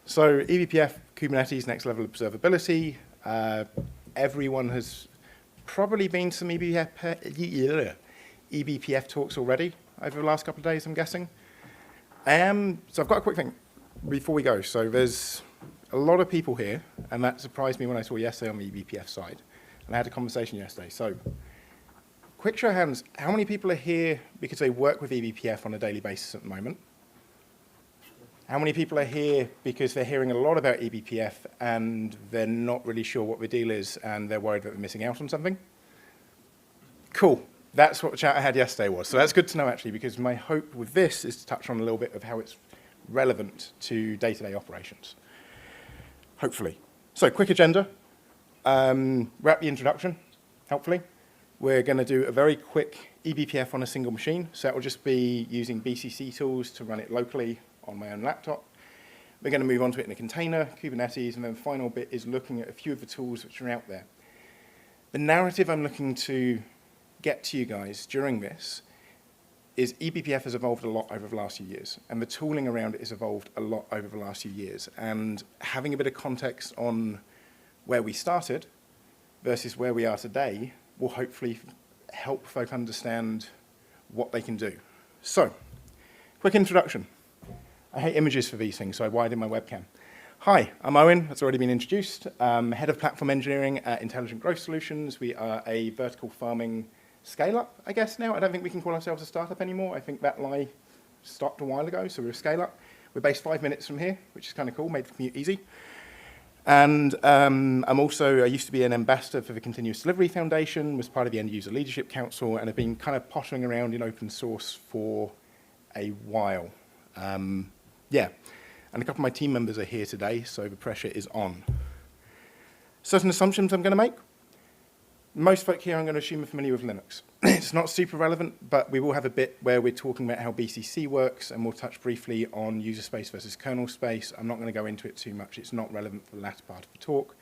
So Ebpf, Kubernetes, next level observability. Everyone has probably been to some Ebpf talks already over the last couple of days, I'm guessing. So I've got a quick thing before we go. So there's a lot of people here, and that surprised me when I saw yesterday on the Ebpf side. And I had a conversation yesterday. So quick show of hands, how many people are here because they work with Ebpf on a daily basis at the moment? How many people are here because they're hearing a lot about Ebpf and they're not really sure what the deal is and they're worried that they're missing out on something? Cool. That's what the chat I had yesterday was. So that's good to know, actually, because my hope with this is to touch on a little bit of how it's relevant to day-to-day operations, hopefully. So quick agenda. Wrap the introduction, hopefully. We're going to do a very quick Ebpf on a single machine. So that will just be using BCC tools to run it locally on my own laptop. We're going to move on to it in a container, Kubernetes, and then the final bit is looking at a few of the tools which are out there. The narrative I'm looking to get to you guys during this is Ebpf has evolved a lot over the last few years, and the tooling around it has evolved a lot over the last few years. And having a bit of context on where we started versus where we are today will hopefully help folk understand what they can do. So, quick introduction. I hate images for these things, so I wired in my webcam. Hi, I'm Owen, that's already been introduced. Head of Platform Engineering at Intelligent Growth Solutions. We are a vertical farming scale-up, I guess now. I don't think we can call ourselves a startup anymore. I think that lie stopped a while ago, so we're a scale-up. We're based 5 minutes from here, which is kind of cool, made the commute easy. And I used to be an ambassador for the Continuous Delivery Foundation, was part of the End User Leadership Council, and have been kind of pottering around in open source for a while. Yeah, and a couple of my team members are here today, so the pressure is on. Certain assumptions I'm going to make. Most folk here I'm going to assume are familiar with Linux. It's not super relevant, but we will have a bit where we're talking about how BCC works, and we'll touch briefly on user space versus kernel space. I'm not going to go into it too much. It's not relevant for the latter part of the talk.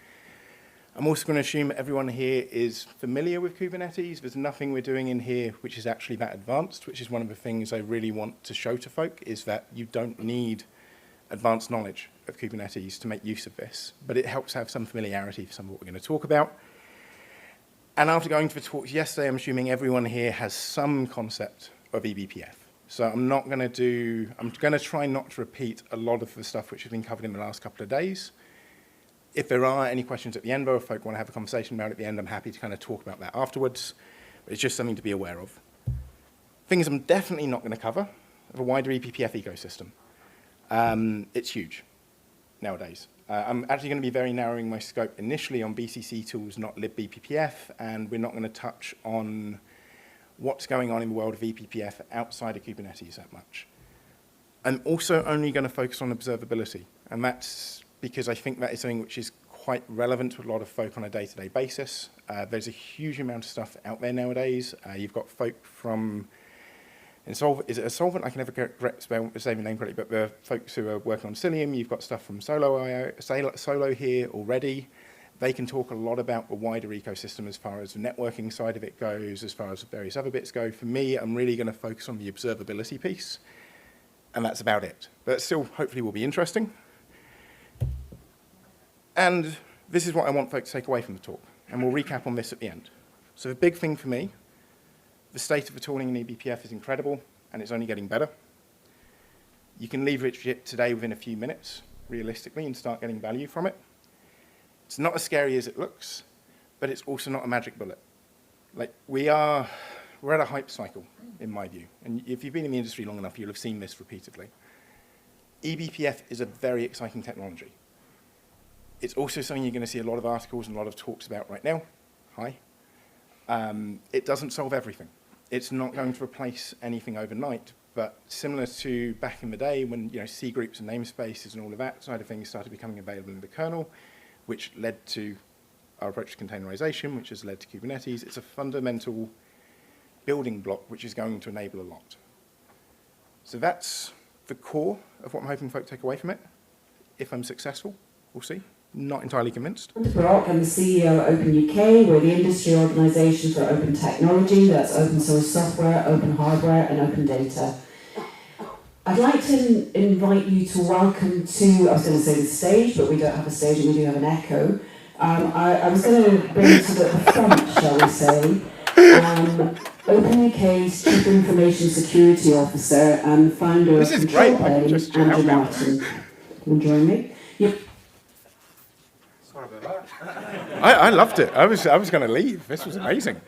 I'm also going to assume everyone here is familiar with Kubernetes. There's nothing we're doing in here which is actually that advanced, which is one of the things I really want to show to folk, is that you don't need advanced knowledge of Kubernetes to make use of this, but it helps have some familiarity for some of what we're going to talk about. And after going to the talks yesterday, I'm assuming everyone here has some concept of Ebpf. So I'm going to try not to repeat a lot of the stuff which has been covered in the last couple of days. If there are any questions at the end, or if folk want to have a conversation about it at the end, I'm happy to kind of talk about that afterwards. But it's just something to be aware of. Things I'm definitely not going to cover are the wider Ebpf ecosystem. It's huge nowadays. I'm actually going to be very narrowing my scope initially on BCC tools, not libbppf, and we're not going to touch on what's going on in the world of Ebpf outside of Kubernetes that much. I'm also only going to focus on observability, and that's because I think that is something which is quite relevant to a lot of folk on a day-to-day basis. There's a huge amount of stuff out there nowadays. You've got folk from is it Solvent? I can never say the name correctly, but the folks who are working on Cilium, you've got stuff from Solo here already. They can talk a lot about the wider ecosystem as far as the networking side of it goes, as far as various other bits go. For me, I'm really going to focus on the observability piece, and that's about it. But still, hopefully, will be interesting. And this is what I want folks to take away from the talk, and we'll recap on this at the end. So the big thing for me, the state of the tooling in Ebpf is incredible, and it's only getting better. You can leverage it today within a few minutes, realistically, and start getting value from it. It's not as scary as it looks, but it's also not a magic bullet. Like, we're at a hype cycle, in my view. And if you've been in the industry long enough, you'll have seen this repeatedly. Ebpf is a very exciting technology. It's also something you're going to see a lot of articles and a lot of talks about right now. Hi. It doesn't solve everything. It's not going to replace anything overnight, but similar to back in the day when C groups and namespaces and all of that side of things started becoming available in the kernel, which led to our approach to containerization, which has led to Kubernetes. It's a fundamental building block which is going to enable a lot. So that's the core of what I'm hoping folk take away from it. If I'm successful, we'll see. Not entirely convinced. Brock, I'm the CEO of Open UK. We're the industry organisation for open technology. That's open source software, open hardware, and open data. I'd like to invite you to welcome to, I was going to say the stage, but we don't have a stage and we do have an echo. I was going to bring to the front, shall we say, OpenUK's Chief Information Security Officer and founder of ControlPlane, Andrew Martin. You enjoying me? Yep. Sorry about that. I loved it. I was going to leave. This was amazing.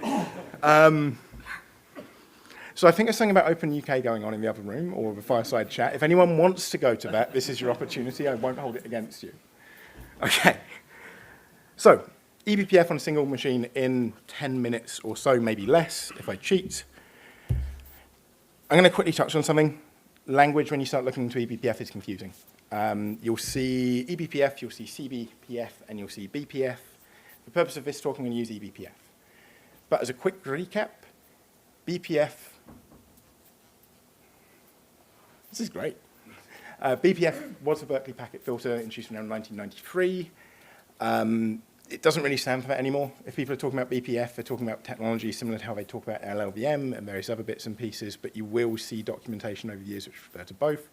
So I think there's something about OpenUK going on in the other room, or the fireside chat. If anyone wants to go to that, this is your opportunity. I won't hold it against you. Okay. So Ebpf on a single machine in 10 minutes or so, maybe less, if I cheat. I'm going to quickly touch on something. Language, when you start looking into Ebpf, is confusing. You'll see Ebpf, you'll see CBPF, and you'll see Bppf. For the purpose of this talk, I'm going to use Ebpf. But as a quick recap, Bppf, this is great. Bppf was a Berkeley packet filter introduced around 1993. It doesn't really stand for that anymore. If people are talking about Bppf, they're talking about technology similar to how they talk about LLVM and various other bits and pieces, but you will see documentation over the years which refer to both.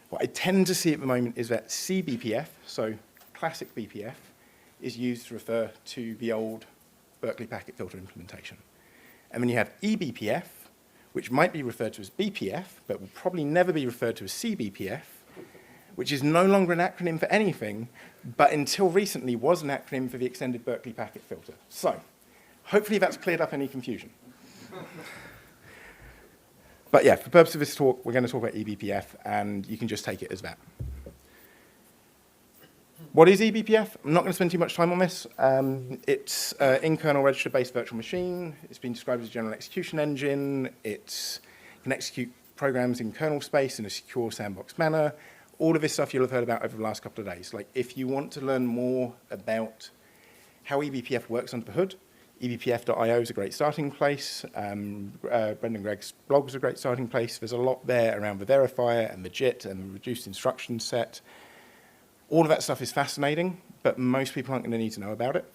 What I tend to see at the moment is that CBPF, so classic Bppf, is used to refer to the old Berkeley packet filter implementation. And then you have eBPF, which might be referred to as Bppf, but will probably never be referred to as CBPF, which is no longer an acronym for anything, but until recently was an acronym for the extended Berkeley packet filter. So hopefully that's cleared up any confusion. But yeah, for the purpose of this talk, we're going to talk about eBPF, and you can just take it as that. What is eBPF? I'm not going to spend too much time on this. It's an in-kernel register-based virtual machine. It's been described as a general execution engine. It can execute programs in kernel space in a secure sandbox manner. All of this stuff you'll have heard about over the last couple of days. Like, if you want to learn more about how eBPF works under the hood, ebpf.io is a great starting place. Brendan Gregg's blog is a great starting place. There's a lot there around the verifier and the JIT and the reduced instruction set. All of that stuff is fascinating, but most people aren't going to need to know about it.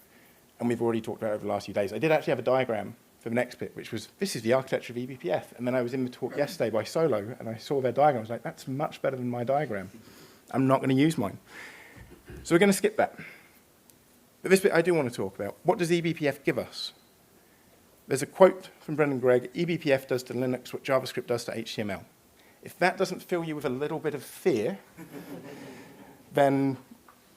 And we've already talked about it over the last few days. I did actually have a diagram for the next bit, which was, this is the architecture of eBPF. And then I was in the talk yesterday by Solo, and I saw their diagram. I was like, that's much better than my diagram. I'm not going to use mine. So we're going to skip that. But this bit I do want to talk about. What does eBPF give us? There's a quote from Brendan Gregg, eBPF does to Linux what JavaScript does to HTML. If that doesn't fill you with a little bit of fear, then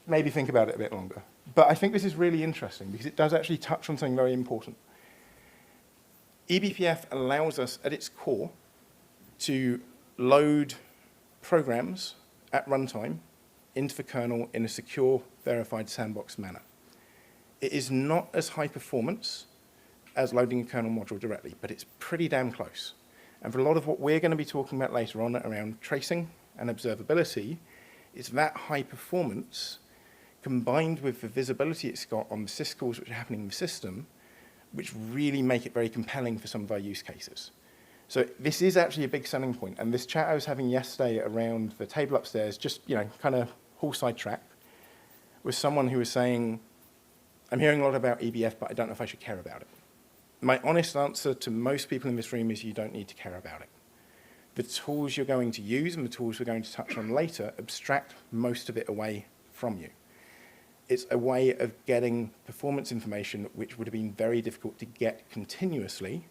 maybe think about it a bit longer. But I think this is really interesting because it does actually touch on something very important. eBPF allows us, at its core, to load programs at runtime into the kernel in a secure, verified sandbox manner. It is not as high performance as loading a kernel module directly, but it's pretty damn close. And for a lot of what we're going to be talking about later on around tracing and observability, it's that high performance combined with the visibility it's got on the syscalls which are happening in the system, which really make it very compelling for some of our use cases. So this is actually a big selling point. And this chat I was having yesterday around the table upstairs, just, kind of whole sidetrack, was someone who was saying, I'm hearing a lot about Ebf, but I don't know if I should care about it. My honest answer to most people in this room is you don't need to care about it. The tools you're going to use and the tools we're going to touch on later abstract most of it away from you. It's a way of getting performance information which would have been very difficult to get continuously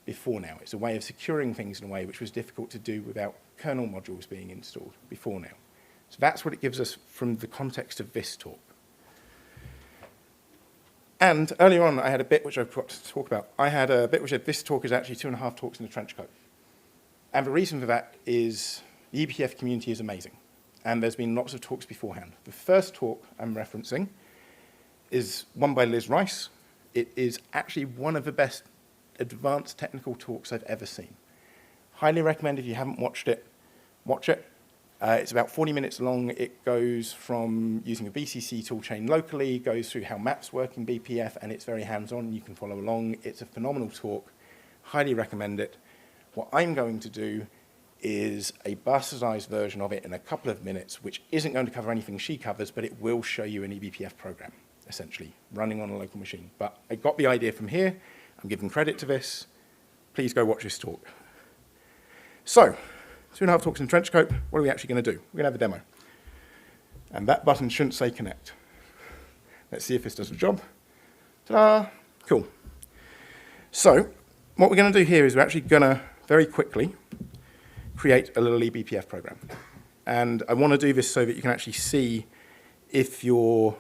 before now. It's a way of securing things in a way which was difficult to do without kernel modules being installed before now. So that's what it gives us from the context of this talk. And earlier on, I had a bit which I forgot to talk about. I had a bit which said this talk is actually 2.5 talks in the trench coat. And the reason for that is the Ebpf community is amazing. And there's been lots of talks beforehand. The first talk I'm referencing is one by Liz Rice. It is actually one of the best advanced technical talks I've ever seen. Highly recommend if you haven't watched it, watch it. It's about 40 minutes long. It goes from using a BCC toolchain locally, goes through how maps work in Bppf, and it's very hands-on. You can follow along. It's a phenomenal talk. Highly recommend it. What I'm going to do is a bastardized version of it in a couple of minutes, which isn't going to cover anything she covers, but it will show you an Ebpf program, essentially, running on a local machine. But I got the idea from here. I'm giving credit to this. Please go watch this talk. So, 2.5 talks in a trench coat. What are we actually going to do? We're going to have a demo. And that button shouldn't say connect. Let's see if this does the job. Ta-da! Cool. So what we're going to do here is we're actually going to very quickly create a little Ebpf program. And I want to do this so that you can actually see if you were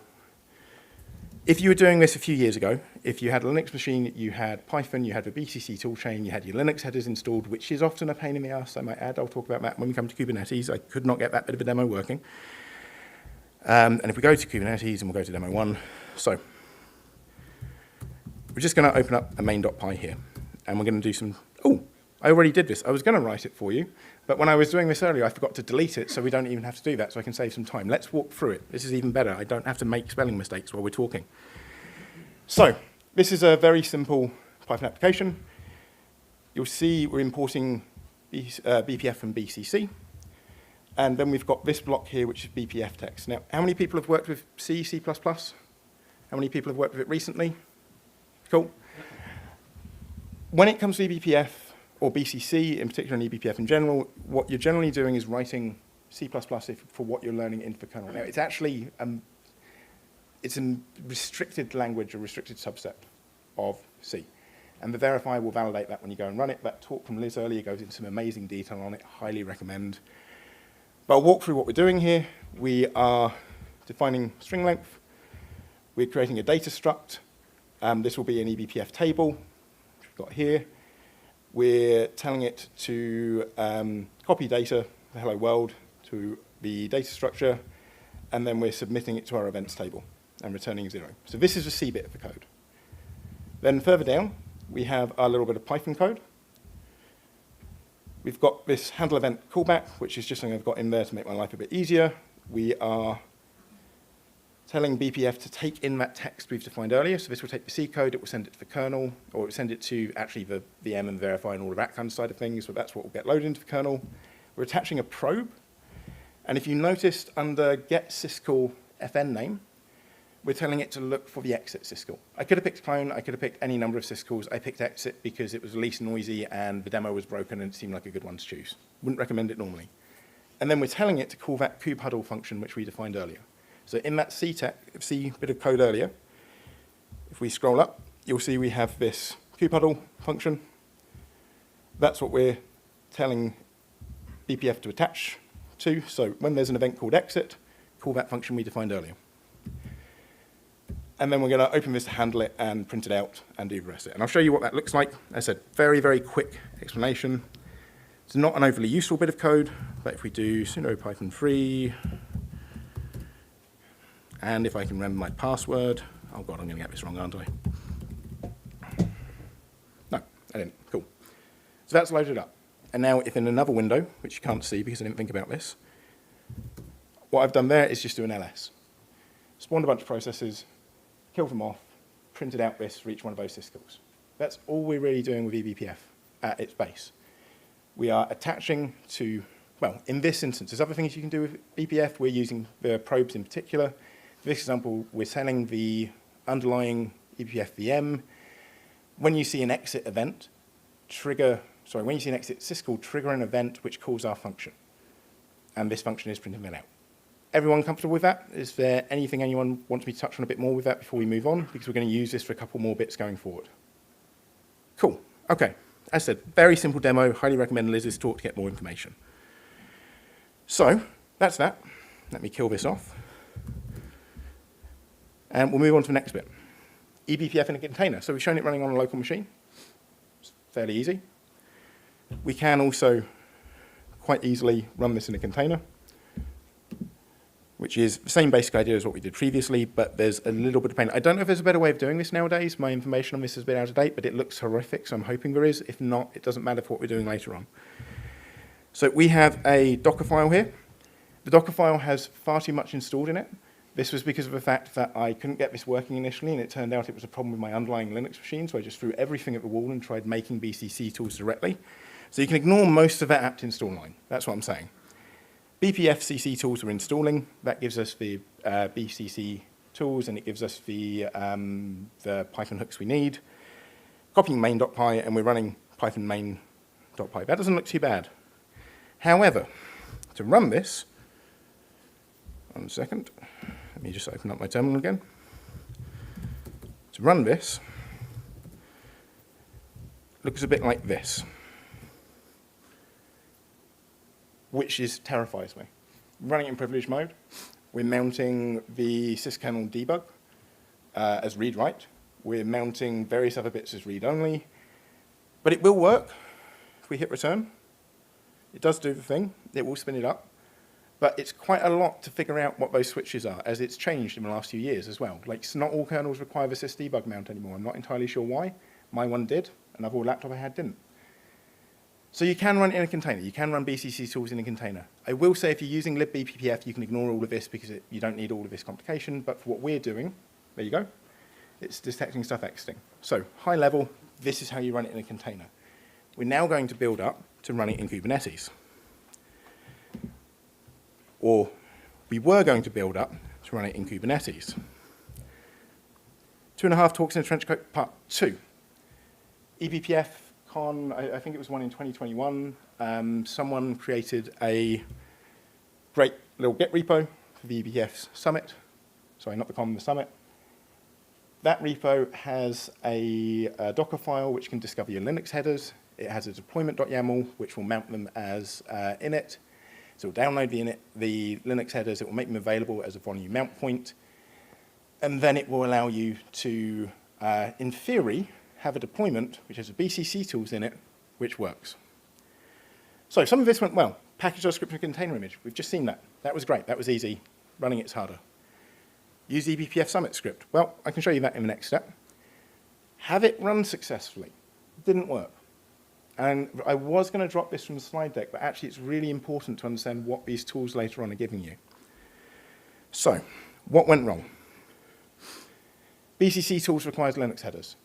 doing this a few years ago, if you had a Linux machine, you had Python, you had the BCC toolchain, you had your Linux headers installed, which is often a pain in the ass, I might add. I'll talk about that when we come to Kubernetes. I could not get that bit of a demo working. And if we go to Kubernetes, and we'll go to demo 1. So we're just going to open up a main.py here. And we're going to do some, oh, I already did this. I was going to write it for you. But when I was doing this earlier, I forgot to delete it, so we don't even have to do that, so I can save some time. Let's walk through it. This is even better. I don't have to make spelling mistakes while we're talking. So this is a very simple Python application. You'll see we're importing Bppf from BCC. And then we've got this block here, which is Bppf text. Now, how many people have worked with C, C++? How many people have worked with it recently? Cool. When it comes to Bppf, or BCC, in particular and Ebpf in general, what you're generally doing is writing C++ for what you're learning into the kernel. Now, it's actually it's a restricted language, a restricted subset of C. And the verify will validate that when you go and run it. That talk from Liz earlier goes into some amazing detail on it, highly recommend. But I'll walk through what we're doing here. We are defining string length. We're creating a data struct. This will be an Ebpf table, which we've got here. We're telling it to copy data, the hello world, to the data structure, and then we're submitting it to our events table and returning 0. So this is the C bit of the code. Then further down, we have our little bit of Python code. We've got this handle event callback, which is just something I've got in there to make my life a bit easier. We are telling Bppf to take in that text we've defined earlier. So this will take the C code, it will send it to the kernel, or it will send it to actually the VM and verify and all of that kind of side of things, but that's what will get loaded into the kernel. We're attaching a probe. And if you noticed under get syscall fn name, we're telling it to look for the exit syscall. I could have picked clone, I could have picked any number of syscalls. I picked exit because it was the least noisy and the demo was broken and it seemed like a good one to choose. Wouldn't recommend it normally. And then we're telling it to call that KubeHuddle function, which we defined earlier. So in that C bit of code earlier, if we scroll up, you'll see we have this KubeHuddle function. That's what we're telling Bppf to attach to. So when there's an event called exit, call that function we defined earlier. And then we're going to open this to handle it and print it out and do the rest of it. And I'll show you what that looks like. As I said, very, very quick explanation. It's not an overly useful bit of code, but if we do sudo python 3, and if I can remember my password, oh God, I'm going to get this wrong, aren't I? No, I didn't. Cool. So that's loaded up. And now if in another window, which you can't see because I didn't think about this, what I've done there is just do an ls. Spawned a bunch of processes, killed them off, printed out this for each one of those syscalls. That's all we're really doing with Ebpf at its base. We are attaching to, well, in this instance, there's other things you can do with Bppf. We're using the probes in particular. For this example, we're telling the underlying Ebpf VM, when you see an exit event, when you see an exit syscall, trigger an event which calls our function. And this function is printing that out. Everyone comfortable with that? Is there anything anyone wants me to touch on a bit more with that before we move on? Because we're going to use this for a couple more bits going forward. Cool. Okay. As I said, very simple demo. Highly recommend Liz's talk to get more information. So that's that. Let me kill this off. And we'll move on to the next bit. Ebpf in a container. So we've shown it running on a local machine. It's fairly easy. We can also quite easily run this in a container, which is the same basic idea as what we did previously, but there's a little bit of pain. I don't know if there's a better way of doing this nowadays. My information on this has been out of date, but it looks horrific, so I'm hoping there is. If not, it doesn't matter for what we're doing later on. So we have a Docker file here. The Docker file has far too much installed in it. This was because of the fact that I couldn't get this working initially, and it turned out it was a problem with my underlying Linux machine, so I just threw everything at the wall and tried making BCC tools directly. So you can ignore most of that apt install line. That's what I'm saying. Bppf CC tools are installing. That gives us the BCC tools, and it gives us the Python hooks we need. Copying main.py, and we're running Python main.py. That doesn't look too bad. However, to run this, 1 second, let me just open up my terminal again. To run this, looks a bit like this, which terrifies me. Running in privileged mode, we're mounting the syskernel debug as read-write. We're mounting various other bits as read-only. But it will work if we hit return. It does do the thing. It will spin it up. But it's quite a lot to figure out what those switches are, as it's changed in the last few years as well. Like, not all kernels require the sysdebug mount anymore. I'm not entirely sure why. My one did. Another laptop I had didn't. So you can run it in a container. You can run BCC tools in a container. I will say if you're using libbppf, you can ignore all of this because you don't need all of this complication. But for what we're doing, there you go. It's detecting stuff exiting. So high level, this is how you run it in a container. We're now going to build up to run it in Kubernetes. Or we were going to build up to run it in Kubernetes. 2.5 talks in a trench coat, part 2. Ebpf Con, I think it was one in 2021. Someone created a great little Git repo for the Ebpf Summit. Sorry, not the Con, the Summit. That repo has a Docker file which can discover your Linux headers. It has a deployment.yaml which will mount them as init. So it'll download the Linux headers. It will make them available as a volume mount point. And then it will allow you to, in theory, have a deployment which has a BCC tools in it, which works. So some of this went well. Package JavaScript in a container image. We've just seen that. That was great. That was easy. Running it's harder. Use the Ebpf Summit script. Well, I can show you that in the next step. Have it run successfully. Didn't work. And I was going to drop this from the slide deck, but actually it's really important to understand what these tools later on are giving you. So, what went wrong? BCC tools requires Linux headers.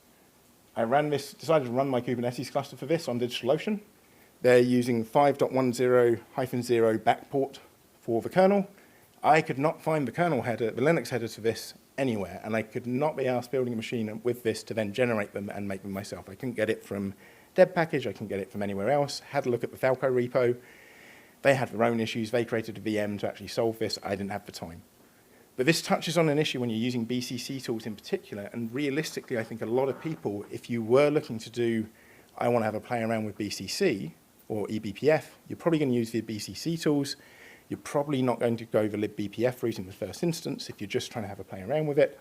I decided to run my Kubernetes cluster for this on DigitalOcean. They're using 5.10-0 backport for the kernel. I could not find the kernel header, the Linux headers for this anywhere, and I could not be asked building a machine with this to then generate them and make them myself. I couldn't get it from Deb package, I couldn't get it from anywhere else. Had a look at the Falco repo. They had their own issues. They created a VM to actually solve this. I didn't have the time. But this touches on an issue when you're using BCC tools in particular, and realistically, I think a lot of people, if you were looking to do, I want to have a play around with BCC or eBPF, you're probably going to use the BCC tools. You're probably not going to go the libbppf route in the first instance if you're just trying to have a play around with it.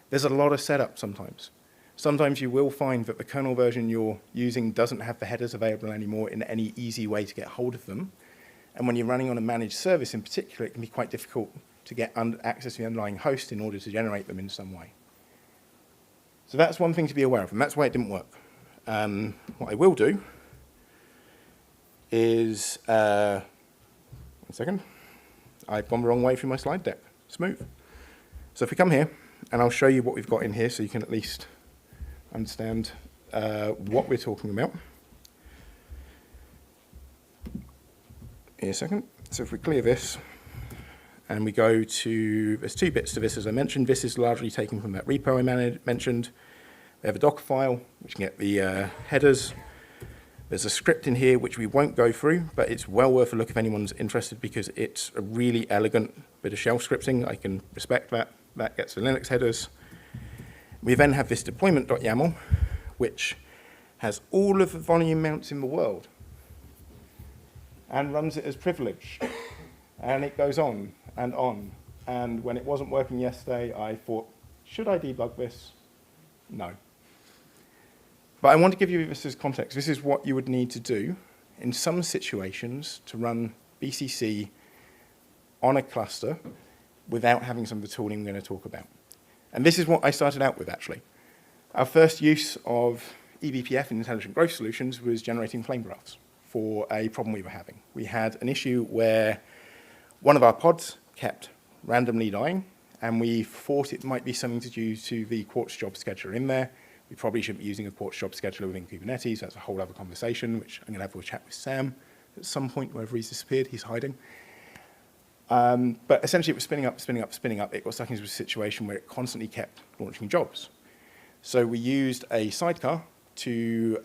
There's a lot of setup sometimes. Sometimes you will find that the kernel version you're using doesn't have the headers available anymore in any easy way to get hold of them. And when you're running on a managed service in particular, it can be quite difficult to get access to the underlying host in order to generate them in some way. So that's one thing to be aware of, and that's why it didn't work. What I will do is, 1 second, I've gone the wrong way through my slide deck. Smooth. So if we come here, and I'll show you what we've got in here so you can at least understand what we're talking about. Here a second. So if we clear this, and we go to, there's 2 bits to this, as I mentioned. This is largely taken from that repo I mentioned. We have a Docker file, which can get the headers. There's a script in here, which we won't go through, but it's well worth a look if anyone's interested, because it's a really elegant bit of shell scripting. I can respect that. That gets the Linux headers. We then have this deployment.yaml, which has all of the volume mounts in the world and runs it as privileged. And it goes on. And when it wasn't working yesterday, I thought, should I debug this? No. But I want to give you this as context. This is what you would need to do in some situations to run BCC on a cluster without having some of the tooling we're going to talk about. And this is what I started out with, actually. Our first use of Ebpf in Intelligent Growth Solutions was generating flame graphs for a problem we were having. We had an issue where one of our pods kept randomly dying, and we thought it might be something to do to the Quartz job scheduler in there. We probably shouldn't be using a Quartz job scheduler within Kubernetes. That's a whole other conversation, which I'm going to have a chat with Sam at some point, wherever he's disappeared. He's hiding. But essentially, it was spinning up, spinning up, spinning up. It got stuck into a situation where it constantly kept launching jobs. So we used a sidecar to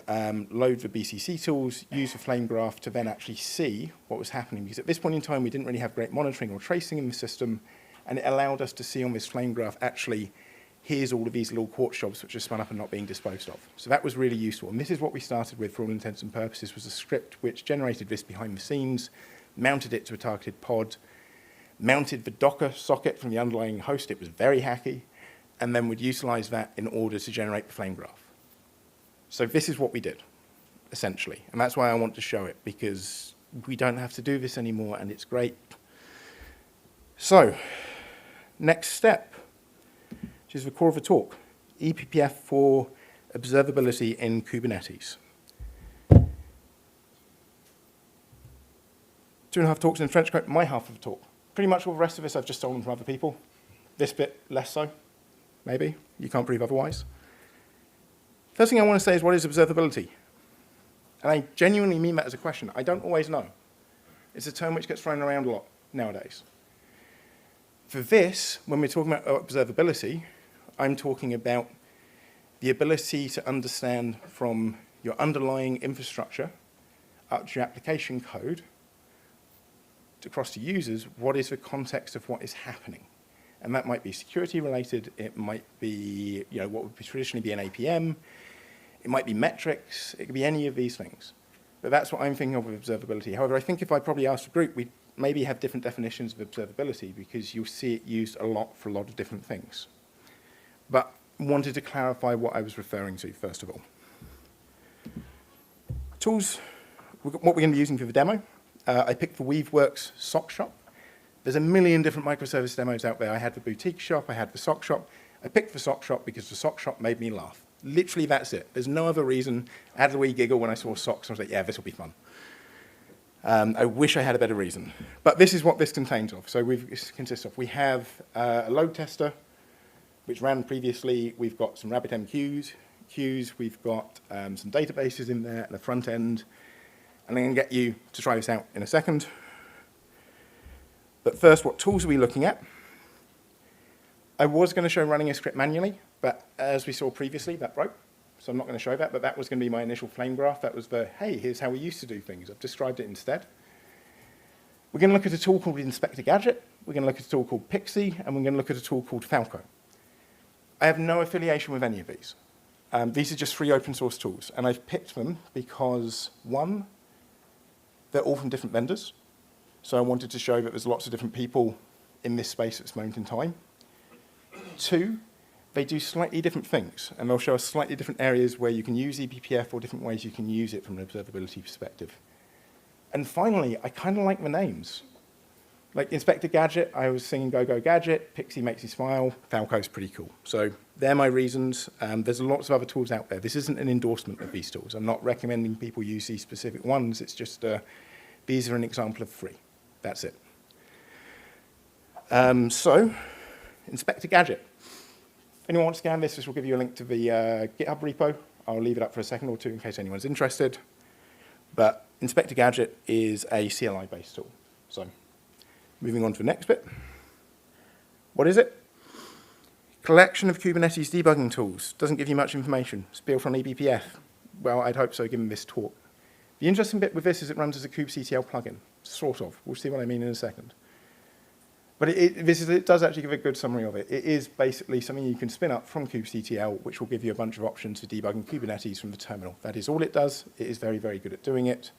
load the BCC tools, use the flame graph to then actually see what was happening. Because at this point in time, we didn't really have great monitoring or tracing in the system, and it allowed us to see on this flame graph, actually, here's all of these little quartz jobs which are spun up and not being disposed of. So that was really useful. And this is what we started with for all intents and purposes, was a script which generated this behind the scenes, mounted it to a targeted pod, mounted the Docker socket from the underlying host. It was very hacky, and then would utilize that in order to generate the flame graph. So this is what we did, essentially. And that's why I want to show it, because we don't have to do this anymore, and it's great. So, next step, which is the core of the talk, Ebpf for observability in Kubernetes. 2.5 talks in trench coat, my half of the talk. Pretty much all the rest of this I've just stolen from other people. This bit, less so, maybe. You can't prove otherwise. First thing I want to say is, what is observability? And I genuinely mean that as a question. I don't always know. It's a term which gets thrown around a lot nowadays. For this, when we're talking about observability, I'm talking about the ability to understand from your underlying infrastructure up to your application code, across to users, what is the context of what is happening. And that might be security related, it might be what would traditionally be an APM, it might be metrics, it could be any of these things. But that's what I'm thinking of with observability. However, I think if I probably asked the group, we'd maybe have different definitions of observability, because you'll see it used a lot for a lot of different things. But wanted to clarify what I was referring to, first of all. Tools, what we're going to be using for the demo. I picked the Weaveworks sock shop. There's a million different microservice demos out there. I had the boutique shop, I had the sock shop. I picked the sock shop because the sock shop made me laugh. Literally, that's it. There's no other reason. I had a wee giggle when I saw socks. I was like, yeah, this will be fun. I wish I had a better reason. But this is what this contains of. So it consists of, we have a load tester, which ran previously. We've got some RabbitMQs, we've got some databases in there and a front end. And I'm going to get you to try this out in a second. But first, what tools are we looking at? I was going to show running a script manually, but as we saw previously, that broke. So I'm not going to show that, but that was going to be my initial flame graph. That was the, hey, here's how we used to do things. I've described it instead. We're going to look at a tool called Inspector Gadget. We're going to look at a tool called Pixie, and we're going to look at a tool called Falco. I have no affiliation with any of these. These are just free open source tools, and I've picked them because, one, they're all from different vendors. So I wanted to show that there's lots of different people in this space at this moment in time. Two, they do slightly different things, and they'll show us slightly different areas where you can use eBPF or different ways you can use it from an observability perspective. And finally, I kind of like the names. Like Inspector Gadget, I was singing Go Go Gadget, Pixie makes me smile, Falco's pretty cool. So they're my reasons. There's lots of other tools out there. This isn't an endorsement of these tools. I'm not recommending people use these specific ones. It's just these are an example of free. That's it. So, Inspector Gadget. If anyone wants to scan this, this will give you a link to the GitHub repo. I'll leave it up for a second or two in case anyone's interested. But Inspector Gadget is a CLI-based tool. So, moving on to the next bit. What is it? Collection of Kubernetes debugging tools. Doesn't give you much information. It's built on Ebpf. Well, I'd hope so, given this talk. The interesting bit with this is it runs as a kubectl plugin. Sort of. We'll see what I mean in a second. But it does actually give a good summary of it. It is basically something you can spin up from kubectl, which will give you a bunch of options for debugging Kubernetes from the terminal. That is all it does. It is very, very good at doing it.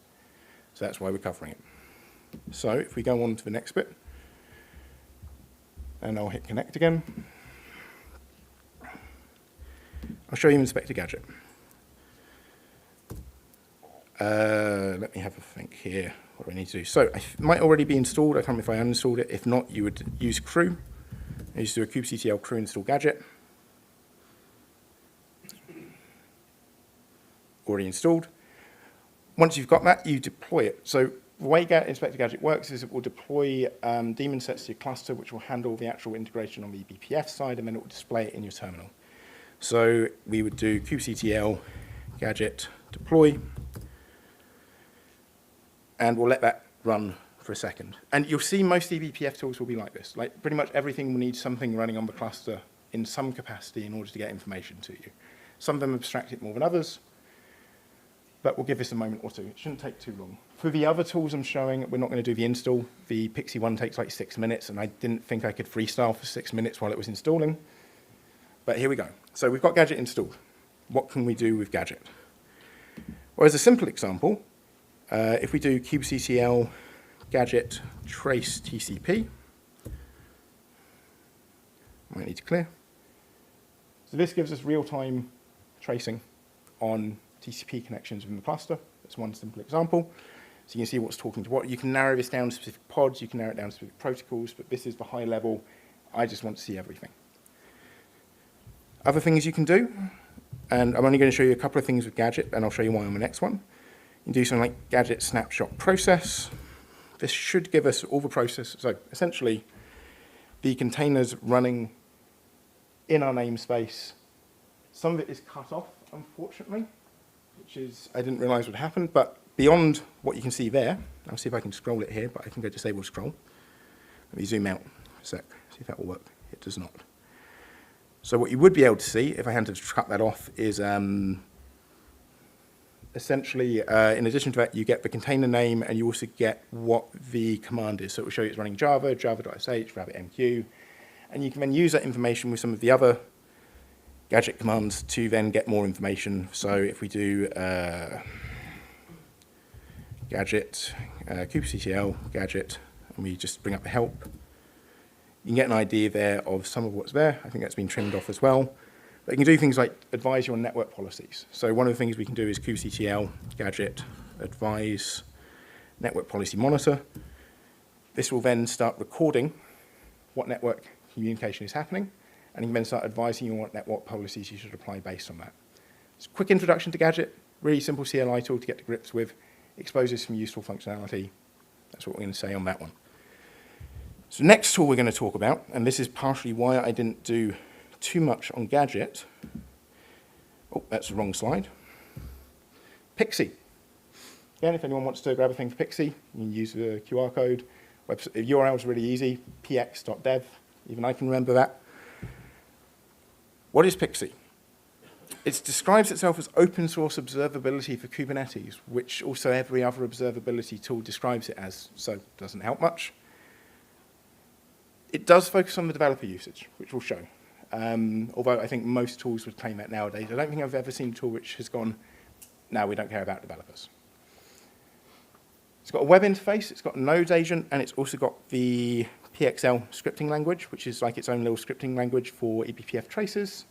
So that's why we're covering it. So if we go on to the next bit, and I'll hit connect again, I'll show you Inspector Gadget. Let me have a think here. What do I need to do? So it might already be installed. I can't remember if I uninstalled it. If not, you would use crew. I used to do a kubectl crew install gadget. Already installed. Once you've got that, you deploy it. So the way Inspector Gadget works is it will deploy daemon sets to your cluster, which will handle the actual integration on the Bppf side, and then it will display it in your terminal. So we would do kubectl gadget deploy, and we'll let that run for a second. And you'll see most Ebpf tools will be like this. Like pretty much everything will need something running on the cluster in some capacity in order to get information to you. Some of them abstract it more than others. but we'll give this a moment or two. It shouldn't take too long. For the other tools I'm showing, we're not going to do the install. The Pixie one takes like 6 minutes, and I didn't think I could freestyle for 6 minutes while it was installing. But here we go. So we've got Gadget installed. What can we do with Gadget? Well, as a simple example, if we do kubectl gadget trace TCP, might need to clear. So this gives us real-time tracing on TCP connections within the cluster. That's one simple example. So you can see what's talking to what. You can narrow this down to specific pods, you can narrow it down to specific protocols, but this is the high level. I just want to see everything. Other things you can do, and I'm only going to show you a couple of things with Gadget, and I'll show you why on the next one. You can do something like Gadget Snapshot Process. This should give us all the process. So essentially, the containers running in our namespace, some of it is cut off, unfortunately, which is, I didn't realize would happen, but beyond what you can see there, I'll see if I can scroll it here, but I can go disable scroll. Let me zoom out a sec, see if that will work. It does not. So what you would be able to see, if I had to cut that off, is essentially, in addition to that, you get the container name, and you also get what the command is. So it will show you it's running Java, java.sh, RabbitMQ, and you can then use that information with some of the other Gadget commands to then get more information. So if we do Gadget, kubectl, Gadget, and we just bring up the help, you can get an idea there of some of what's there. I think that's been trimmed off as well. But you can do things like advise you on network policies. So one of the things we can do is kubectl, Gadget, advise, network policy monitor. This will then start recording what network communication is happening, and you can then start advising you on what network policies you should apply based on that. It's a quick introduction to Gadget, really simple CLI tool to get to grips with, exposes some useful functionality. That's what we're going to say on that one. So next tool we're going to talk about, and this is partially why I didn't do too much on Gadget. Oh, that's the wrong slide. Pixie. Again, if anyone wants to grab a thing for Pixie, you can use the QR code. URL is really easy, px.dev. Even I can remember that. What is Pixie? It describes itself as open source observability for Kubernetes, which also every other observability tool describes it as, so it doesn't help much. It does focus on the developer usage, which we'll show. Although I think most tools would claim that nowadays. I don't think I've ever seen a tool which has gone, no, we don't care about developers. It's got a web interface, it's got a Node agent, and it's also got the PXL scripting language, which is like its own little scripting language for eBPF traces.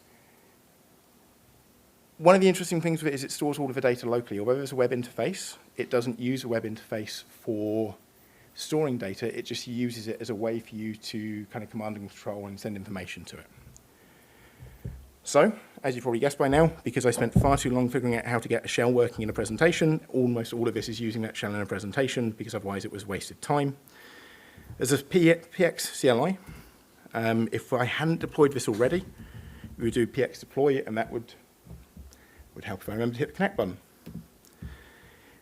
One of the interesting things with it is it stores all of the data locally. Although there's a web interface, it doesn't use a web interface for storing data. It just uses it as a way for you to kind of command and control and send information to it. So, as you've probably guessed by now, because I spent far too long figuring out how to get a shell working in a presentation, almost all of this is using that shell in a presentation, because otherwise it was wasted time. There's a px CLI. If I hadn't deployed this already, we would do px deploy, and that would help if I remember to hit the connect button.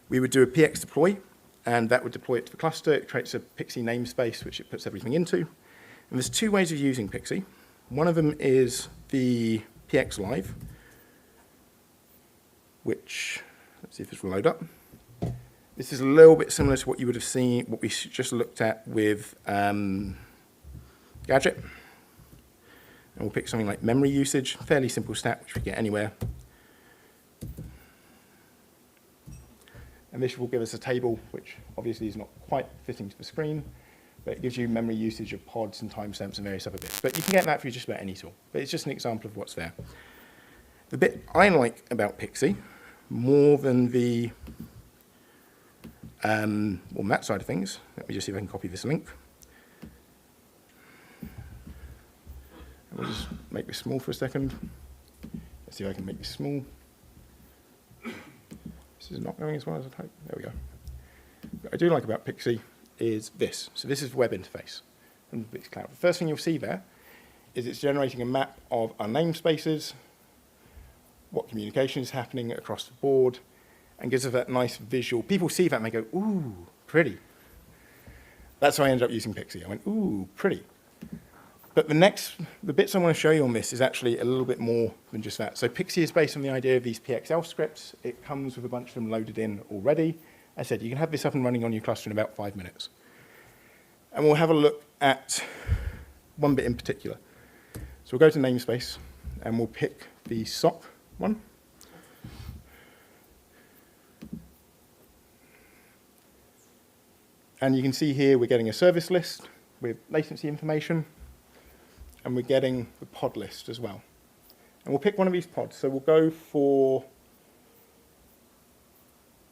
We would do a px deploy, and that would deploy it to the cluster. It creates a Pixie namespace, which it puts everything into. And there's two ways of using Pixie. One of them is the px live, which, let's see if this will load up. This is a little bit similar to what you would have seen, what we just looked at with Gadget. And we'll pick something like memory usage, fairly simple stat, which we get anywhere. And this will give us a table, which obviously is not quite fitting to the screen, but it gives you memory usage of pods and timestamps and various other bits. But you can get that through just about any tool. But it's just an example of what's there. The bit I like about Pixie, more than the on that side of things, let me just see if I can copy this link. And we'll just make this small for a second. Let's see if I can make this small. This is not going as well as I'd hope. There we go. What I do like about Pixie is this. So this is the web interface from the Pixie Cloud. The first thing you'll see there is it's generating a map of our namespaces, what communication is happening across the board, and gives us that nice visual. People see that and they go, ooh, pretty. That's why I ended up using Pixie. I went, ooh, pretty. But the bits I want to show you on this is actually a little bit more than just that. So Pixie is based on the idea of these PXL scripts. It comes with a bunch of them loaded in already. As I said, you can have this up and running on your cluster in about 5 minutes. And we'll have a look at one bit in particular. So we'll go to namespace, and we'll pick the SOC one. And you can see here we're getting a service list with latency information, and we're getting the pod list as well. And we'll pick one of these pods. So we'll go for,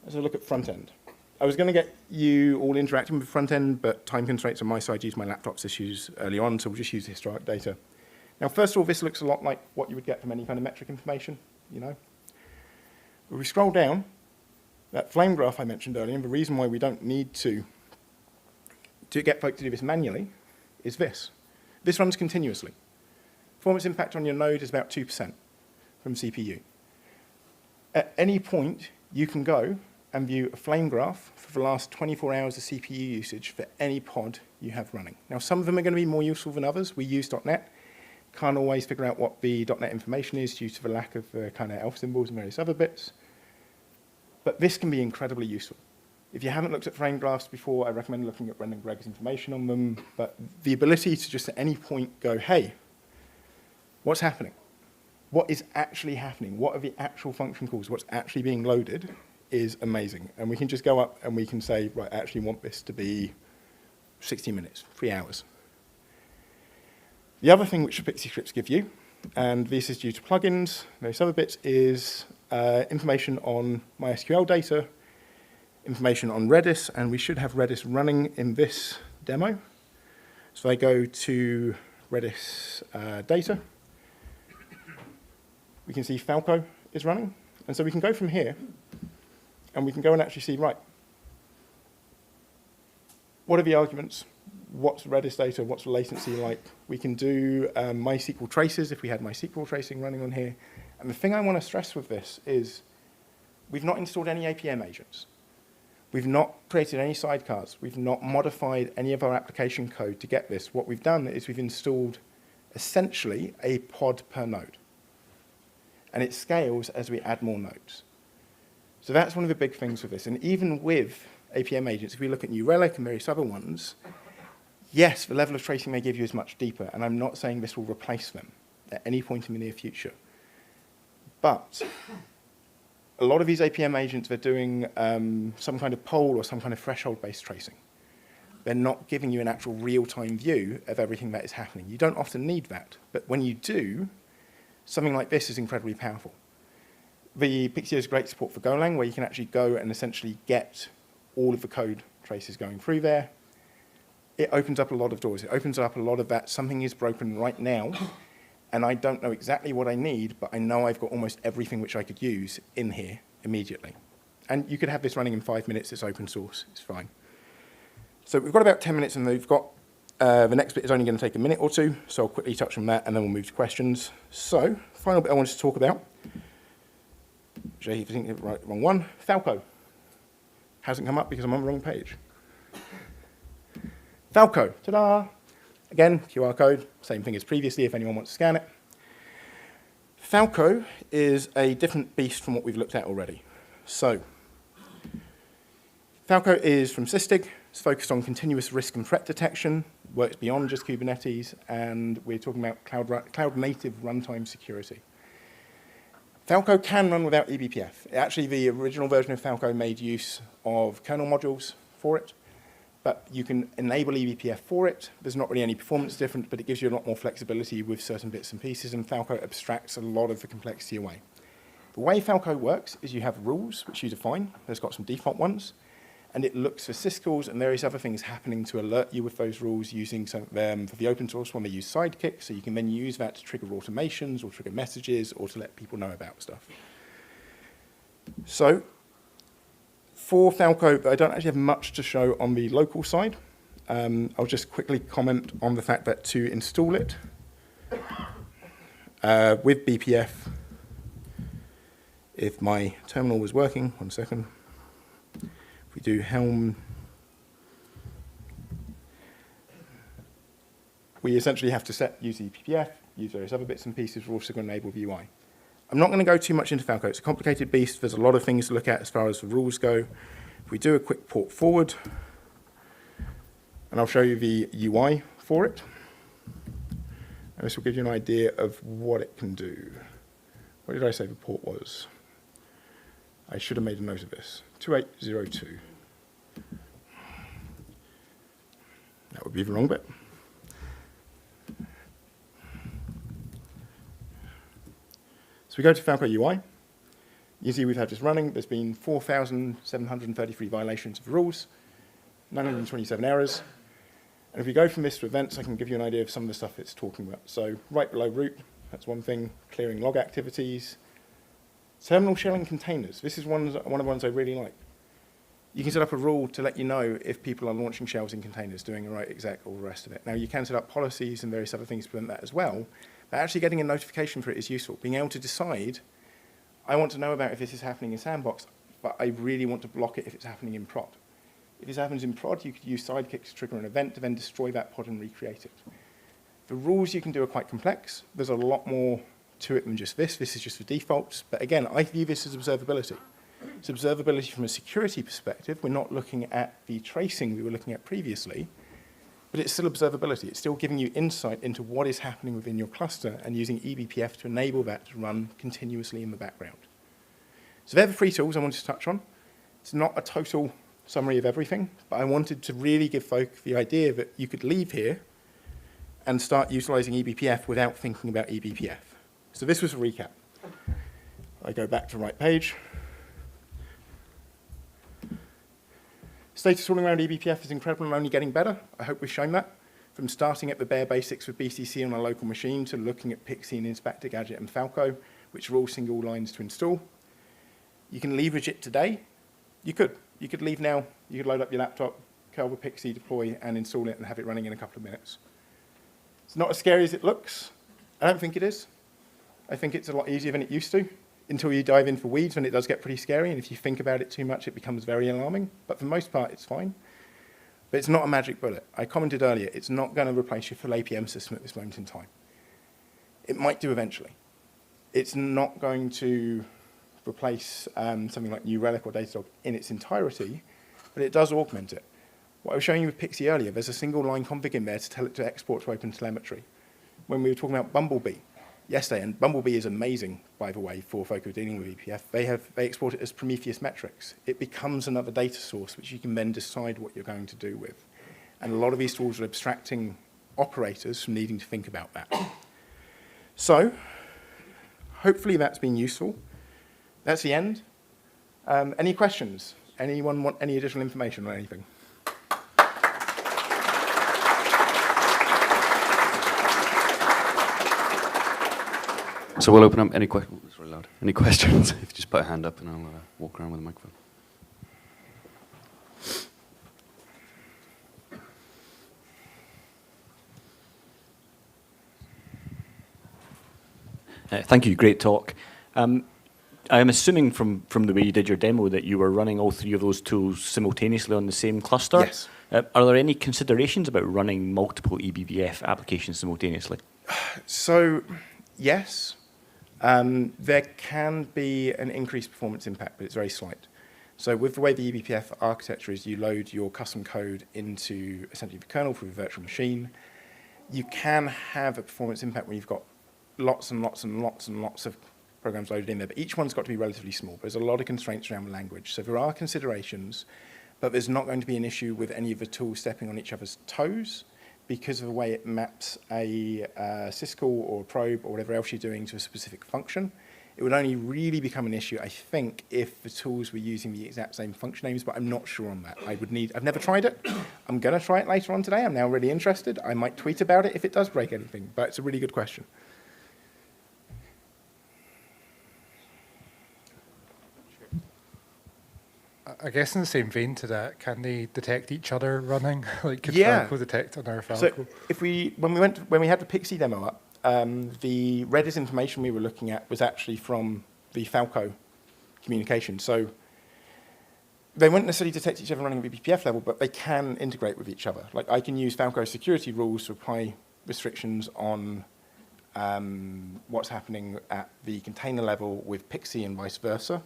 let's have a look at front end. I was going to get you all interacting with front end, but time constraints on my side used my laptop's issues early on, so we'll just use the historic data. Now, first of all, this looks a lot like what you would get from any kind of metric information, you know. If we scroll down, that flame graph I mentioned earlier, and the reason why we don't need to get folk to do this manually is this. This runs continuously. Performance impact on your node is about 2% from CPU. At any point, you can go and view a flame graph for the last 24 hours of CPU usage for any pod you have running. Now, some of them are going to be more useful than others. We use .NET. Can't always figure out what the .NET information is due to the lack of kind of ELF symbols and various other bits. But this can be incredibly useful. If you haven't looked at flame graphs before, I recommend looking at Brendan Gregg's information on them. But the ability to just at any point go, hey, what's happening? What is actually happening? What are the actual function calls? What's actually being loaded is amazing. And we can just go up and we can say, right, I actually want this to be 60 minutes, 3 hours. The other thing which the Pixie scripts give you, and this is due to plugins, various other bits, is information on MySQL data, information on Redis, and we should have Redis running in this demo. So I go to Redis data. We can see Falco is running. And so we can go from here, and we can go and actually see, right, what are the arguments? What's Redis data? What's the latency like? We can do MySQL traces if we had MySQL tracing running on here. And the thing I want to stress with this is we've not installed any APM agents. We've not created any sidecars. We've not modified any of our application code to get this. What we've done is we've installed essentially a pod per node. And it scales as we add more nodes. So that's one of the big things with this. And even with APM agents, if we look at New Relic and various other ones, yes, the level of tracing they give you is much deeper. And I'm not saying this will replace them at any point in the near future. But a lot of these APM agents, they're doing some kind of poll or some kind of threshold-based tracing. They're not giving you an actual real-time view of everything that is happening. You don't often need that. But when you do, something like this is incredibly powerful. The Pixie has great support for Golang, where you can actually go and essentially get all of the code traces going through there. It opens up a lot of doors. It opens up a lot of that. Something is broken right now, and I don't know exactly what I need, but I know I've got almost everything which I could use in here immediately. And you could have this running in 5 minutes. It's open source. It's fine. So we've got about 10 minutes, and we've got the next bit is only going to take a minute or two, so I'll quickly touch on that, and then we'll move to questions. So, final bit I wanted to talk about, which I think is the wrong one, Falco. Hasn't come up because I'm on the wrong page. Falco, ta-da! Again, QR code, same thing as previously if anyone wants to scan it. Falco is a different beast from what we've looked at already. So, Falco is from Sysdig. It's focused on continuous risk and threat detection, works beyond just Kubernetes, and we're talking about cloud-native runtime security. Falco can run without Ebpf. Actually, the original version of Falco made use of kernel modules for it, but you can enable Ebpf for it. There's not really any performance difference, but it gives you a lot more flexibility with certain bits and pieces, and Falco abstracts a lot of the complexity away. The way Falco works is you have rules, which you define. There's got some default ones, and it looks for syscalls and various other things happening to alert you with those rules using some, for the open source one, they use Sidekick, so you can then use that to trigger automations or trigger messages or to let people know about stuff. So for Falco, I don't actually have much to show on the local side. I'll just quickly comment on the fact that to install it with Bppf, if my terminal was working, 1 second. We do Helm. we essentially have to use Ebpf, use various other bits and pieces. We're also going to enable the UI. I'm not going to go too much into Falco. It's a complicated beast. There's a lot of things to look at as far as the rules go. If we do a quick port forward, and I'll show you the UI for it. And this will give you an idea of what it can do. What did I say the port was? I should have made a note of this. 2802. That would be the wrong bit. So we go to Falco UI. You see we've had this running. There's been 4,733 violations of the rules, 927 errors. And if we go from this to events, I can give you an idea of some of the stuff it's talking about. So right below root, that's one thing, clearing log activities. Terminal shelling containers. This is one of the ones I really like. You can set up a rule to let you know if people are launching shells in containers, doing a write exec, all the rest of it. Now, you can set up policies and various other things to prevent that as well, but actually getting a notification for it is useful. Being able to decide, I want to know about if this is happening in Sandbox, but I really want to block it if it's happening in prod. If this happens in prod, you could use sidekicks to trigger an event to then destroy that pod and recreate it. The rules you can do are quite complex. There's a lot more to it than just this. This is just the defaults. But again, I view this as observability. It's observability from a security perspective. We're not looking at the tracing we were looking at previously, but it's still observability. It's still giving you insight into what is happening within your cluster and using eBPF to enable that to run continuously in the background. So they're the three tools I wanted to touch on. It's not a total summary of everything, but I wanted to really give folk the idea that you could leave here and start utilizing eBPF without thinking about eBPF. So this was a recap. I go back to right page. Status tooling around eBPF is incredible and only getting better. I hope we've shown that. From starting at the bare basics with BCC on a local machine to looking at Pixie and Inspector, Gadget, and Falco, which are all single lines to install. You can leverage it today. You could. You could leave now. You could load up your laptop, curl with Pixie, deploy, and install it and have it running in a couple of minutes. It's not as scary as it looks. I don't think it is. I think it's a lot easier than it used to, until you dive in for weeds when it does get pretty scary, and if you think about it too much, it becomes very alarming. But for the most part, it's fine. But it's not a magic bullet. I commented earlier, it's not going to replace your full APM system at this moment in time. It might do eventually. It's not going to replace something like New Relic or Datadog in its entirety, but it does augment it. What I was showing you with Pixie earlier, there's a single line config in there to tell it to export to OpenTelemetry. When we were talking about Bumblebee yesterday, and Bumblebee is amazing, by the way, for folk who are dealing with Ebpf, they export it as Prometheus metrics. It becomes another data source which you can then decide what you're going to do with. And a lot of these tools are abstracting operators from needing to think about that. So, hopefully that's been useful. That's the end. Any questions? Anyone want any additional information on anything? So we'll open up any questions. It's really loud. Any questions? If you just put a hand up and I'll walk around with a microphone. Thank you, great talk. I'm assuming from the way you did your demo that you were running all three of those tools simultaneously on the same cluster? Yes. Are there any considerations about running multiple eBPF applications simultaneously? So, yes. There can be an increased performance impact, but it's very slight. So with the way the eBPF architecture is, you load your custom code into essentially the kernel through a virtual machine. You can have a performance impact when you've got lots and lots and lots and lots of programs loaded in there, but each one's got to be relatively small. There's a lot of constraints around the language. So there are considerations, but there's not going to be an issue with any of the tools stepping on each other's toes because of the way it maps a syscall or a probe or whatever else you're doing to a specific function. It would only really become an issue, I think, if the tools were using the exact same function names, but I'm not sure on that. I've never tried it. I'm going to try it later on today. I'm now really interested. I might tweet about it if it does break anything, but it's a really good question. I guess in the same vein to that, can they detect each other running? Like, could Yeah. Falco detect on our Falco? So when we had the Pixie demo up, the Redis information we were looking at was actually from the Falco communication. So they won't necessarily detect each other running at the BPF level, but they can integrate with each other. Like, I can use Falco security rules to apply restrictions on what's happening at the container level with Pixie and vice versa.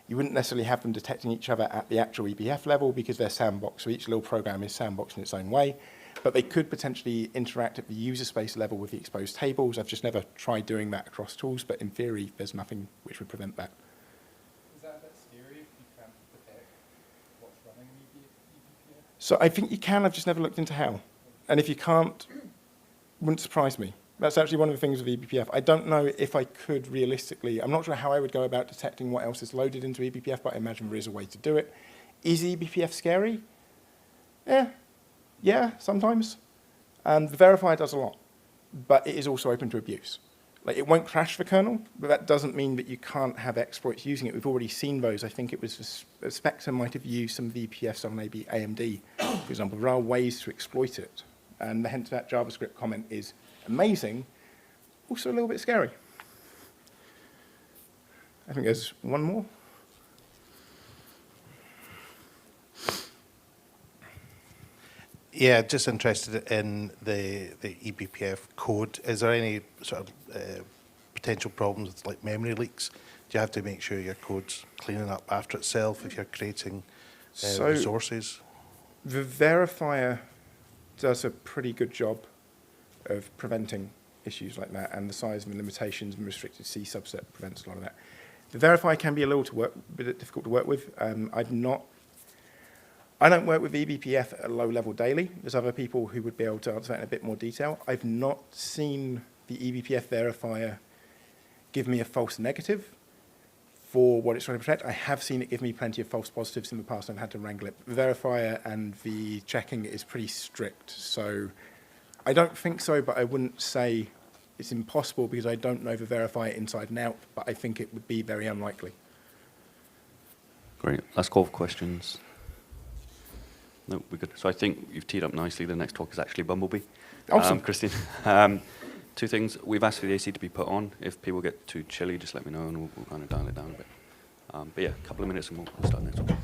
You wouldn't necessarily have them detecting each other at the actual Ebpf level because they're sandboxed, so each little program is sandboxed in its own way. But they could potentially interact at the user space level with the exposed tables. I've just never tried doing that across tools, but in theory, there's nothing which would prevent that. Is that a bit scary if you can't detect what's running in Ebpf? So I think you can, I've just never looked into how. And if you can't, wouldn't surprise me. That's actually one of the things with Ebpf. I don't know if I could realistically, I'm not sure how I would go about detecting what else is loaded into Ebpf, but I imagine there is a way to do it. Is Ebpf scary? Yeah, sometimes. The verifier does a lot, but it is also open to abuse. Like, it won't crash the kernel, but that doesn't mean that you can't have exploits using it. We've already seen those. I think it was Spectre might have used some of the Eppfs on maybe AMD, for example. There are ways to exploit it, and hence that JavaScript comment is amazing, also a little bit scary. I think there's one more. Yeah, just interested in the Ebpf code. Is there any sort of potential problems with like memory leaks? Do you have to make sure your code's cleaning up after itself if you're creating resources? The verifier does a pretty good job of preventing issues like that, and the size and the limitations and restricted C subset prevents a lot of that. The verifier can be a bit difficult to work with. I don't work with Ebpf at a low level daily. There's other people who would be able to answer that in a bit more detail. I've not seen the Ebpf verifier give me a false negative for what it's trying to protect. I have seen it give me plenty of false positives in the past and had to wrangle it. The verifier and the checking is pretty strict, so I don't think so, but I wouldn't say it's impossible because I don't know the verifier inside and out, but I think it would be very unlikely. Great. Last call for questions. No, we're good. So I think you've teed up nicely. The next talk is actually Bumblebee. Awesome. Christine. Two things. We've asked for the AC to be put on. If people get too chilly, just let me know and we'll kind of dial it down a bit. But yeah, a couple of minutes and we'll start next one.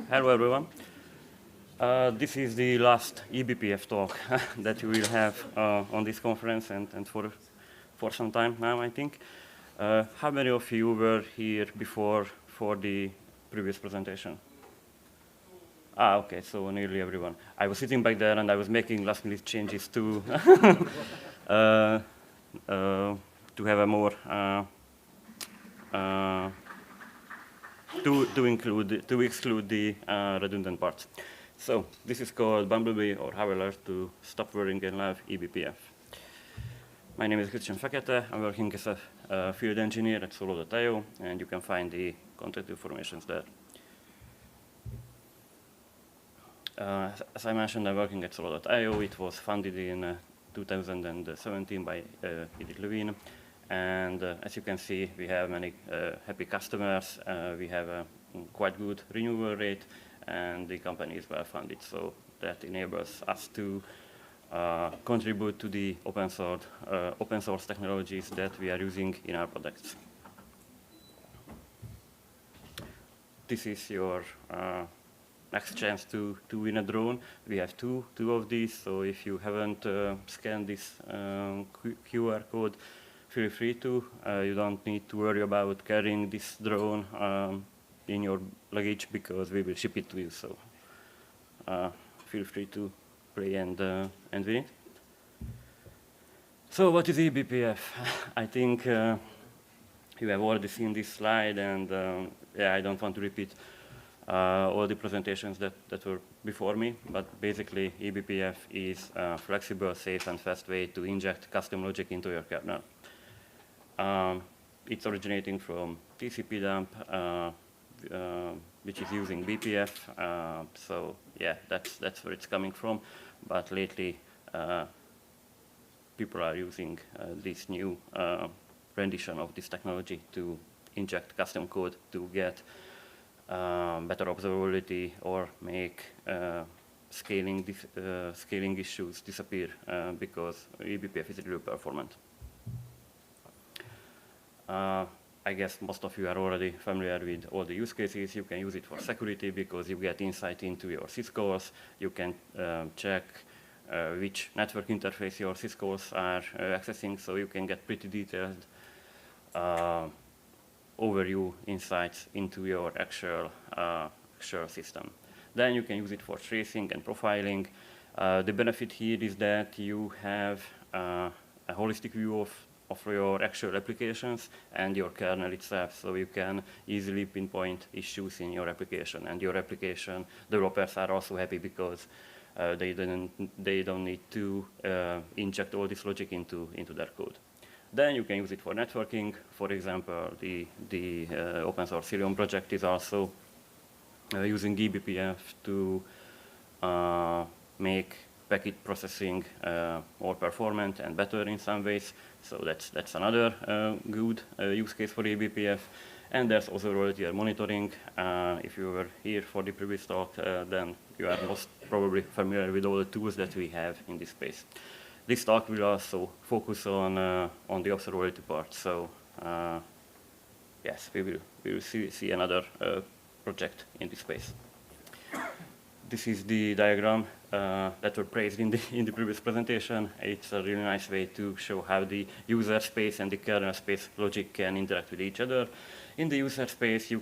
Hello, everyone. This is the last eBPF talk that we will have on this conference and for some time now, I think. How many of you were here before for the previous presentation? Ah, okay, so nearly everyone. I was sitting back there and I was making last-minute changes to have a more to exclude the redundant parts. So this is called Bumblebee or Howler to stop worrying and love Ebpf. My name is Christian Fekete. I'm working as a field engineer at Solo.io, and you can find the contact information there. As I mentioned, I'm working at Solo.io. It was founded in 2017 by Edith Levine. And as you can see, we have many happy customers. We have a quite good renewal rate, and the company is well funded. So that enables us to contribute to the open source technologies that we are using in our products. This is your next chance to win a drone. We have two of these. So if you haven't scanned this QR code, feel free to. You don't need to worry about carrying this drone in your luggage because we will ship it to you. So feel free to play and win it. So what is eBPF? I think you have already seen this slide, and yeah, I don't want to repeat all the presentations that were before me, but basically eBPF is a flexible, safe, and fast way to inject custom logic into your kernel. It's originating from TCP dump, which is using Bppf. So yeah, that's where it's coming from. But lately, people are using this new rendition of this technology to inject custom code to get better observability or make scaling issues disappear because eBPF is really performant. I guess most of you are already familiar with all the use cases. You can use it for security because you get insight into your syscalls. You can check which network interface your syscalls are accessing, so you can get pretty detailed overview insights into your actual system. Then you can use it for tracing and profiling. The benefit here is that you have a holistic view of your actual applications and your kernel itself, so you can easily pinpoint issues in your application, and your application developers are also happy because they don't need to inject all this logic into their code. Then you can use it for networking. For example, the open source Cilium project is also using eBPF to make packet processing more performant and better in some ways. So that's another good use case for eBPF. And there's also observability monitoring. If you were here for the previous talk, then you are most probably familiar with all the tools that we have in this space. This talk will also focus on the observability part. So yes, we will see another project in this space. This is the diagram that were praised in the previous presentation. It's a really nice way to show how the user space and the kernel space logic can interact with each other. In the user space, you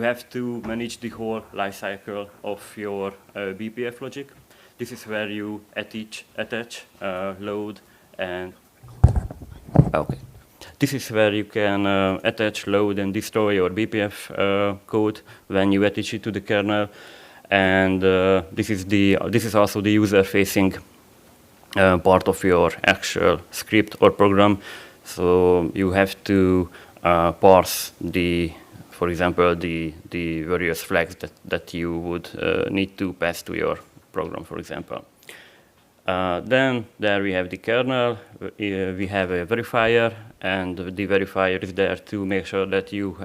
have to manage the whole lifecycle of your Bppf logic. This is where you attach, load, and okay. This is where you can attach, load, and destroy your Bppf code when you attach it to the kernel. And this is also the user-facing part of your actual script or program. So you have to parse for example, the various flags that you would need to pass to your program, for example. Then there we have the kernel. We have a verifier, and the verifier is there to make sure that you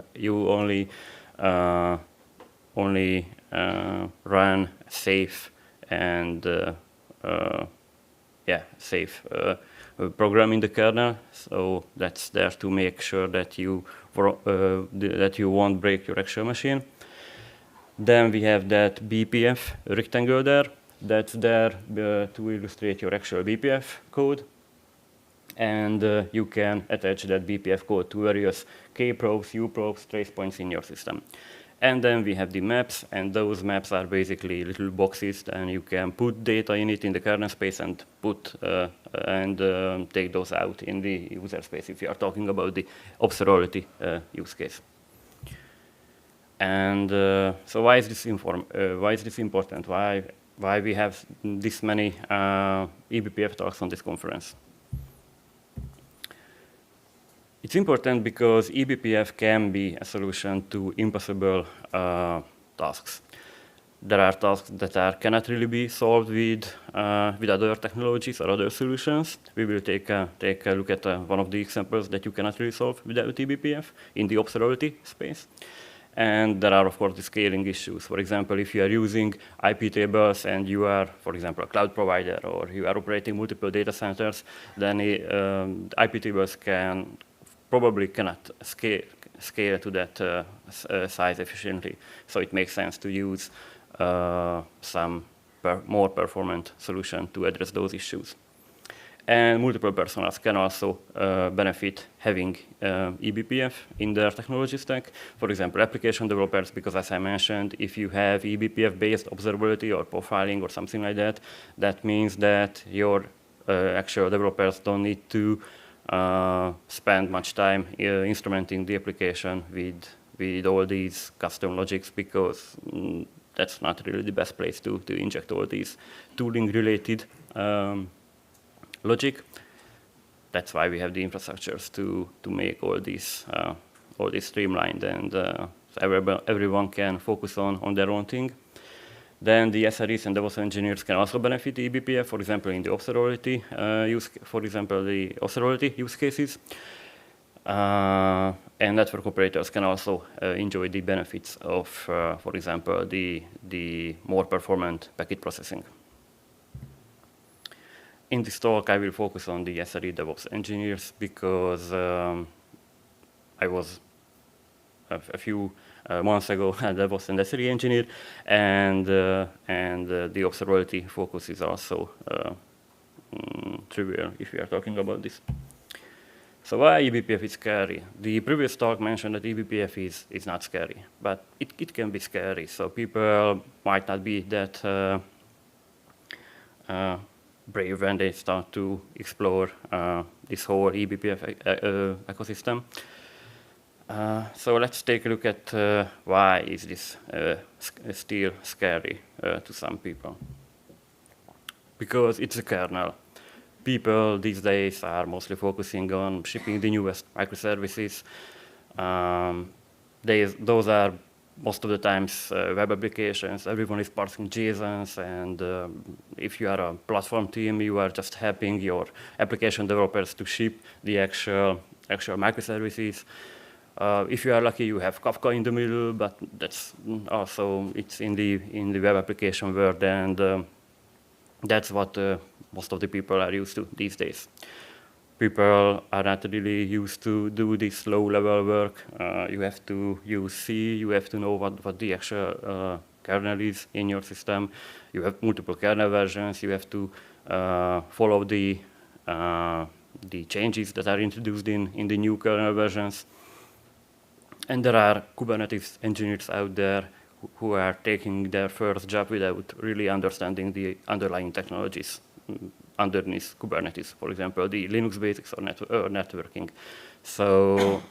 only run safe and safe program in the kernel. So that's there to make sure that you won't break your actual machine. Then we have that Bppf rectangle there. That's there to illustrate your actual Bppf code. And you can attach that Bppf code to various kprobes, uprobes, trace points in your system. And then we have the maps, and those maps are basically little boxes, and you can put data in it in the kernel space and take those out in the user space if you are talking about the observability use case. And so why is this important? Why we have this many eBPF talks on this conference? It's important because eBPF can be a solution to impossible tasks. There are tasks that cannot really be solved with other technologies or other solutions. We will take a look at one of the examples that you cannot really solve without eBPF in the observability space. And there are, of course, the scaling issues. For example, if you are using IP tables and you are, for example, a cloud provider, or you are operating multiple data centers, then IP tables probably cannot scale to that size efficiently. So it makes sense to use some more performant solution to address those issues. And multiple personas can also benefit having eBPF in their technology stack. For example, application developers, because as I mentioned, if you have eBPF-based observability or profiling or something like that, that means that your actual developers don't need to spend much time instrumenting the application with all these custom logics, because that's not really the best place to inject all these tooling-related logic. That's why we have the infrastructures to make all these streamlined, and so everyone can focus on their own thing. Then the SREs and DevOps engineers can also benefit the eBPF, for example, in the observability use cases. And network operators can also enjoy the benefits of, for example, the more performant packet processing. In this talk, I will focus on the SRE DevOps engineers because I was a few months ago a DevOps and SRE engineer, and the observability focus is also trivial if we are talking about this. So why eBPF is scary? The previous talk mentioned that eBPF is not scary, but it can be scary. So people might not be that brave when they start to explore this whole eBPF ecosystem. So let's take a look at why is this still scary to some people. Because it's a kernel. People these days are mostly focusing on shipping the newest microservices. Those are most of the times web applications. Everyone is parsing JSONs, and if you are a platform team, you are just helping your application developers to ship the actual microservices. If you are lucky, you have Kafka in the middle, but that's also it's in the web application world, and that's what most of the people are used to these days. People are not really used to do this low-level work. You have to use C. You have to know what the actual kernel is in your system. You have multiple kernel versions. You have to follow the changes that are introduced in the new kernel versions. And there are Kubernetes engineers out there who are taking their first job without really understanding the underlying technologies underneath Kubernetes, for example, the Linux basics or networking. So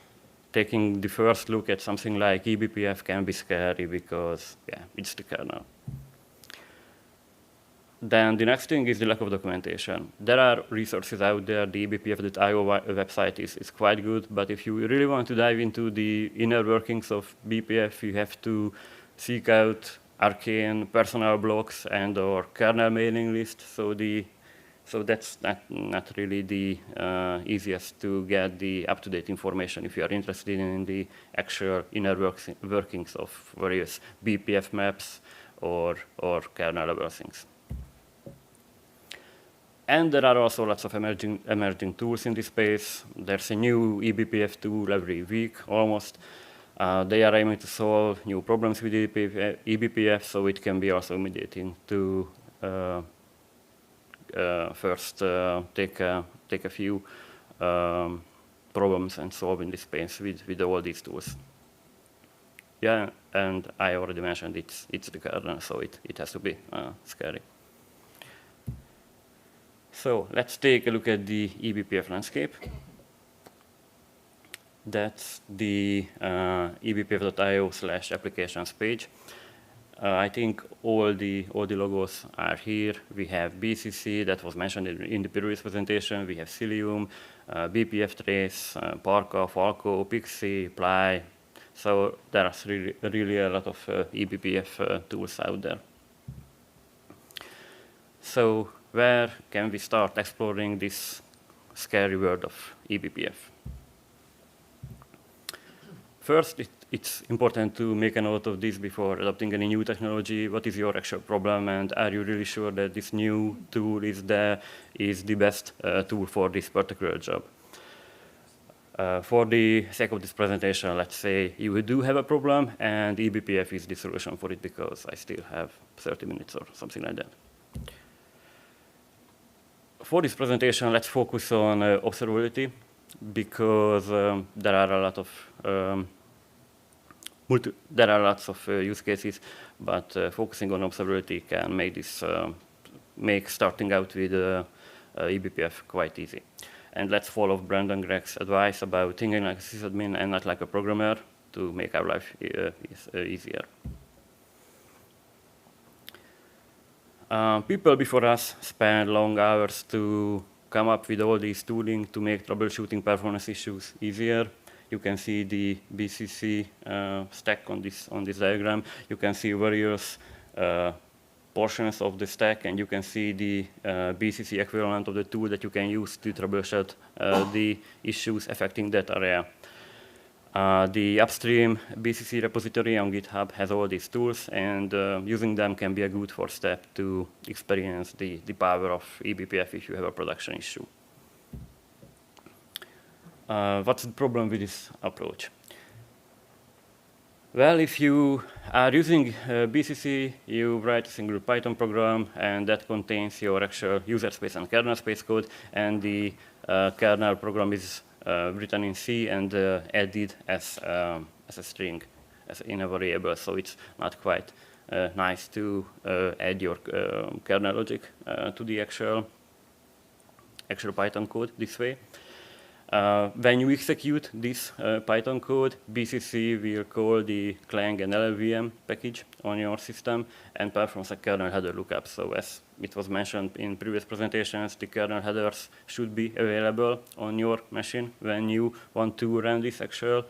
taking the first look at something like eBPF can be scary because, yeah, it's the kernel. Then the next thing is the lack of documentation. There are resources out there. The Ebpf.io website is quite good, but if you really want to dive into the inner workings of Bppf, you have to seek out arcane personal blogs and or kernel mailing list. So that's not really the easiest to get the up-to-date information if you are interested in the actual inner workings of various Bppf maps or kernel level things. And there are also lots of emerging tools in this space. There's a new eBPF tool every week, almost. They are aiming to solve new problems with Ebpf, so it can be also mediating to first take a few problems and solve in this space with all these tools. Yeah, and I already mentioned it's the kernel, so it has to be scary. So let's take a look at the Ebpf landscape. That's the ebpf.io/applications page. I think all the logos are here. We have BCC that was mentioned in the previous presentation. We have Cilium, Bppf Trace, Parka, Falco, Pixie, Ply. So there's really a lot of Ebpf tools out there. So where can we start exploring this scary world of Ebpf? First, it's important to make a note of this before adopting any new technology. What is your actual problem, and are you really sure that this new tool is the best tool for this particular job? For the sake of this presentation, let's say you do have a problem, and Ebpf is the solution for it because I still have 30 minutes or something like that. For this presentation, let's focus on observability because there are lots of use cases, but focusing on observability can make starting out with Ebpf quite easy. And let's follow Brandon Gregg's advice about thinking like a sysadmin and not like a programmer to make our life easier. People before us spent long hours to come up with all these tooling to make troubleshooting performance issues easier. You can see the BCC stack on this diagram. You can see various portions of the stack, and you can see the BCC equivalent of the tool that you can use to troubleshoot the issues affecting that area. The upstream BCC repository on GitHub has all these tools, and using them can be a good first step to experience the power of Ebpf if you have a production issue. What's the problem with this approach? Well, if you are using BCC, you write a single Python program, and that contains your actual user space and kernel space code, and the kernel program is written in C and added as a string, in a variable, so it's not quite nice to add your kernel logic to the actual Python code this way. When you execute this Python code, BCC will call the Clang and LLVM package on your system and performs a kernel header lookup. So as it was mentioned in previous presentations, the kernel headers should be available on your machine when you want to run this actual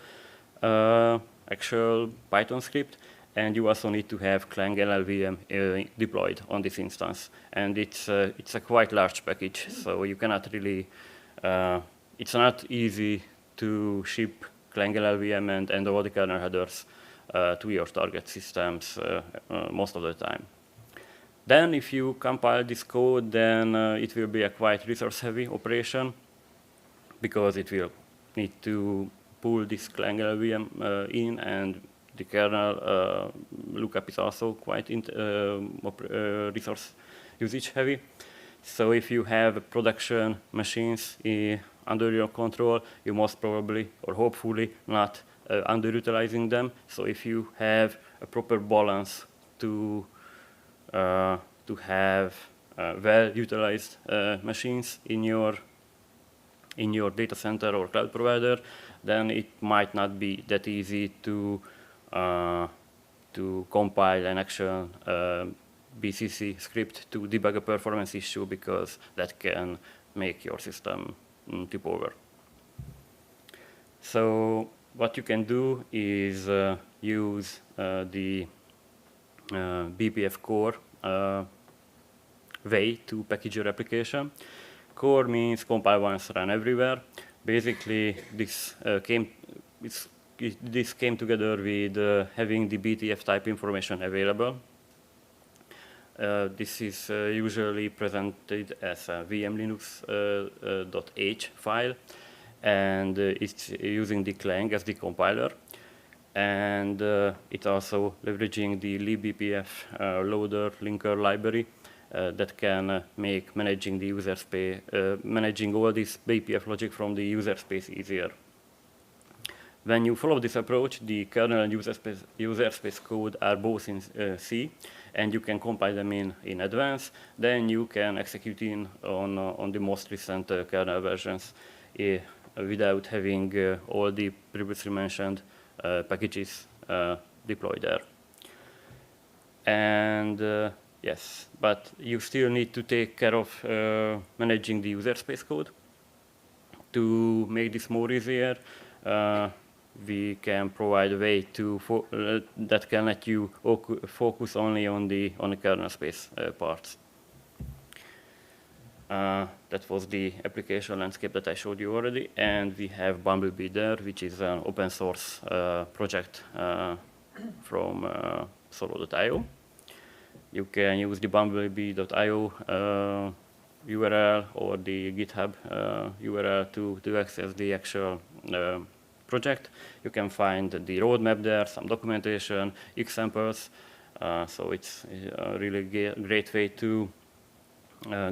Python script. And you also need to have Clang LLVM deployed on this instance. And it's a quite large package, so you cannot really it's not easy to ship Clang LLVM and all the kernel headers to your target systems most of the time. Then if you compile this code, then it will be a quite resource-heavy operation because it will need to pull this Clang LLVM in, and the kernel lookup is also quite resource usage heavy. So if you have production machines under your control, you most probably or hopefully not underutilizing them. So if you have a proper balance to have well-utilized machines in your data center or cloud provider, then it might not be that easy to compile an actual BCC script to debug a performance issue, because that can make your system tip over. So what you can do is use the Bppf core way to package your application. Core means compile once, run everywhere. Basically, this came together with having the BTF type information available. This is usually presented as a vmlinux.h file, and it's using the Clang as the compiler. And it's also leveraging the libbpf loader linker library that can make managing the user space, managing all this Bppf logic from the user space easier. When you follow this approach, the kernel and user space code are both in C, and you can compile them in advance. Then you can execute on the most recent kernel versions without having all the previously mentioned packages deployed there. And yes, but you still need to take care of managing the user space code. To make this more easier, we can provide a way to that can let you focus only on the kernel space parts. That was the application landscape that I showed you already, and we have Bumblebee there, which is an open source project from solo.io. You can use the bumblebee.io URL or the GitHub URL to access the actual project. You can find the roadmap there, some documentation, examples. So it's a really great way to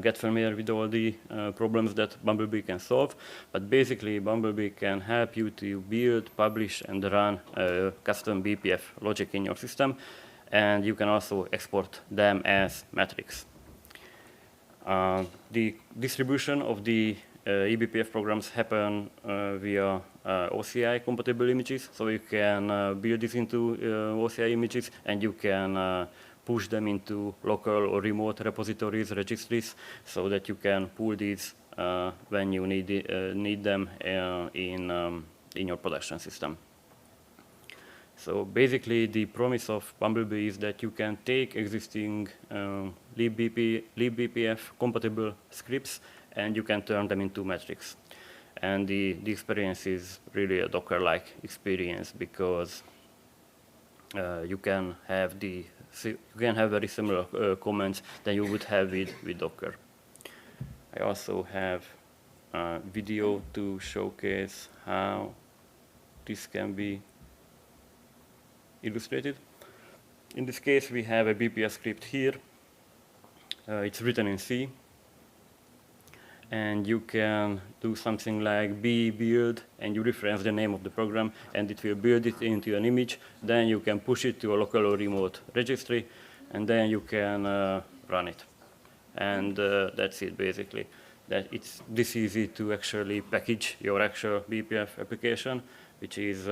get familiar with all the problems that Bumblebee can solve. But basically, Bumblebee can help you to build, publish, and run custom Bppf logic in your system. And you can also export them as metrics. The distribution of the Ebpf programs happen via OCI compatible images, so you can build this into OCI images, and you can push them into local or remote repositories, registries, so that you can pull these when you need them in your production system. So basically, the promise of Bumblebee is that you can take existing libbpf compatible scripts and you can turn them into metrics. And the experience is really a Docker-like experience, because you can have very similar comments that you would have with Docker. I also have a video to showcase how this can be illustrated. In this case, we have a Bppf script here. It's written in C. And you can do something like build, and you reference the name of the program, and it will build it into an image. Then you can push it to a local or remote registry, and then you can run it. And that's it, basically. That it's this easy to actually package your actual Bppf application, which is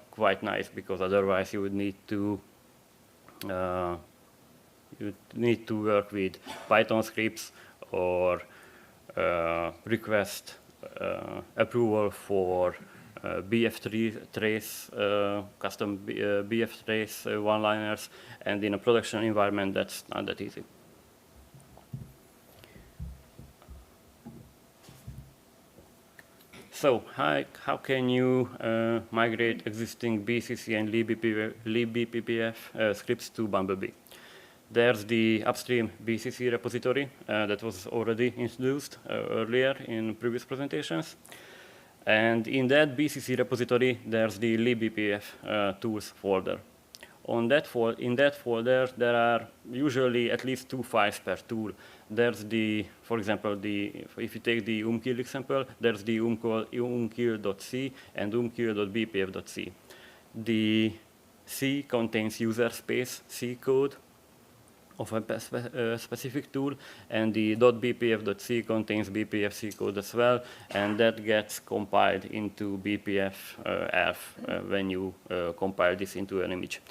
quite nice, because otherwise you would need to work with Python scripts or request approval for Bppf trace, custom Bppf trace one-liners, and in a production environment that's not that easy. So how can you migrate existing BCC and libbpf scripts to Bumblebee? There's the upstream BCC repository that was already introduced earlier in previous presentations. And in that BCC repository, there's the libbpf tools folder. In that folder, there are usually at least 2 files per tool. There's for example, if you take the umkill example, there's the umkill.c and umkill.bpf.c. The C contains user space C code of a specific tool, and the .bpf.c contains Bppf C code as well, and that gets compiled into Bppf Ebbf when you compile this into an image.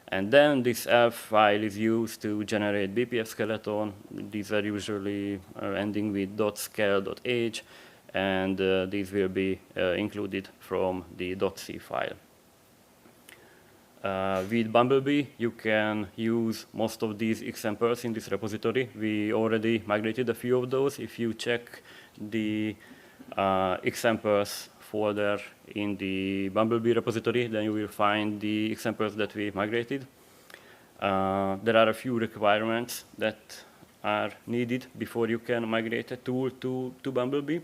And then this Ebbf file is used to generate Bppf skeleton. These are usually ending with .scale.h, and these will be included from the .c file. With Bumblebee, you can use most of these examples in this repository. We already migrated a few of those. If you check the examples folder in the Bumblebee repository, then you will find the examples that we migrated. There are a few requirements that are needed before you can migrate a tool to Bumblebee,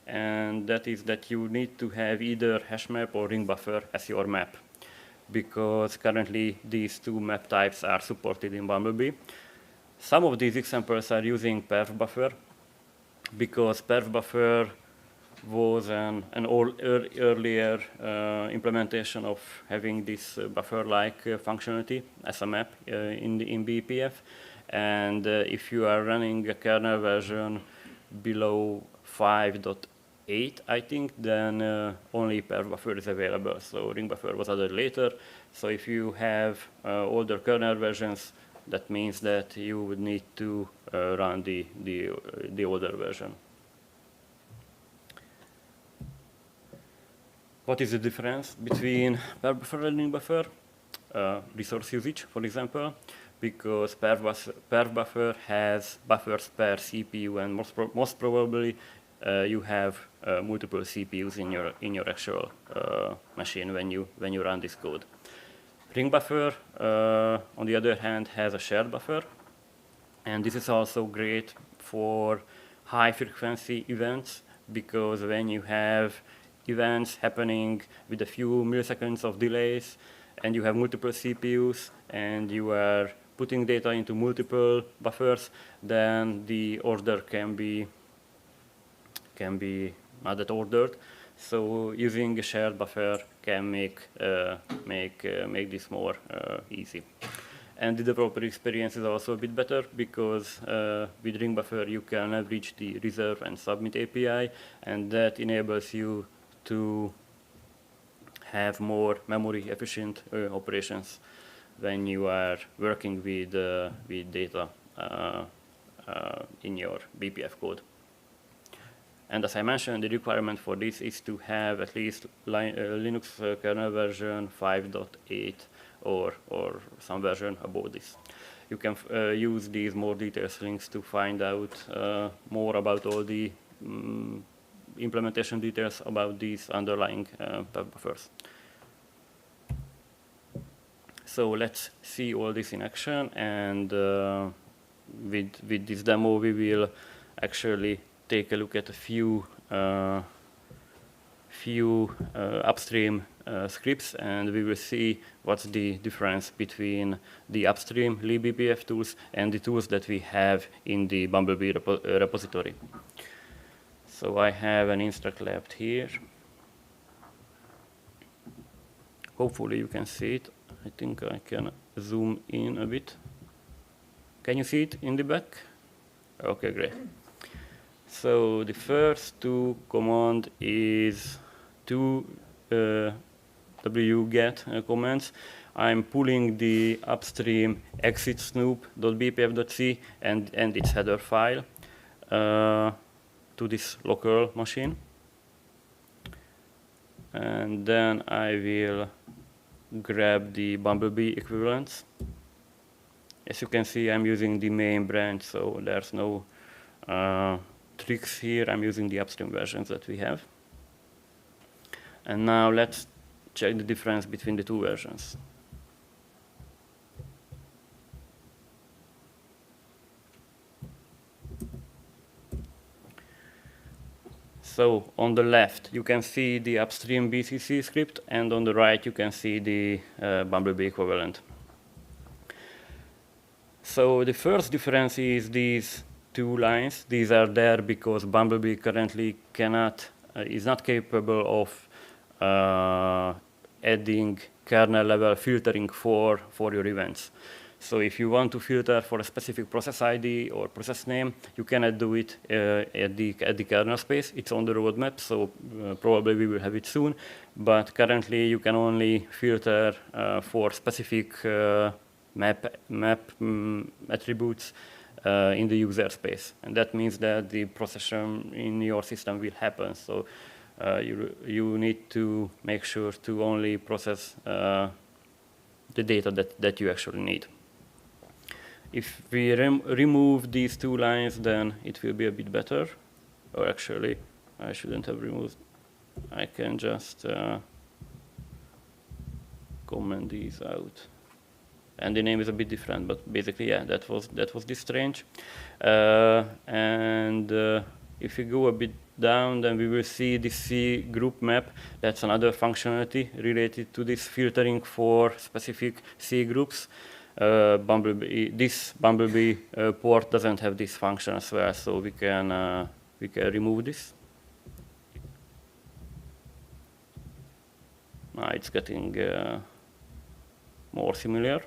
and that is that you need to have either hash map or ring buffer as your map. because currently these two map types are supported in Bumblebee. Some of these examples are using Buffer because Buffer was an earlier implementation of having this buffer-like functionality as a map in Bppf. And if you are running a kernel version below 5.8, I think, then only Buffer is available. So ring buffer was added later. So if you have older kernel versions, that means that you would need to run the older version. What is the difference between Buffer and ring buffer? Resource usage, for example, because Buffer has buffers per CPU, and most probably you have multiple CPUs in your actual machine when you run this code. Ring buffer, on the other hand, has a shared buffer, and this is also great for high-frequency events, because when you have events happening with a few milliseconds of delays, and you have multiple CPUs, and you are putting data into multiple buffers, then the order can be not that ordered. So using a shared buffer can make this more easy. And the developer experience is also a bit better, because with ring buffer you can leverage the reserve and submit API, and that enables you to have more memory efficient operations when you are working with data in your Bppf code. And as I mentioned, the requirement for this is to have at least Linux kernel version 5.8 or some version above this. You can use these more details links to find out more about all the implementation details about these underlying buffers. So let's see all this in action, and with this demo we will actually take a look at a few upstream scripts, and we will see what's the difference between the upstream libBPF tools and the tools that we have in the Bumblebee repository. So I have an instruct left here. Hopefully you can see it. I think I can zoom in a bit. Can you see it in the back? Okay, great. So the first two command is two wget commands. I'm pulling the upstream exit snoop.bpf.c and its header file to this local machine. And then I will grab the Bumblebee equivalents. As you can see, I'm using the main branch, so there's no tricks here. I'm using the upstream versions that we have. And now let's check the difference between the two versions. So on the left, you can see the upstream BCC script, and on the right, you can see the Bumblebee equivalent. So the first difference is these two lines. These are there because Bumblebee currently is not capable of adding kernel level filtering for your events. So if you want to filter for a specific process ID or process name, you cannot do it at the kernel space. It's on the roadmap, so probably we will have it soon. But currently, you can only filter for specific map attributes in the user space. And that means that the procession in your system will happen. So you need to make sure to only process the data that you actually need. If we remove these two lines, then it will be a bit better. Or actually, I shouldn't have removed. I can just comment these out. And the name is a bit different, but basically, yeah, that was this strange. And if we go a bit down, then we will see the C group map. That's another functionality related to this filtering for specific C groups. This Bumblebee port doesn't have this function as well, so we can remove this. It's getting more similar.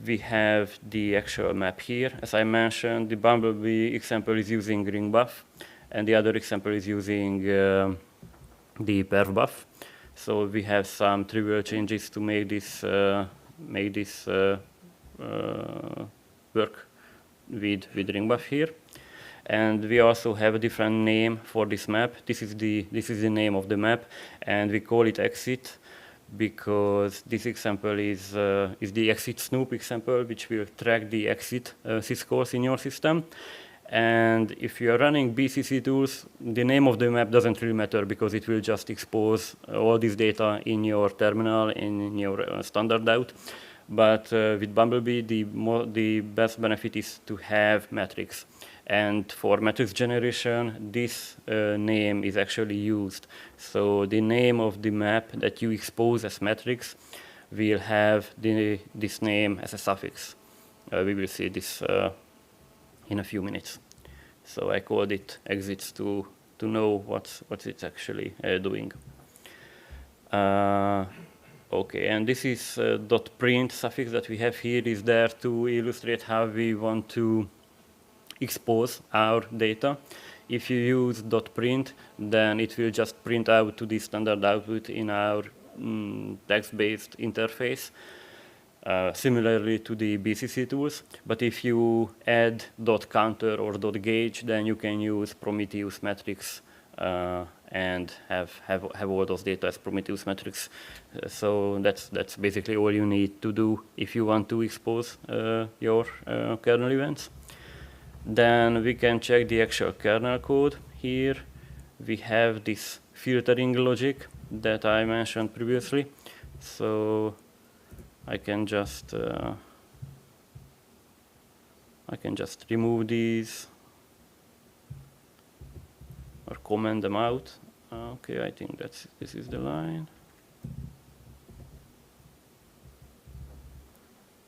We have the actual map here. As I mentioned, the Bumblebee example is using ring-buff, and the other example is using the perf-buff. So we have some trivial changes to make this work with ring-buff here. And we also have a different name for this map. This is the name of the map, and we call it exit because this example is the exit snoop example, which will track the exit syscalls in your system. And if you are running BCC tools, the name of the map doesn't really matter because it will just expose all this data in your terminal, in your standard out. But with Bumblebee, the best benefit is to have metrics. And for metrics generation, this name is actually used. So the name of the map that you expose as metrics will have this name as a suffix. We will see this in a few minutes. So I called it exits to know what it's actually doing. Okay, and this is .print suffix that we have here is there to illustrate how we want to expose our data. If you use .print, then it will just print out to the standard output in our text-based interface, similarly to the BCC tools. But if you add .counter or .gauge, then you can use Prometheus metrics and have all those data as Prometheus metrics. So that's basically all you need to do if you want to expose your kernel events. Then we can check the actual kernel code. Here we have this filtering logic that I mentioned previously. So I can just remove these or comment them out. Okay, I think this is the line.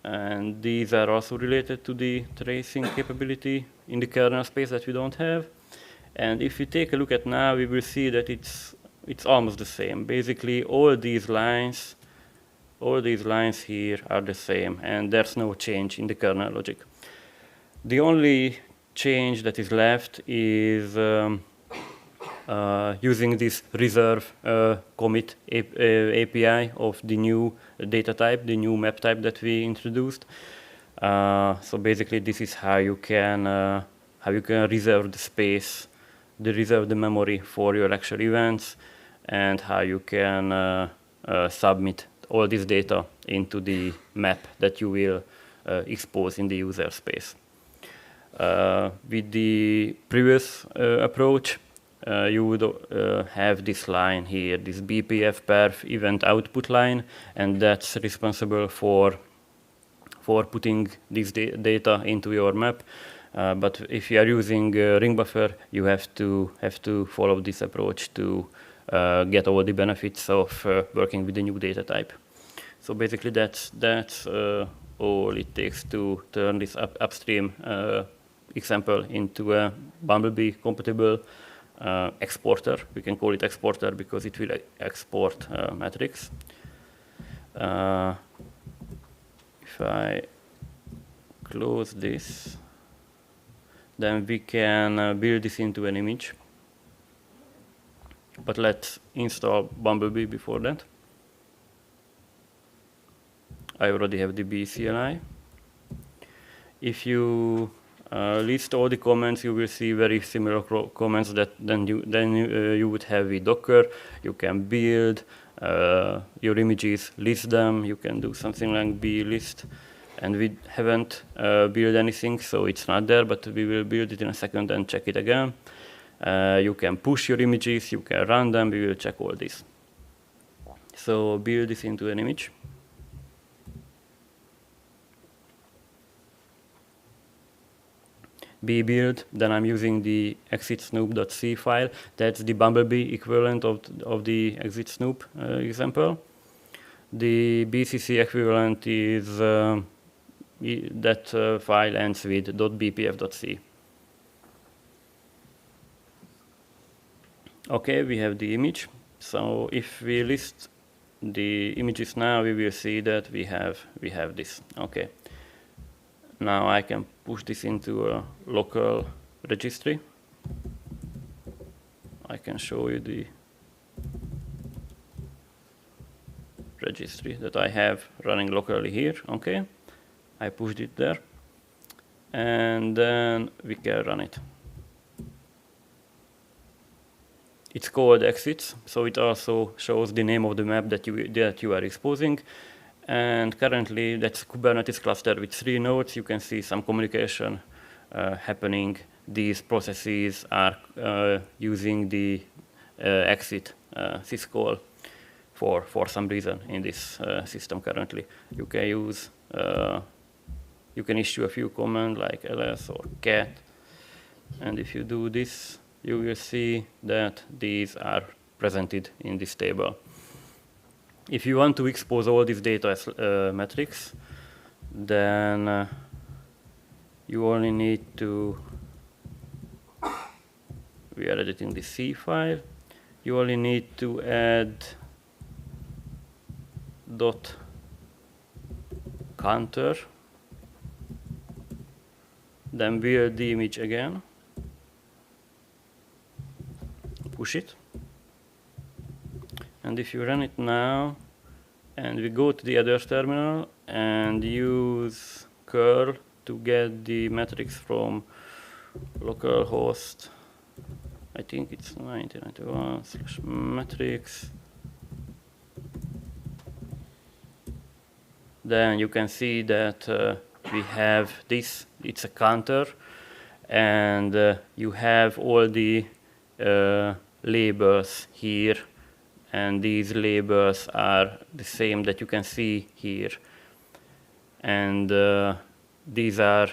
And these are also related to the tracing capability in the kernel space that we don't have. And if we take a look at now, we will see that it's almost the same. Basically, all these lines here are the same, and there's no change in the kernel logic. The only change that is left is using this reserve commit API of the new data type, the new map type that we introduced. So basically, this is how you can reserve the space, reserve the memory for your actual events, and how you can submit all this data into the map that you will expose in the user space. With the previous approach, you would have this line here, this Bppf perf event output line, and that's responsible for putting this data into your map. But if you are using ring buffer, you have to follow this approach to get all the benefits of working with the new data type. So basically, that's all it takes to turn this upstream example into a Bumblebee compatible exporter. We can call it exporter because it will export metrics. If I close this, then we can build this into an image. But let's install Bumblebee before that. I already have the BCLI. If you list all the comments, you will see very similar comments that you would have with Docker. You can build your images, list them. You can do something like blist. And we haven't built anything, so it's not there, but we will build it in a second and check it again. You can push your images, you can run them, we will check all this. So build this into an image. build, then I'm using the exit snoop.c file. That's the Bumblebee equivalent of the exit snoop example. The BCC equivalent is that file ends with .bpf.c. Okay, we have the image. So if we list the images now, we will see that we have this. Okay. Now I can push this into a local registry. I can show you the registry that I have running locally here. Okay, I pushed it there, and then we can run it. It's called exits, so it also shows the name of the map that you are exposing. And currently, that's a Kubernetes cluster with 3 nodes. You can see some communication happening. These processes are using the exit syscall for some reason in this system currently. You can use, you can issue a few commands like ls or cat. And if you do this, you will see that these are presented in this table. If you want to expose all this data as metrics, then you only need to, we are editing the C file, you only need to add dot counter, then build the image again, push it. And if you run it now, and we go to the other terminal and use curl to get the metrics from localhost, I think it's 1991/metrics. Then you can see that we have this, it's a counter, and you have all the labels here. And these labels are the same that you can see here. And these are,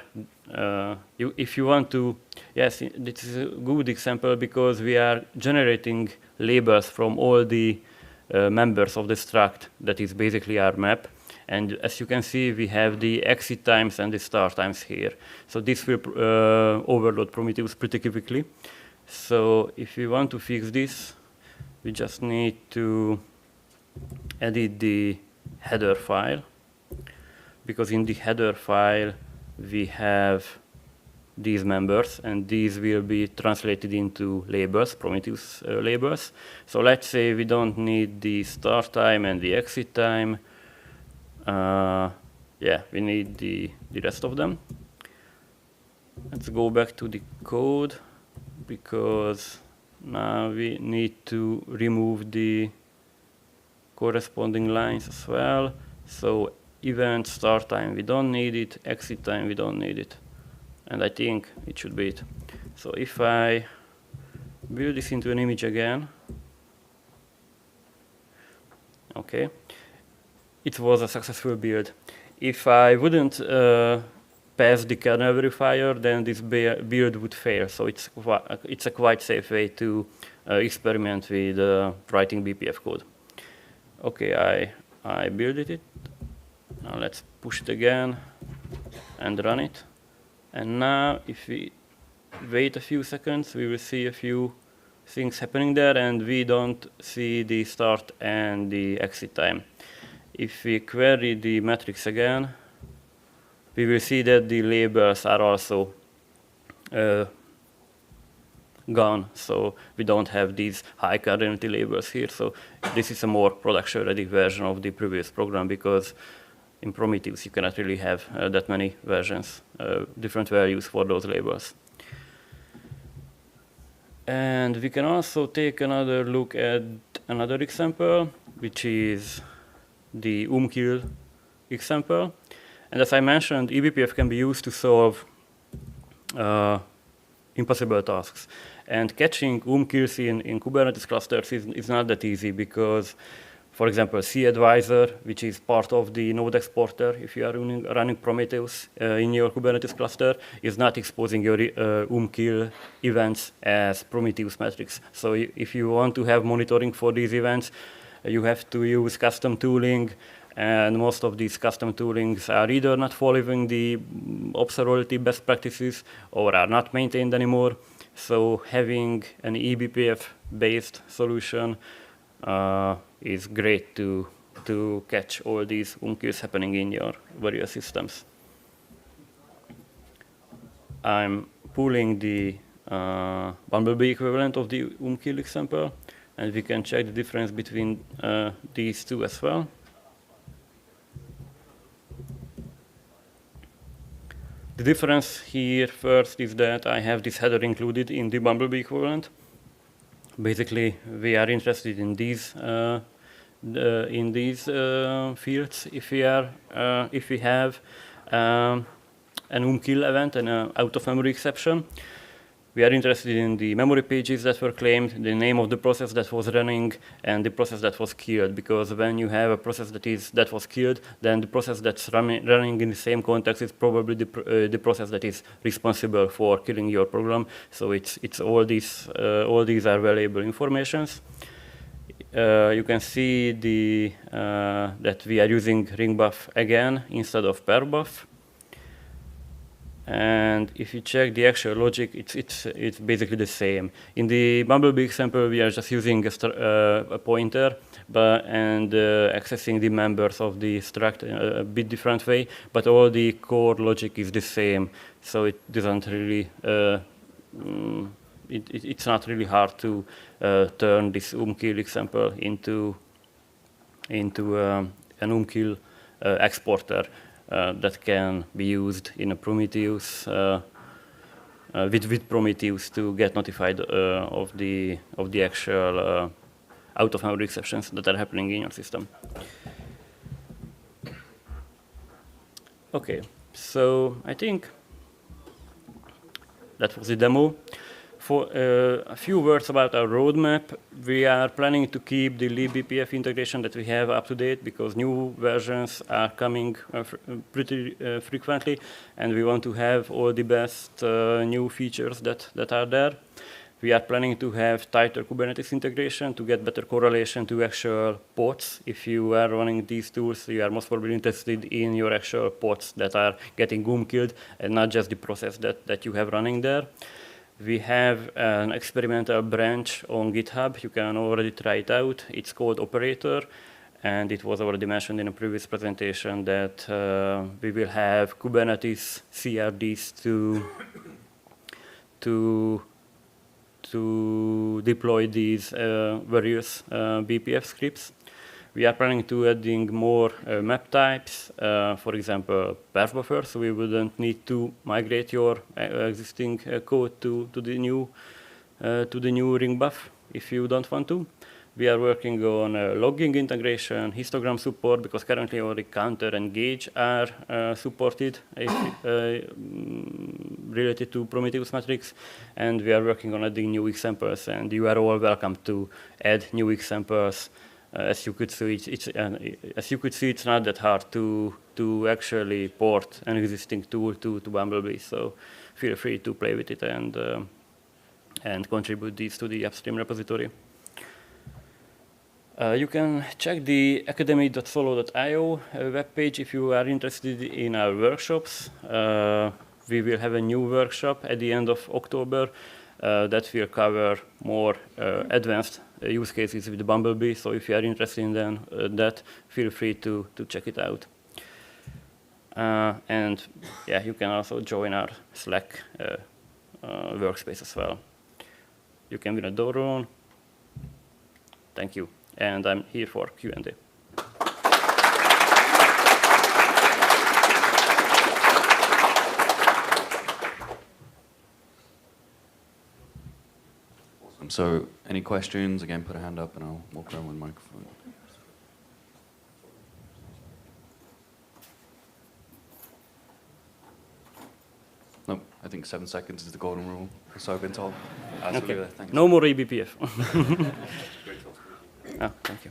if you want to, yes, this is a good example because we are generating labels from all the members of the struct that is basically our map. And as you can see, we have the exit times and the start times here. So this will overload Prometheus pretty quickly. So if we want to fix this, we just need to edit the header file, because in the header file we have these members, and these will be translated into labels, Prometheus labels. So let's say we don't need the start time and the exit time. Yeah, we need the rest of them. Let's go back to the code, because now we need to remove the corresponding lines as well. So event start time, we don't need it. Exit time, we don't need it. And I think it should be it. So if I build this into an image again, okay, it was a successful build. If I wouldn't pass the kernel verifier, then this build would fail. So it's a quite safe way to experiment with writing Bppf code. Okay, I built it. Now let's push it again and run it. And now if we wait a few seconds, we will see a few things happening there, and we don't see the start and the exit time. If we query the metrics again, we will see that the labels are also gone. So we don't have these high currency labels here. So this is a more production-ready version of the previous program, because in Prometheus you cannot really have that many versions, different values for those labels. And we can also take another look at another example, which is the kill example. And as I mentioned, Ebpf can be used to solve impossible tasks. And catching kills in Kubernetes clusters is not that easy, because For example, CAdvisor, which is part of the node exporter, if you are running Prometheus in your Kubernetes cluster, is not exposing your kill events as Prometheus metrics. So if you want to have monitoring for these events, you have to use custom tooling, and most of these custom toolings are either not following the observability best practices or are not maintained anymore. So having an Ebpf-based solution is great to catch all these kills happening in your various systems. I'm pulling the Bumblebee equivalent of the kill example, and we can check the difference between these two as well. The difference here first is that I have this header included in the Bumblebee equivalent. Basically, we are interested in these fields if we have an kill event and an out-of-memory exception. We are interested in the memory pages that were claimed, the name of the process that was running, and the process that was killed. Because when you have a process that was killed, then the process that's running in the same context is probably the process that is responsible for killing your program. So it's all these are valuable informations. You can see that we are using ring-buff again instead of per-buff. And if you check the actual logic, it's basically the same. In the Bumblebee example, we are just using a pointer and accessing the members of the struct a bit different way, but all the core logic is the same. So it doesn't really, it's not really hard to turn this kill example into an kill exporter. That can be used in a Prometheus with Prometheus to get notified of the actual out-of-memory exceptions that are happening in your system. Okay, so I think that was the demo. For a few words about our roadmap, we are planning to keep the Ebpf integration that we have up to date because new versions are coming pretty frequently, and we want to have all the best new features that are there. We are planning to have tighter Kubernetes integration to get better correlation to actual pods. If you are running these tools, you are most probably interested in your actual pods that are getting killed and not just the process that you have running there. We have an experimental branch on GitHub. You can already try it out. It's called Operator, and it was already mentioned in a previous presentation that we will have Kubernetes CRDs to deploy these various Bppf scripts. We are planning to adding more map types, for example, perf buffer, so we wouldn't need to migrate your existing code to the new ring buff if you don't want to. We are working on logging integration, histogram support, because currently only counter and gauge are supported related to Prometheus metrics, and we are working on adding new examples, and you are all welcome to add new examples. As you could see, it's not that hard to actually port an existing tool to Bumblebee. So feel free to play with it and contribute these to the upstream repository. You can check the academy.solo.io webpage if you are interested in our workshops. We will have a new workshop at the end of October that will cover more advanced use cases with the Bumblebee. So if you are interested in that, feel free to check it out. And yeah, you can also join our Slack workspace as well. You can win a drone. Thank you. And I'm here for Q&A. So any questions? Again, put a hand up and I'll walk around with the microphone. No, I think 7 seconds is the golden rule, so I've been told. Okay. No more Ebpf. Oh, thank you.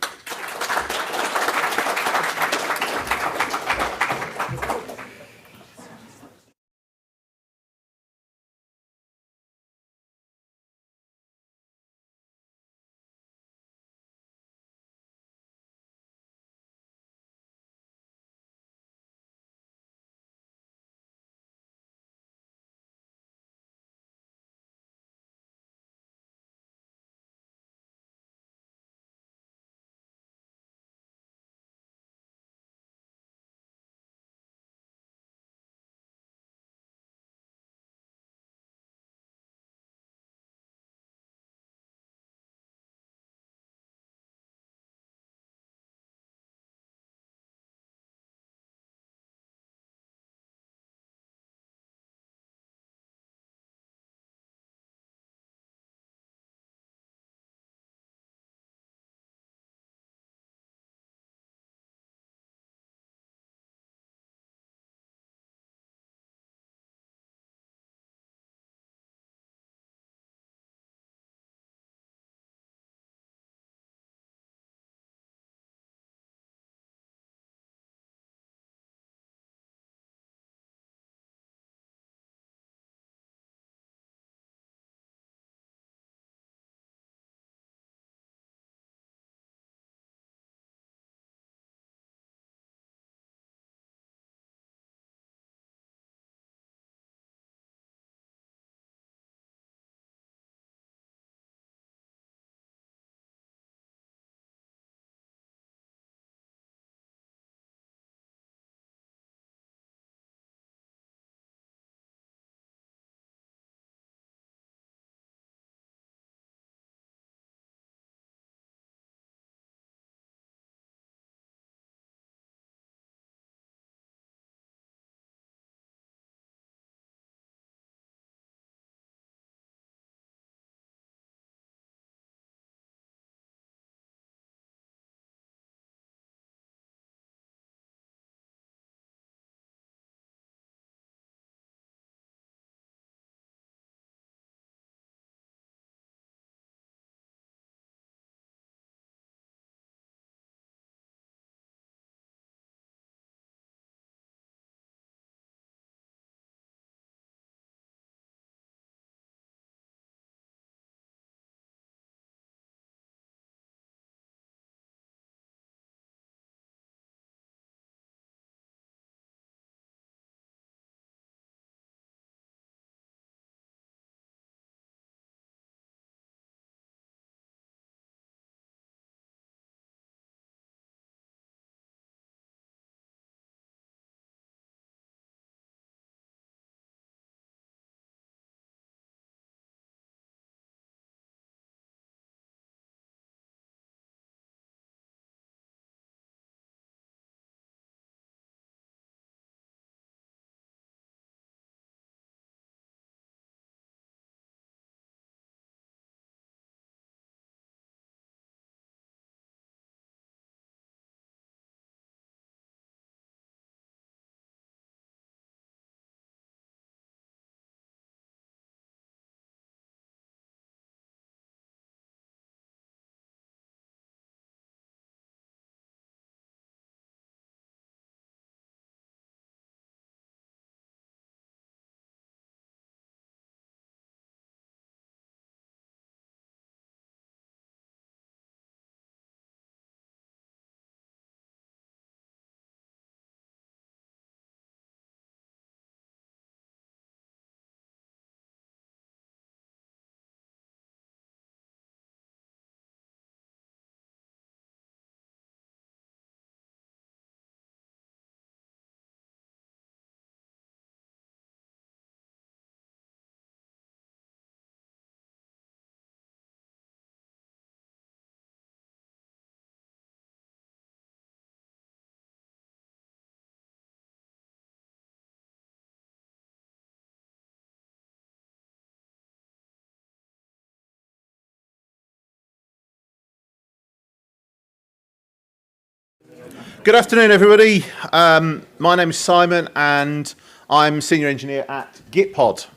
Good afternoon, everybody. My name is Simon, and I'm Senior Engineer at Gitpod.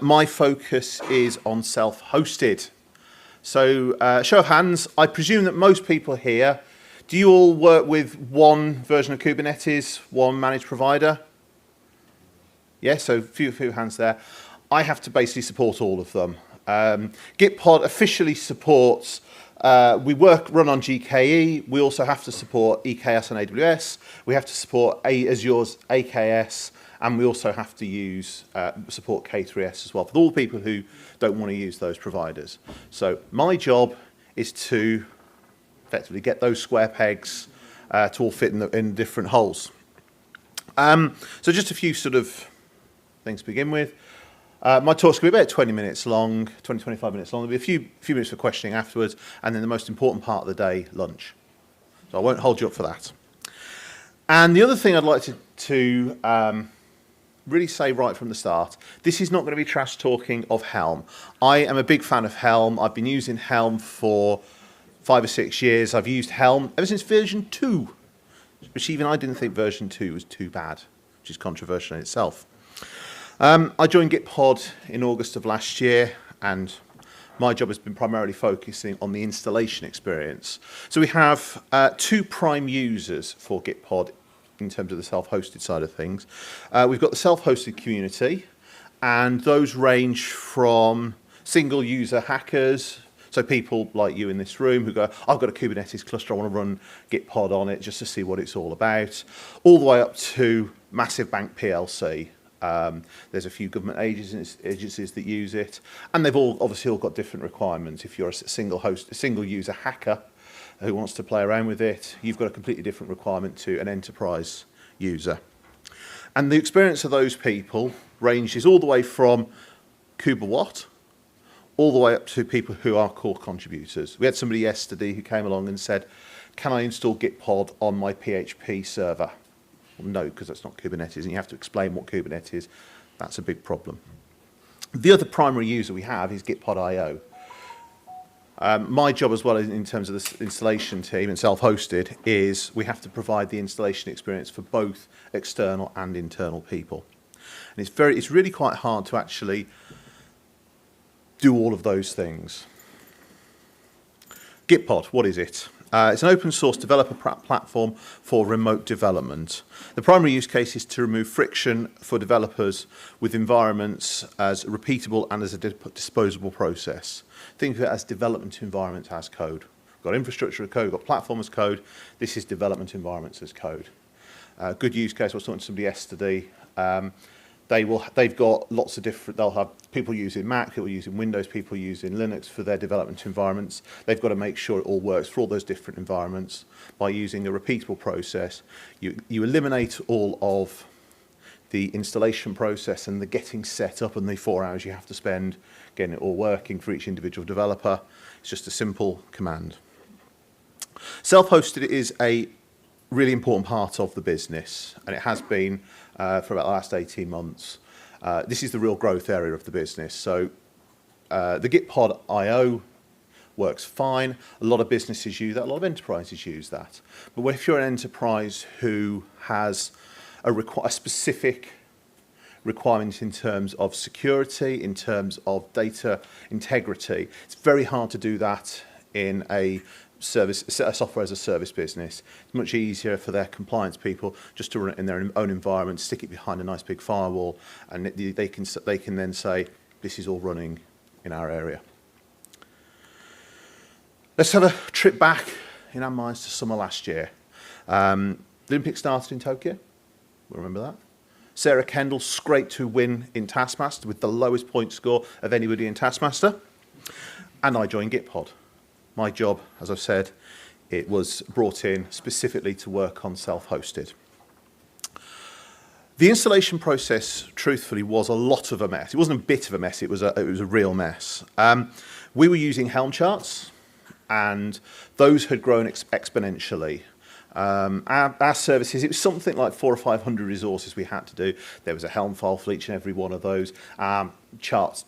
My focus is on self-hosted. So, show of hands, I presume that most people here, do you all work with one version of Kubernetes, one managed provider? Yes, so few hands there. I have to basically support all of them. Gitpod officially supports we run on GKE. We also have to support EKS on AWS. We have to support Azure's AKS, and we also have to support K3S as well for all people who don't want to use those providers. So my job is to effectively get those square pegs to all fit in different holes. So just a few sort of things to begin with. My talk's going to be about 20 minutes long, 25 minutes long. There'll be a few minutes for questioning afterwards, and then the most important part of the day, lunch. So I won't hold you up for that. And the other thing I'd like to really say right from the start, this is not going to be trash talking of Helm. I am a big fan of Helm. I've been using Helm for 5 or 6 years. I've used Helm ever since version 2, which even I didn't think version 2 was too bad, which is controversial in itself. I joined Gitpod in August of last year, and my job has been primarily focusing on the installation experience. So we have 2 prime users for Gitpod in terms of the self-hosted side of things. We've got the self-hosted community, and those range from single user hackers, so people like you in this room who go, I've got a Kubernetes cluster, I want to run Gitpod on it just to see what it's all about, all the way up to massive bank PLC. There's a few government agencies that use it, and they've obviously all got different requirements. If you're a single user hacker who wants to play around with it, you've got a completely different requirement to an enterprise user. And the experience of those people ranges all the way from KubeWatt all the way up to people who are core contributors. We had somebody yesterday who came along and said, can I install Gitpod on my PHP server? No, because that's not Kubernetes, and you have to explain what Kubernetes is. That's a big problem. The other primary user we have is Gitpod.io. My job as well in terms of the installation team and self-hosted is we have to provide the installation experience for both external and internal people. And it's really quite hard to actually do all of those things. Gitpod, what is it? It's an open source developer platform for remote development. The primary use case is to remove friction for developers with environments as repeatable and as a disposable process. Think of it as development environments as code. We've got infrastructure as code, we've got platform as code. This is development environments as code. Good use case, I was talking to somebody yesterday. They've got lots of different, they'll have people using Mac, people using Windows, people using Linux for their development environments. They've got to make sure it all works for all those different environments by using a repeatable process. You eliminate all of the installation process and the getting set up and the 4 hours you have to spend getting it all working for each individual developer. It's just a simple command. Self-hosted is a really important part of the business, and it has been for about the last 18 months. This is the real growth area of the business. So the Gitpod.io works fine. A lot of businesses use that. A lot of enterprises use that. But if you're an enterprise who has a specific requirement in terms of security, in terms of data integrity, it's very hard to do that in a software as a service business. It's much easier for their compliance people just to run it in their own environment, stick it behind a nice big firewall, and they can then say, this is all running in our area. Let's have a trip back in our minds to summer last year. The Olympics started in Tokyo. We remember that. Sarah Kendall scraped to win in Taskmaster with the lowest point score of anybody in Taskmaster. And I joined Gitpod. My job, as I've said, it was brought in specifically to work on self-hosted. The installation process, truthfully, was a lot of a mess. It wasn't a bit of a mess, it was a real mess. We were using Helm charts, and those had grown exponentially. Our services, it was something like 400 or 500 resources we had to do. There was a Helm file for each and every one of those. Our charts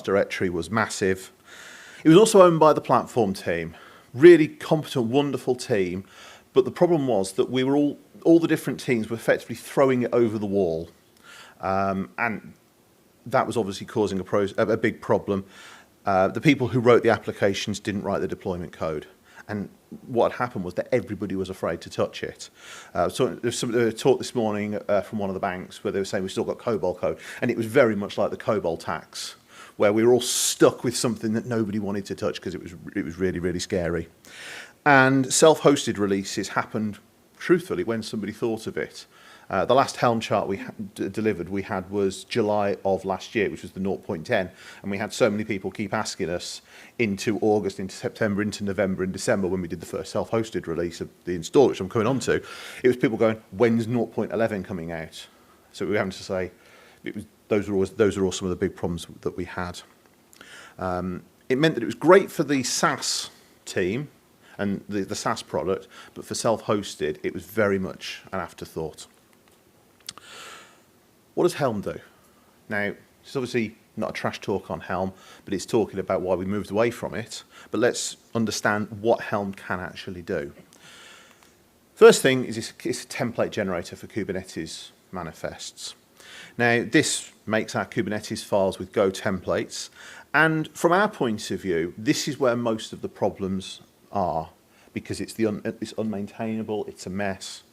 directory was massive. It was also owned by the platform team. Really competent, wonderful team, But the problem was that we were all the different teams were effectively throwing it over the wall. And that was obviously causing a big problem. The people who wrote the applications didn't write the deployment code. And what had happened was that everybody was afraid to touch it. So there's some talk this morning from one of the banks where they were saying we've still got COBOL code. And it was very much like the COBOL tax, where we were all stuck with something that nobody wanted to touch because it was really, really scary. And self-hosted releases happened, truthfully, when somebody thought of it. The last Helm chart we delivered was July of last year, which was the 0.10, and we had so many people keep asking us into August, into September, into November, and December when we did the first self-hosted release of the install, which I'm coming on to. It was people going, when's 0.11 coming out? So we were having to say, those are all some of the big problems that we had. It meant that it was great for the SaaS team and the SaaS product, but for self-hosted, it was very much an afterthought. What does Helm do? Now, it's obviously not a trash talk on Helm, but it's talking about why we moved away from it. But let's understand what Helm can actually do. First thing is it's a template generator for Kubernetes manifests. Now, this makes our Kubernetes files with Go templates. And from our point of view, this is where most of the problems are, because it's unmaintainable, it's a mess.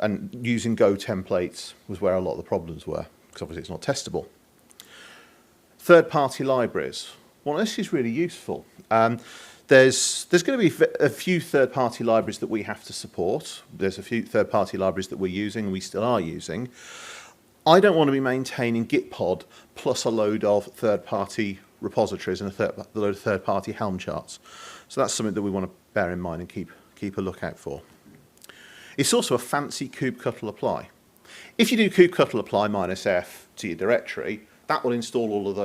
And using Go templates was where a lot of the problems were, because obviously it's not testable. Third-party libraries. Well, this is really useful. There's going to be a few third-party libraries that we have to support. There's a few third-party libraries that we're using and we still are using. I don't want to be maintaining Gitpod plus a load of third-party repositories and a load of third-party Helm charts. So that's something that we want to bear in mind and keep a lookout for. It's also a fancy KubeHuddle apply. If you do KubeHuddle apply -f to your directory, that will install all of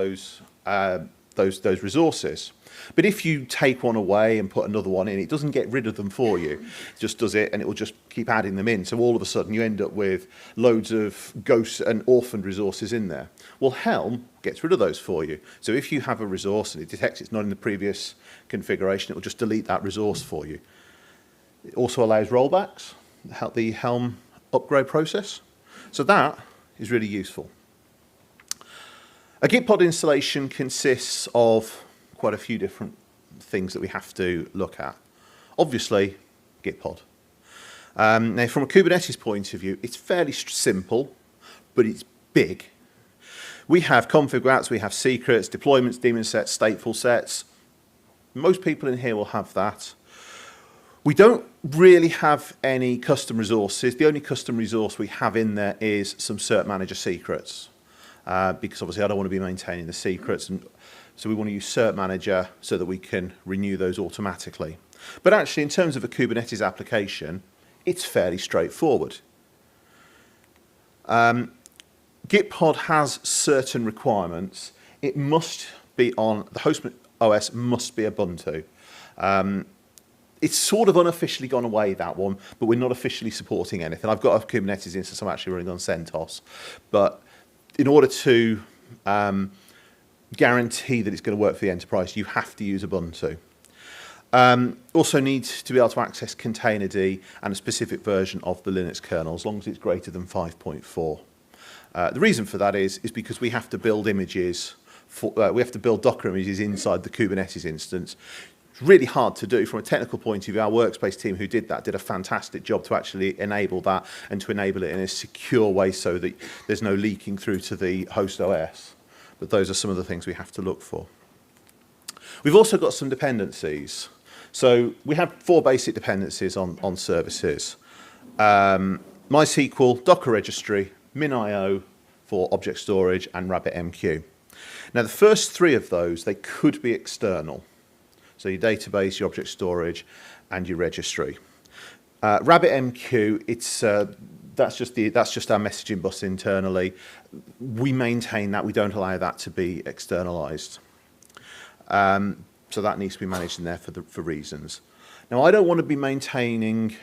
those resources. But if you take one away and put another one in, it doesn't get rid of them for you. It just does it, and it will just keep adding them in. So all of a sudden, you end up with loads of ghost and orphaned resources in there. Well, Helm gets rid of those for you. So if you have a resource and it detects it's not in the previous configuration, it will just delete that resource for you. It also allows rollbacks, the Helm upgrade process. So that is really useful. A Gitpod installation consists of quite a few different things that we have to look at. Obviously, Gitpod. Now, from a Kubernetes point of view, it's fairly simple, but it's big. We have config routes, we have secrets, deployments, daemon sets, stateful sets. Most people in here will have that. We don't really have any custom resources. The only custom resource we have in there is some cert manager secrets, because obviously I don't want to be maintaining the secrets, and so we want to use cert manager so that we can renew those automatically. But actually, in terms of a Kubernetes application, it's fairly straightforward. Gitpod has certain requirements. It must be on, the host OS must be Ubuntu. It's sort of unofficially gone away, that one, but we're not officially supporting anything. I've got a Kubernetes instance I'm actually running on CentOS. But in order to guarantee that it's going to work for the enterprise, you have to use Ubuntu. Also need to be able to access containerd and a specific version of the Linux kernel, as long as it's greater than 5.4. The reason for that is because we have to build images, we have to build Docker images inside the Kubernetes instance. It's really hard to do from a technical point of view. Our workspace team who did that did a fantastic job to actually enable that and to enable it in a secure way so that there's no leaking through to the host OS. But those are some of the things we have to look for. We've also got some dependencies. So we have 4 basic dependencies on services. MySQL, Docker registry, MinIO for object storage, and RabbitMQ. Now the first 3 of those, they could be external. So your database, your object storage, and your registry. RabbitMQ, that's just our messaging bus internally. We maintain that. We don't allow that to be externalized. So that needs to be managed in there for reasons. Now, I don't want to be maintaining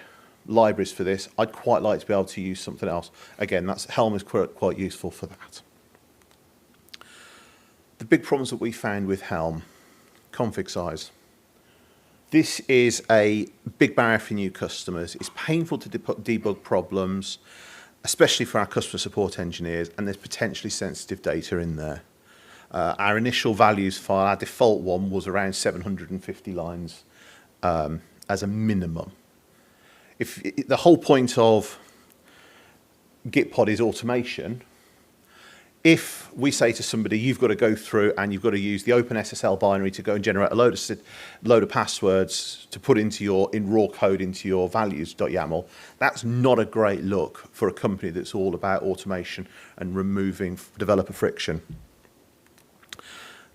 libraries for this. I'd quite like to be able to use something else. Again, Helm is quite useful for that. The big problems that we found with Helm, config size. This is a big barrier for new customers. It's painful to debug problems, especially for our customer support engineers, and there's potentially sensitive data in there. Our initial values file, our default one, was around 750 lines as a minimum. The whole point of Gitpod is automation. If we say to somebody, you've got to go through and you've got to use the OpenSSL binary to go and generate a load of passwords to put in raw code into your values.yaml, that's not a great look for a company that's all about automation and removing developer friction.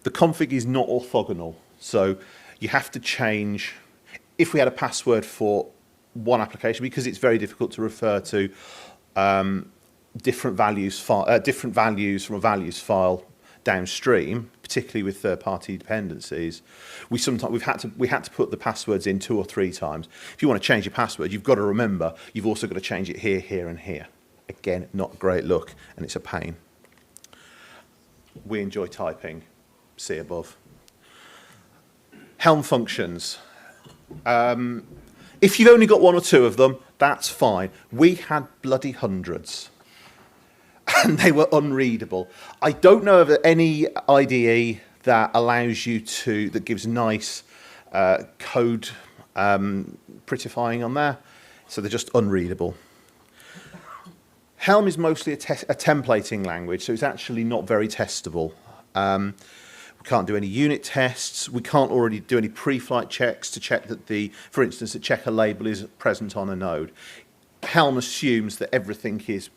The config is not orthogonal, so you have to change. If we had a password for one application, because it's very difficult to refer to different values from a values file downstream, particularly with third-party dependencies, we had to put the passwords in 2 or 3 times. If you want to change your password, you've got to remember you've also got to change it here, here, and here. Again, not a great look, and it's a pain. We enjoy typing. See above. Helm functions. If you've only got 1 or 2 of them, that's fine. We had bloody hundreds, and they were unreadable. I don't know of any IDE that allows you that gives nice code prettifying on there, so they're just unreadable. Helm is mostly a templating language, so it's actually not very testable. We can't do any unit tests. We can't already do any pre-flight checks to check that for instance, the checker label is present on a node. Helm assumes that everything is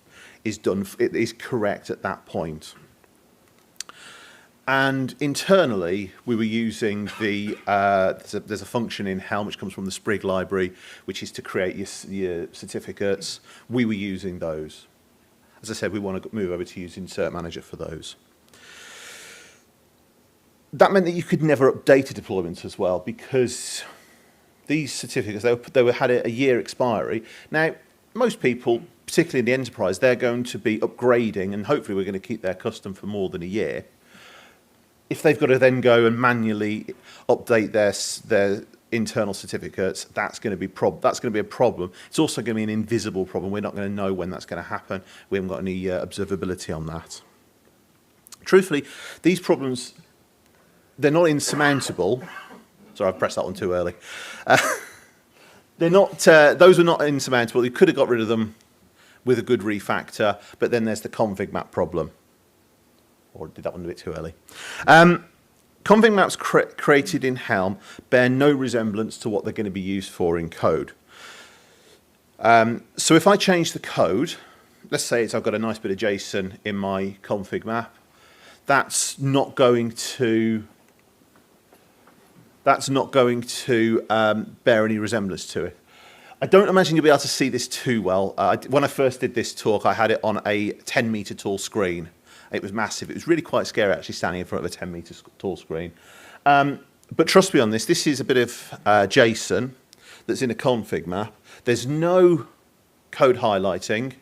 correct at that point. And internally, we were using there's a function in Helm which comes from the Sprig library, which is to create your certificates. We were using those. As I said, we want to move over to use Insert Manager for those. That meant that you could never update a deployment as well, because these certificates, they had a year expiry. Now, most people, particularly in the enterprise, they're going to be upgrading, and hopefully we're going to keep their custom for more than a year. If they've got to then go and manually update their internal certificates, that's going to be a problem. It's also going to be an invisible problem. We're not going to know when that's going to happen. We haven't got any observability on that. Truthfully, these problems, they're not insurmountable. Sorry, I've pressed that one too early. Those were not insurmountable. You could have got rid of them with a good refactor, but then there's the config map problem. Or did that one a bit too early? Config maps created in Helm bear no resemblance to what they're going to be used for in code. So if I change the code, let's say I've got a nice bit of JSON in my config map, that's not going to bear any resemblance to it. I don't imagine you'll be able to see this too well. When I first did this talk, I had it on a 10-meter tall screen. It was massive. It was really quite scary actually standing in front of a 10-meter tall screen. But trust me on this. This is a bit of JSON that's in a config map. There's no code highlighting.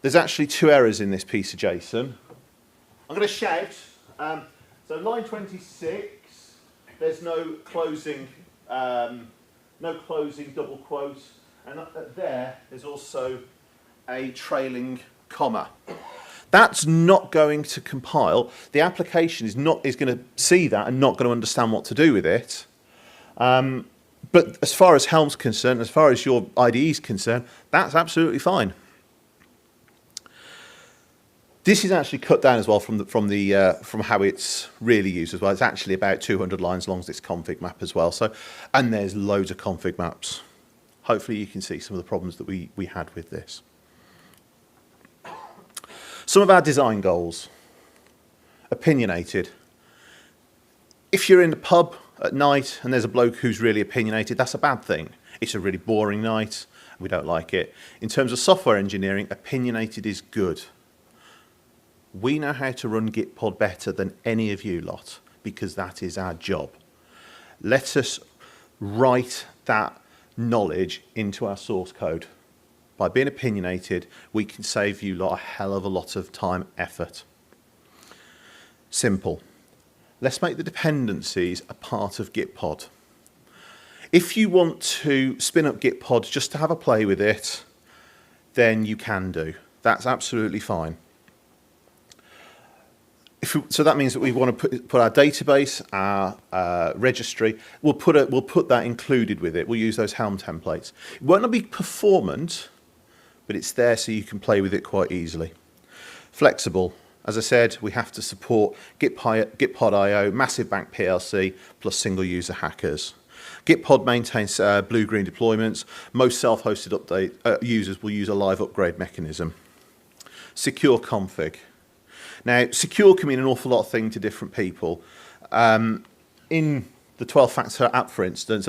There's actually 2 errors in this piece of JSON. I'm going to shout. So line 26. There's no closing double quote, and there's also a trailing comma. That's not going to compile. The application is going to see that and not going to understand what to do with it. But as far as Helm's concerned, as far as your IDE is concerned, that's absolutely fine. This is actually cut down as well from how it's really used as well. It's actually about 200 lines long, this config map as well. So, and there's loads of config maps. Hopefully you can see some of the problems that we had with this. Some of our design goals. Opinionated. If you're in the pub at night and there's a bloke who's really opinionated, that's a bad thing. It's a really boring night. We don't like it. In terms of software engineering, opinionated is good. We know how to run Gitpod better than any of you lot, because that is our job. Let us write that knowledge into our source code. By being opinionated, we can save you lot a hell of a lot of time, effort. Simple. Let's make the dependencies a part of Gitpod. If you want to spin up Git pod just to have a play with it, then you can do. That's absolutely fine. So that means that we want to put our database, our registry, we'll put that included with it. We'll use those Helm templates. It won't be performant, but it's there so you can play with it quite easily. Flexible. As I said, we have to support Gitpod.io, massive bank PLC, plus single user hackers. Gitpod maintains blue-green deployments. Most self-hosted users will use a live upgrade mechanism. Secure config. Now, secure can mean an awful lot of things to different people. In the 12-factor app, for instance,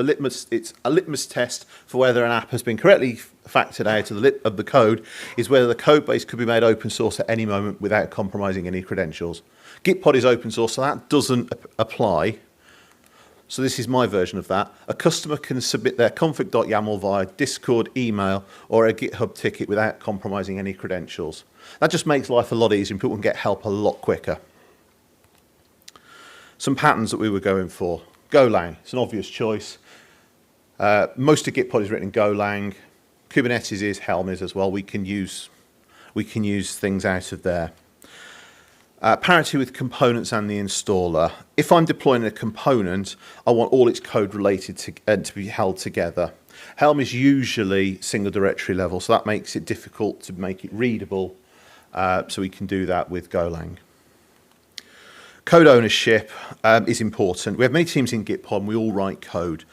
it's a litmus test for whether an app has been correctly factored out of the code is whether the code base could be made open source at any moment without compromising any credentials. Gitpod is open source, so that doesn't apply. So this is my version of that. A customer can submit their config.yaml via Discord, email, or a GitHub ticket without compromising any credentials. That just makes life a lot easier and people can get help a lot quicker. Some patterns that we were going for. Golang, it's an obvious choice. Most of Gitpod is written in Golang. Kubernetes is, Helm is as well. We can use things out of there. Parity with components and the installer. If I'm deploying a component, I want all its code related to be held together. Helm is usually single directory level, so that makes it difficult to make it readable. So we can do that with Golang. Code ownership is important. We have many teams in Gitpod and we all write code.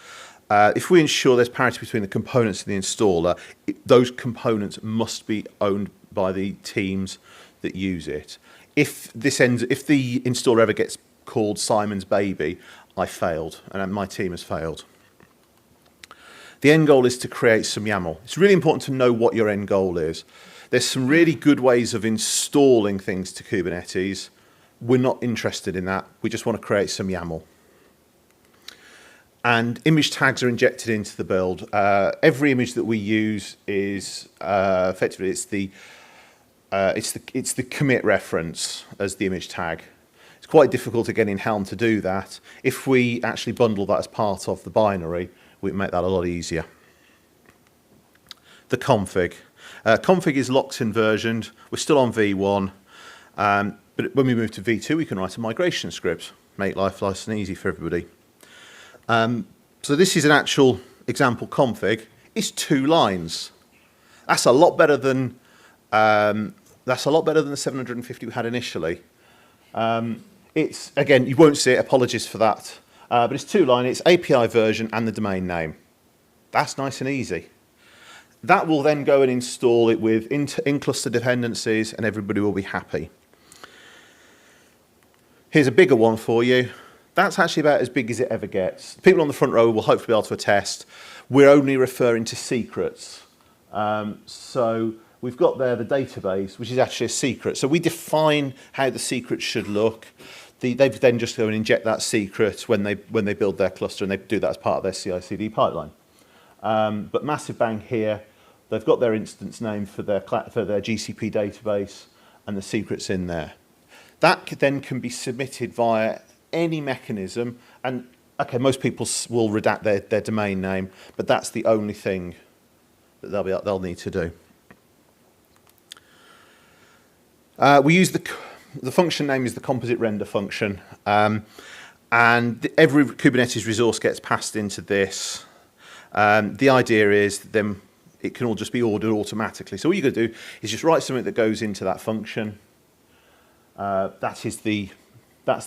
If we ensure there's parity between the components and the installer, those components must be owned by the teams that use it. If the installer ever gets called Simon's baby, I failed, and my team has failed. The end goal is to create some YAML. It's really important to know what your end goal is. There's some really good ways of installing things to Kubernetes. We're not interested in that. We just want to create some YAML. And image tags are injected into the build. Every image that we use is effectively it's the commit reference as the image tag. It's quite difficult again in Helm to do that. If we actually bundle that as part of the binary, we make that a lot easier. The config. Config is locked and versioned. We're still on V1, but when we move to V2, we can write a migration script, make life nice and easy for everybody. So this is an actual example config. It's 2 lines. That's a lot better than the 750 we had initially. It's again, you won't see it. Apologies for that. But it's 2 line. It's API version and the domain name. That's nice and easy. That will then go and install it with in-cluster dependencies, and everybody will be happy. Here's a bigger one for you. That's actually about as big as it ever gets. People on the front row will hopefully be able to attest. We're only referring to secrets. So we've got there the database, which is actually a secret. So we define how the secret should look. They then just go and inject that secret when they build their cluster, and they do that as part of their CI/CD pipeline. But massive bang here. They've got their instance name for their GCP database, and the secret's in there. That then can be submitted via any mechanism, and okay, most people will redact their domain name, but that's the only thing that they'll need to do. We use the function name is the composite render function, and every Kubernetes resource gets passed into this. The idea is then it can all just be ordered automatically. So what you're going to do is just write something that goes into that function. That's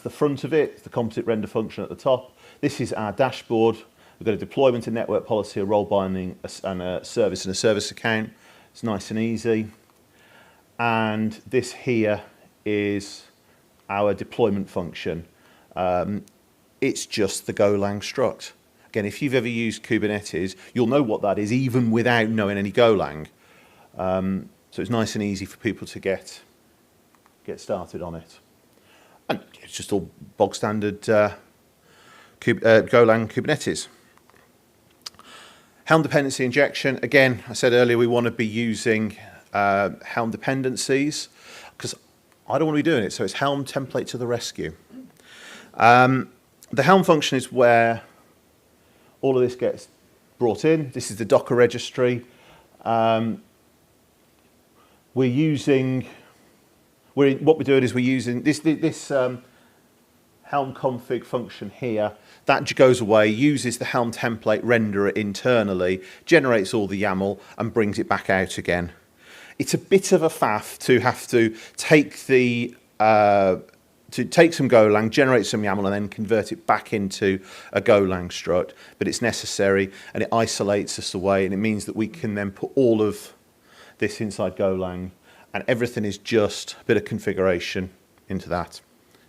the front of it, the composite render function at the top. This is our dashboard. We've got a deployment, a network policy, a role binding, and a service account. It's nice and easy. And this here is our deployment function. It's just the Golang struct. Again, if you've ever used Kubernetes, you'll know what that is, even without knowing any Golang. So it's nice and easy for people to get started on it. And it's just all bog standard Golang Kubernetes. Helm dependency injection. Again, I said earlier we want to be using Helm dependencies because I don't want to be doing it. So it's Helm template to the rescue. The Helm function is where All of this gets brought in. This is the Docker registry. What we're doing is we're using this Helm config function here. That goes away, uses the Helm template renderer internally, generates all the YAML, and brings it back out again. It's a bit of a faff to have to take some Golang, generate some YAML, and then convert it back into a Golang struct, but it's necessary, and it isolates us away, and it means that we can then put all of this inside Golang, and everything is just a bit of configuration into that.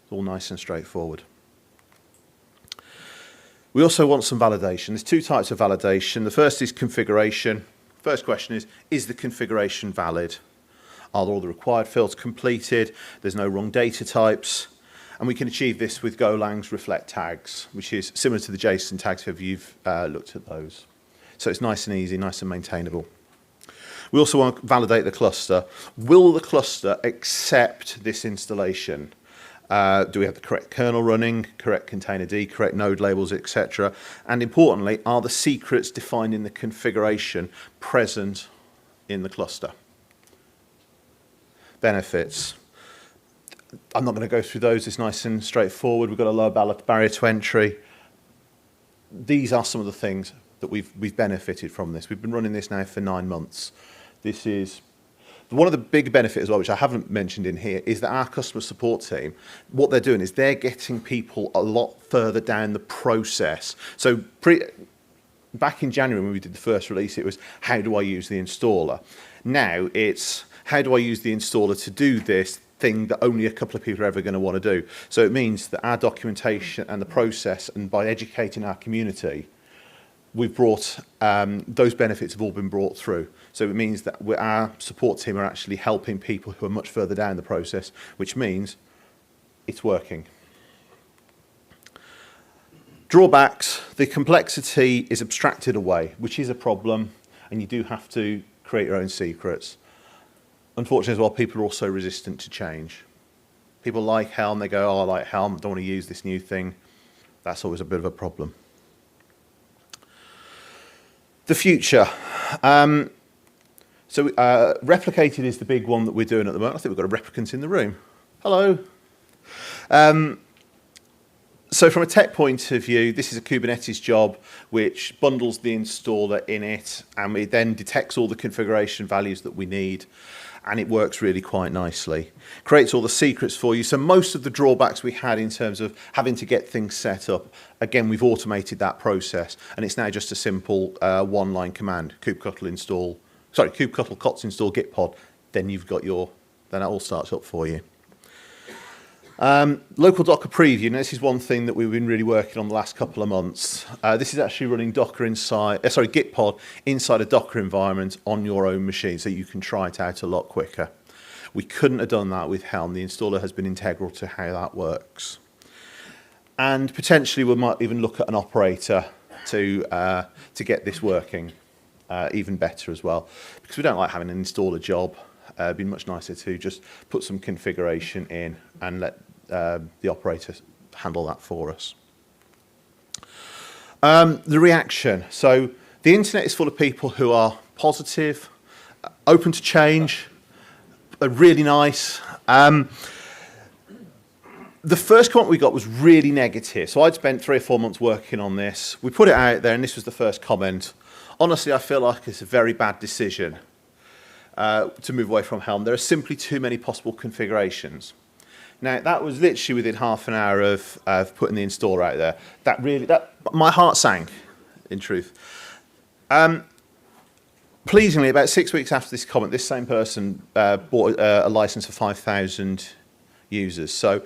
It's all nice and straightforward. We also want some validation. There's two types of validation. The first is configuration. First question is the configuration valid? Are all the required fields completed? There's no wrong data types. And we can achieve this with Golang's reflect tags, which is similar to the JSON tags if you've looked at those. So it's nice and easy, nice and maintainable. We also want to validate the cluster. Will the cluster accept this installation? Do we have the correct kernel running, correct containerd, correct node labels, etc.? And importantly, are the secrets defined in the configuration present in the cluster? Benefits. I'm not going to go through those. It's nice and straightforward. We've got a low barrier to entry. These are some of the things that we've benefited from this. We've been running this now for 9 months. This is one of the big benefits as well, which I haven't mentioned in here, is that our customer support team, what they're doing is they're getting people a lot further down the process. So back in January when we did the first release, it was how do I use the installer? Now it's how do I use the installer to do this thing that only a couple of people are ever going to want to do. So it means that our documentation and the process, and by educating our community, we've brought, those benefits have all been brought through. So it means that our support team are actually helping people who are much further down the process, which means it's working. Drawbacks, the complexity is abstracted away, which is a problem, and you do have to create your own secrets. Unfortunately as well, people are also resistant to change. People like Helm, they go, oh, I like Helm, don't want to use this new thing. That's always a bit of a problem. The future. Replicated is the big one that we're doing at the moment. I think we've got a replicant in the room. Hello. So from a tech point of view, this is a Kubernetes job which bundles the installer in it, and it then detects all the configuration values that we need, and it works really quite nicely. Creates all the secrets for you. So most of the drawbacks we had in terms of having to get things set up, again, we've automated that process, and it's now just a simple one-line command, kubectl cots install git pod, then it all starts up for you. Local Docker preview. Now, this is one thing that we've been really working on the last couple of months. This is actually running git pod inside a Docker environment on your own machine, so you can try it out a lot quicker. We couldn't have done that with Helm. The installer has been integral to how that works. And potentially we might even look at an operator to get this working even better as well, because we don't like having an installer job. It'd be much nicer to just put some configuration in and let the operator handle that for us. The reaction. So the internet is full of people who are positive, open to change, really nice. The first comment we got was really negative. So I'd spent 3 or 4 months working on this. We put it out there, and this was the first comment. Honestly, I feel like it's a very bad decision to move away from Helm. There are simply too many possible configurations. Now, that was literally within half an hour of putting the installer out there. My heart sank, in truth. Pleasingly, about 6 weeks after this comment, this same person bought a license for 5,000 users. So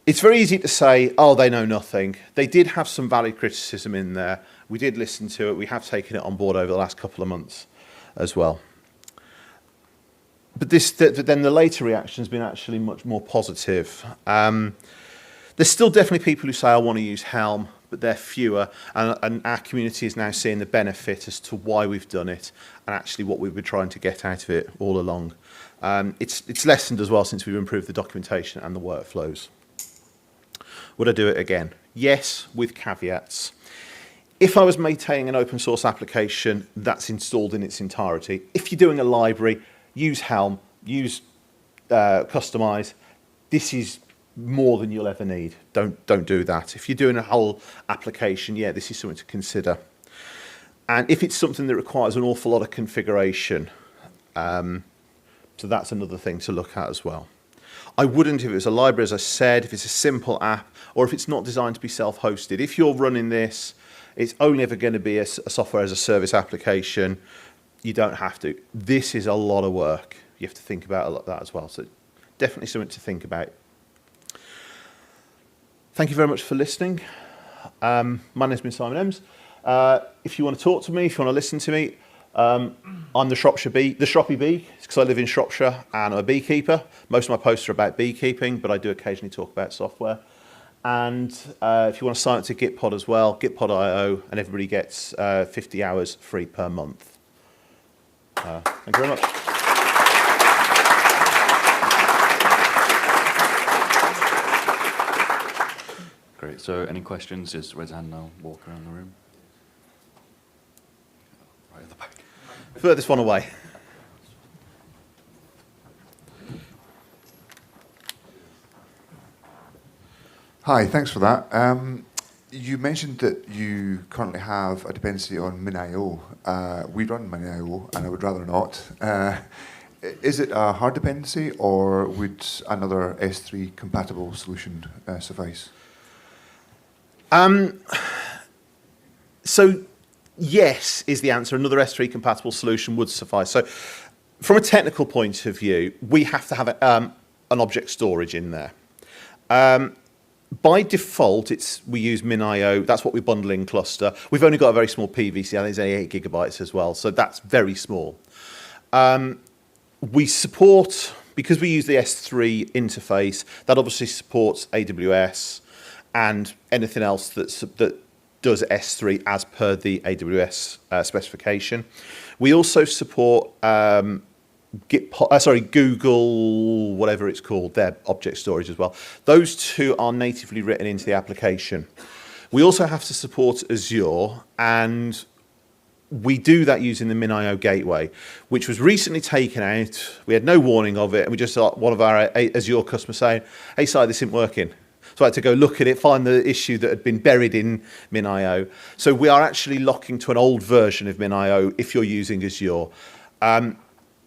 it's very easy to say, oh, they know nothing. They did have some valid criticism in there. We did listen to it. We have taken it on board over the last couple of months as well. But then the later reaction has been actually much more positive. There's still definitely people who say, I want to use Helm, but they're fewer. And our community is now seeing the benefit as to why we've done it and actually what we've been trying to get out of it all along. It's lessened as well since we've improved the documentation and the workflows. Would I do it again? Yes, with caveats. If I was maintaining an open source application that's installed in its entirety, if you're doing a library, use Helm, use Customize. This is more than you'll ever need. Don't do that. If you're doing a whole application, yeah, this is something to consider. And if it's something that requires an awful lot of configuration, so that's another thing to look at as well. I wouldn't if it was a library, as I said, if it's a simple app, or if it's not designed to be self-hosted. If you're running this, it's only ever going to be a software as a service application. You don't have to. This is a lot of work. You have to think about a lot of that as well. So definitely something to think about. Thank you very much for listening. My name's been Simon Ems. If you want to talk to me, if you want to listen to me, I'm the Shropshire Bee, the Shroppy Bee, because I live in Shropshire and I'm a beekeeper. Most of my posts are about beekeeping, but I do occasionally talk about software. And if you want to sign up to Gitpod as well, gitpod.io, and everybody gets 50 hours free per month. Thank you very much. Great. So any questions? Just raise a hand now. Walk around the room. Right at the back. Furthest one away. Hi, thanks for that. You mentioned that you currently have a dependency on min.io. We run min.io, and I would rather not. Is it a hard dependency, or would another S3 compatible solution suffice? So yes is the answer. Another S3 compatible solution would suffice. So from a technical point of view, we have to have an object storage in there. By default, we use min.io. That's what we bundle in cluster. We've only got a very small PVC. I think it's only 8 gigabytes as well. So that's very small. We support, because we use the S3 interface, that obviously supports AWS and anything else that does S3 as per the AWS specification. We also support Google, whatever it's called, their object storage as well. Those two are natively written into the application. We also have to support Azure, and we do that using the min.io gateway, which was recently taken out. We had no warning of it, and we just got one of our Azure customers saying, hey, Si, this isn't working. So I had to go look at it, find the issue that had been buried in min.io. So we are actually locking to an old version of min.io if you're using Azure.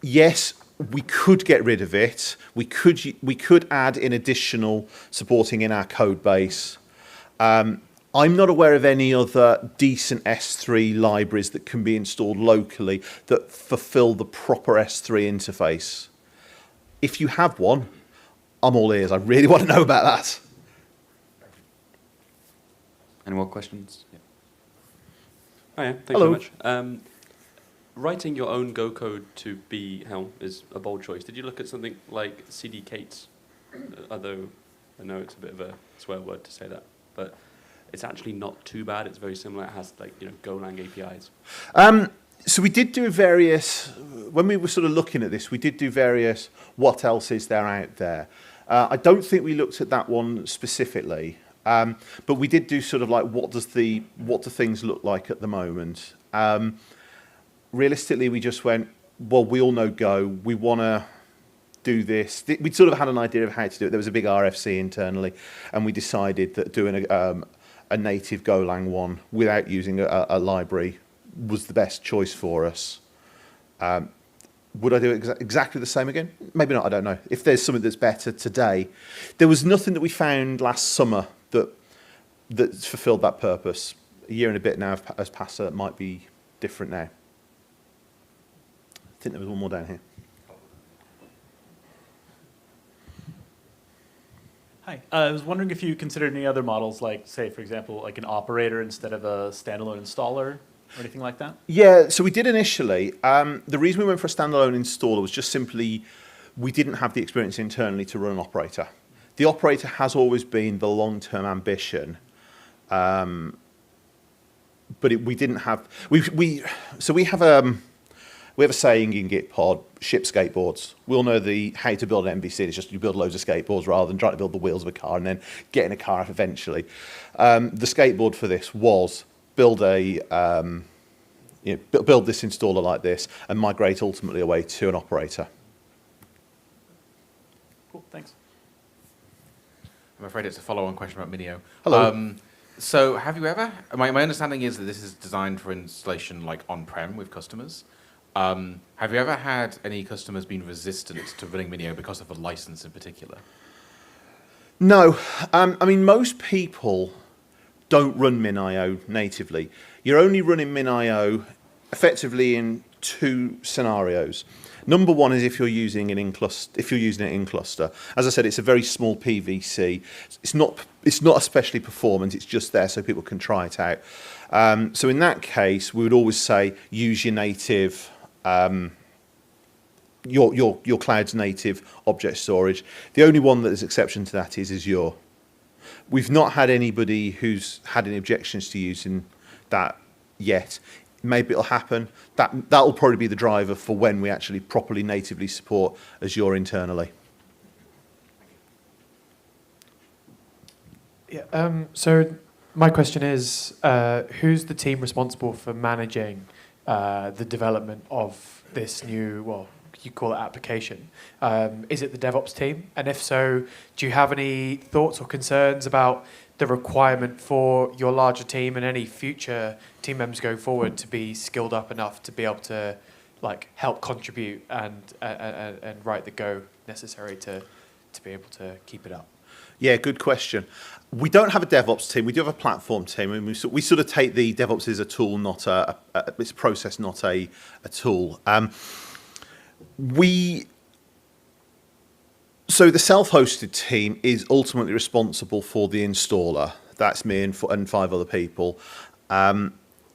Yes, we could get rid of it. We could add in additional supporting in our code base. I'm not aware of any other decent S3 libraries that can be installed locally that fulfill the proper S3 interface. If you have one, I'm all ears. I really want to know about that. Any more questions? Yeah. Oh yeah, thanks Hello. very much. Writing your own Go code to be Helm is a bold choice. Did you look at something like CD Kates? Although I know it's a bit of a swear word to say that, but it's actually not too bad. It's very similar. It has Golang APIs. So we did do various, when we were sort of looking at this, we did do various what else is there out there. I don't think we looked at that one specifically, but we did do sort of like what do things look like at the moment. Realistically, we just went, well, we all know Go. We want to do this. We'd sort of had an idea of how to do it. There was a big RFC internally, and we decided that doing a native Golang one without using a library was the best choice for us. Would I do it exactly the same again? Maybe not, I don't know. If there's something that's better today. There was nothing that we found last summer that fulfilled that purpose. A year and a bit now has passed, so it might be different now. I think there was one more down here. Hi. I was wondering if you considered any other models, like, say, for example, like an operator instead of a standalone installer or anything like that? Yeah, so we did initially. The reason we went for a standalone installer was just simply we didn't have the experience internally to run an operator. The operator has always been the long-term ambition, but we didn't have. So we have a saying in Gitpod: ship skateboards. We'll know how to build an MVC. It's just you build loads of skateboards rather than trying to build the wheels of a car and then getting a car up eventually. The skateboard for this was build a build this installer like this and migrate ultimately away to an operator. Cool, thanks. I'm afraid it's a follow-on question about Minio. Hello. So have you ever, my understanding is that this is designed for installation like on-prem with customers. Have you ever had any customers been resistant to running Minio because of the license in particular? No. I mean, most people don't run MinIO natively. You're only running MinIO effectively in two scenarios. Number one is if you're using it in cluster. As I said, it's a very small PVC. It's not especially performant. It's just there so people can try it out. So in that case, we would always say use your native, your cloud's native object storage. The only one that is exception to that is Azure. We've not had anybody who's had any objections to using that yet. Maybe it'll happen. That'll probably be the driver for when we actually properly natively support Azure internally. Yeah. So my question is, who's the team responsible for managing the development of this new, well, you call it application? Is it the DevOps team? And if so, do you have any thoughts or concerns about the requirement for your larger team and any future team members going forward to be skilled up enough to be able to help contribute and write the go necessary to be able to keep it up? Yeah, good question. We don't have a DevOps team. We do have a platform team. And we sort of take the DevOps as a tool, not it's a process, not a tool. So the self-hosted team is ultimately responsible for the installer. That's me and 5 other people.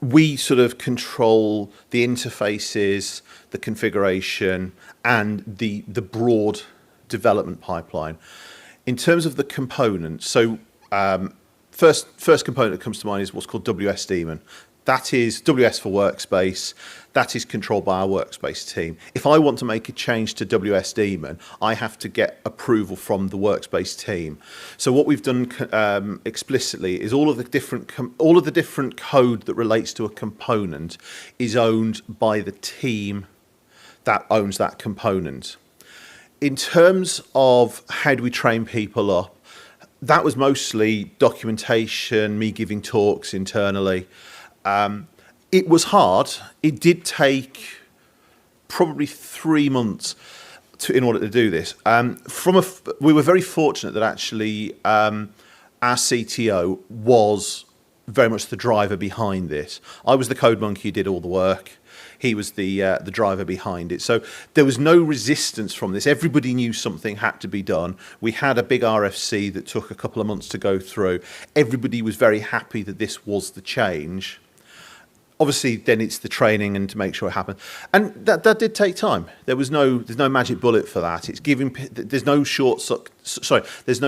We sort of control the interfaces, the configuration, and the broad development pipeline. In terms of the components, so first component that comes to mind is what's called WS Daemon. That is WS for workspace. That is controlled by our workspace team. If I want to make a change to WS Daemon, I have to get approval from the workspace team. So what we've done explicitly is all of the different code that relates to a component is owned by the team that owns that component. In terms of how do we train people up, that was mostly documentation, me giving talks internally. It was hard. It did take probably 3 months in order to do this. We were very fortunate that actually our CTO was very much the driver behind this. I was the code monkey who did all the work. He was the driver behind it. So there was no resistance from this. Everybody knew something had to be done. We had a big RFC that took a couple of months to go through. Everybody was very happy that this was the change. Obviously, then it's the training and to make sure it happened, and that did take time. There's no magic bullet for that. It's there's no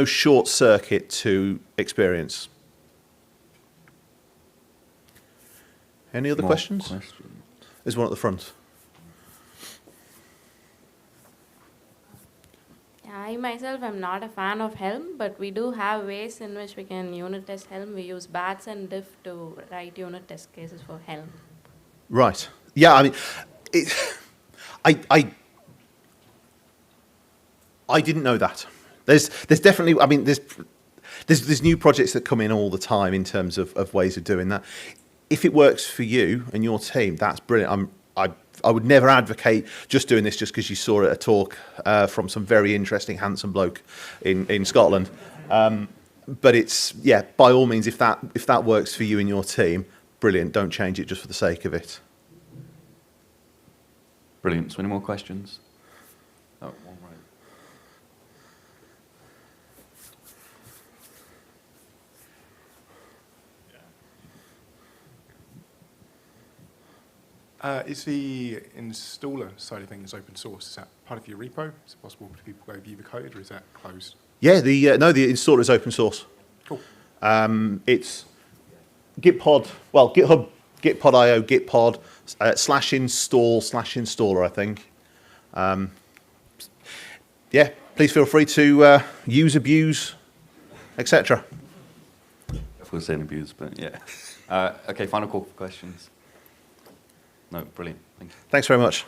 short circuit to experience. Any other questions? There's one at the front. I myself am not a fan of Helm, but we do have ways in which we can unit test Helm. We use bats and diff to write unit test cases for Helm. Right. Yeah. I mean, I didn't know that. There's definitely. I mean, there's new projects that come in all the time in terms of ways of doing that. If it works for you and your team, that's brilliant. I would never advocate just doing this just because you saw it at a talk from some very interesting, handsome bloke in Scotland. But it's, yeah, by all means, if that works for you and your team, brilliant. Don't change it just for the sake of it. Brilliant. So any more questions? Oh, one right. Is the installer side of things open source? Is that part of your repo? Is it possible for people to go view the code, or is that closed? Yeah, the installer is open source. Cool. It's Gitpod, well, GitHub, Gitpod.io, Gitpod, /install/installer, I think. Yeah, please feel free to use, abuse, etc. If we're saying abuse, but yeah. Okay, final call for questions. No, brilliant. Thank you. Thanks very much.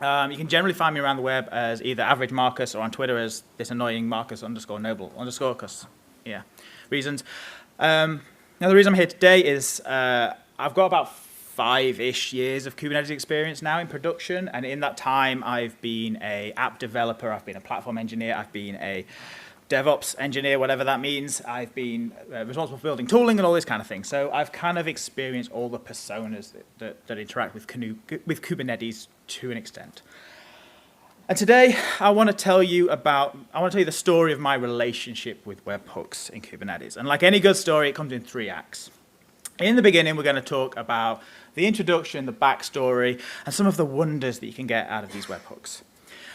You can generally find me around the web as either Average Marcus or on Twitter as this annoying Marcus_Noble_ because, yeah, reasons. Now, the reason I'm here today is I've got about 5-ish years of Kubernetes experience now in production, and in that time, I've been an app developer, I've been a platform engineer, I've been a DevOps engineer, whatever that means. I've been responsible for building tooling and all this kind of thing. So I've kind of experienced all the personas that interact with Kubernetes to an extent. And today I want to tell you the story of my relationship with webhooks in Kubernetes. And like any good story, it comes in 3 acts. In the beginning, we're going to talk about the introduction, the backstory, and some of the wonders that you can get out of these webhooks.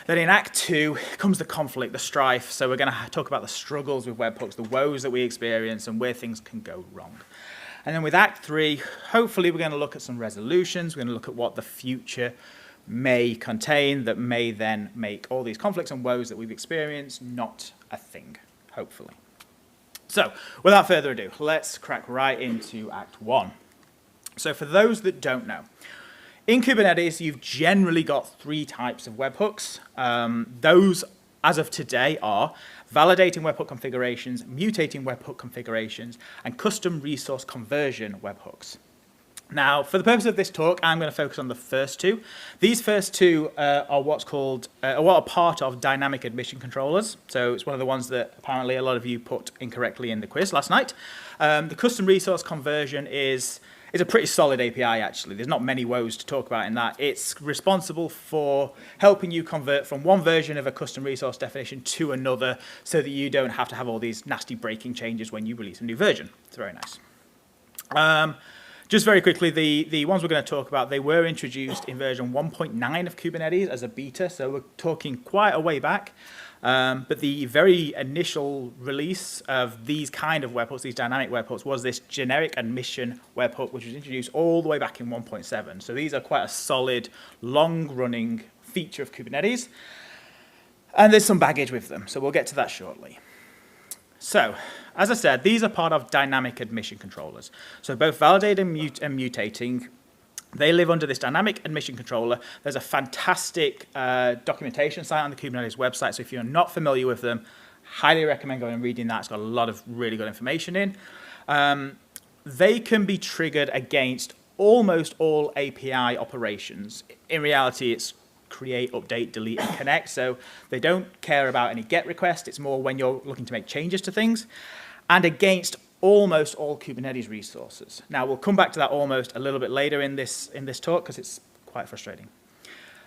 Then in Act 2 comes the conflict, the strife. So we're going to talk about the struggles with webhooks, the woes that we experience, and where things can go wrong. And then with Act 3, hopefully we're going to look at some resolutions. We're going to look at what the future may contain that may then make all these conflicts and woes that we've experienced not a thing, hopefully. So without further ado, let's crack right into Act 1. So for those that don't know, in Kubernetes, you've generally got 3 types of webhooks. Those, as of today, are validating webhook configurations, mutating webhook configurations, and custom resource conversion webhooks. Now, for the purpose of this talk, I'm going to focus on the first 2. These first 2 are what are part of dynamic admission controllers. So it's one of the ones that apparently a lot of you put incorrectly in the quiz last night. The custom resource conversion is a pretty solid API, actually. There's not many woes to talk about in that. It's responsible for helping you convert from one version of a custom resource definition to another so that you don't have to have all these nasty breaking changes when you release a new version. It's very nice. Just very quickly, the ones we're going to talk about, they were introduced in version 1.9 of Kubernetes as a beta, so we're talking quite a way back. But the very initial release of these kind of webhooks, these dynamic webhooks, was this generic admission webhook, which was introduced all the way back in 1.7. So these are quite a solid, long-running feature of Kubernetes. And there's some baggage with them, so we'll get to that shortly. So, as I said, these are part of dynamic admission controllers. So both validating and mutating, they live under this dynamic admission controller. There's a fantastic documentation site on the Kubernetes website, so if you're not familiar with them, highly recommend going and reading that. It's got a lot of really good information in. They can be triggered against almost all API operations. In reality, it's create, update, delete, and connect, so they don't care about any GET request. It's more when you're looking to make changes to things, and against almost all Kubernetes resources. Now, we'll come back to that almost a little bit later in this talk because it's quite frustrating.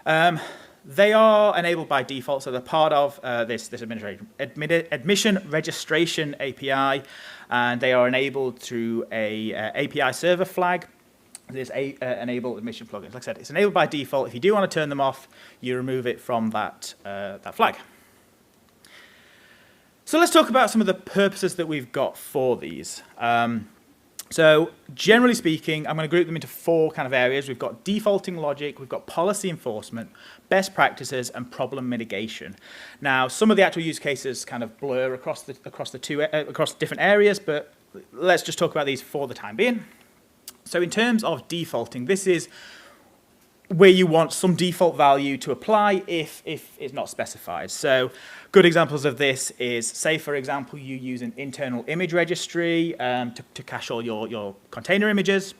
They are enabled by default, so they're part of this admission registration API, and they are enabled through a API server flag. There's enable admission plugins. Like I said, it's enabled by default. If you do want to turn them off, you remove it from that flag. So let's talk about some of the purposes that we've got for these. So generally speaking, I'm going to group them into 4 kind of areas. We've got defaulting logic, we've got policy enforcement, best practices, and problem mitigation. Now, some of the actual use cases kind of blur across different areas, but let's just talk about these for the time being. So in terms of defaulting, this is where you want some default value to apply if it's not specified. So good examples of this is, say, for example, you use an internal image registry to cache all your container images,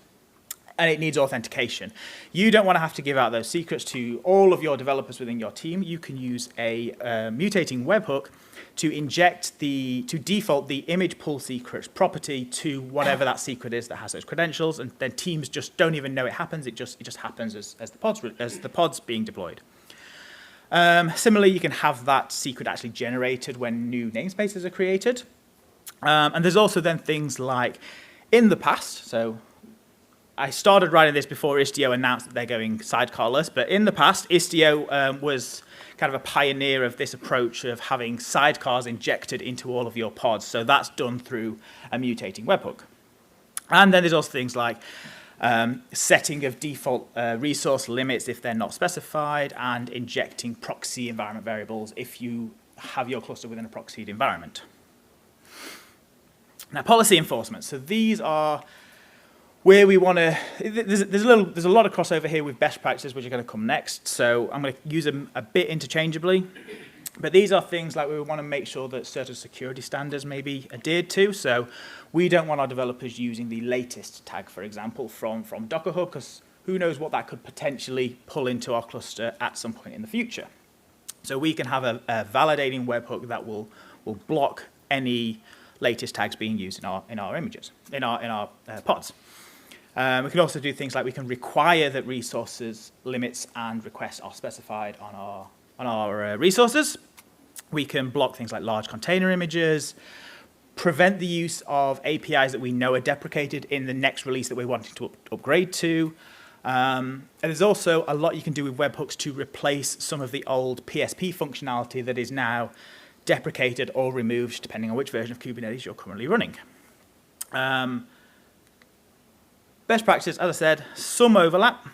and it needs authentication. You don't want to have to give out those secrets to all of your developers within your team. You can use a mutating webhook to default the image pull secrets property to whatever that secret is that has those credentials, and then teams just don't even know it happens. It just happens as the pods being deployed. Similarly, you can have that secret actually generated when new namespaces are created. And there's also then things like in the past, so I started writing this before Istio announced that they're going sidecarless, but in the past, Istio was kind of a pioneer of this approach of having sidecars injected into all of your pods. So that's done through a mutating webhook. And then there's also things like setting of default resource limits if they're not specified, and injecting proxy environment variables if you have your cluster within a proxied environment. Now, policy enforcement. So these are where we want to, there's a lot of crossover here with best practices, which are going to come next. So I'm going to use them a bit interchangeably. But these are things like we want to make sure that certain security standards may be adhered to. So we don't want our developers using the latest tag, for example, from Docker Hub, because who knows what that could potentially pull into our cluster at some point in the future. So we can have a validating webhook that will block any latest tags being used in our images, in our pods. We can also do things like we can require that resources, limits, and requests are specified on our resources. We can block things like large container images, prevent the use of APIs that we know are deprecated in the next release that we're wanting to upgrade to. And there's also a lot you can do with webhooks to replace some of the old PSP functionality that is now deprecated or removed, depending on which version of Kubernetes you're currently running. Best practice, as I said, some overlap.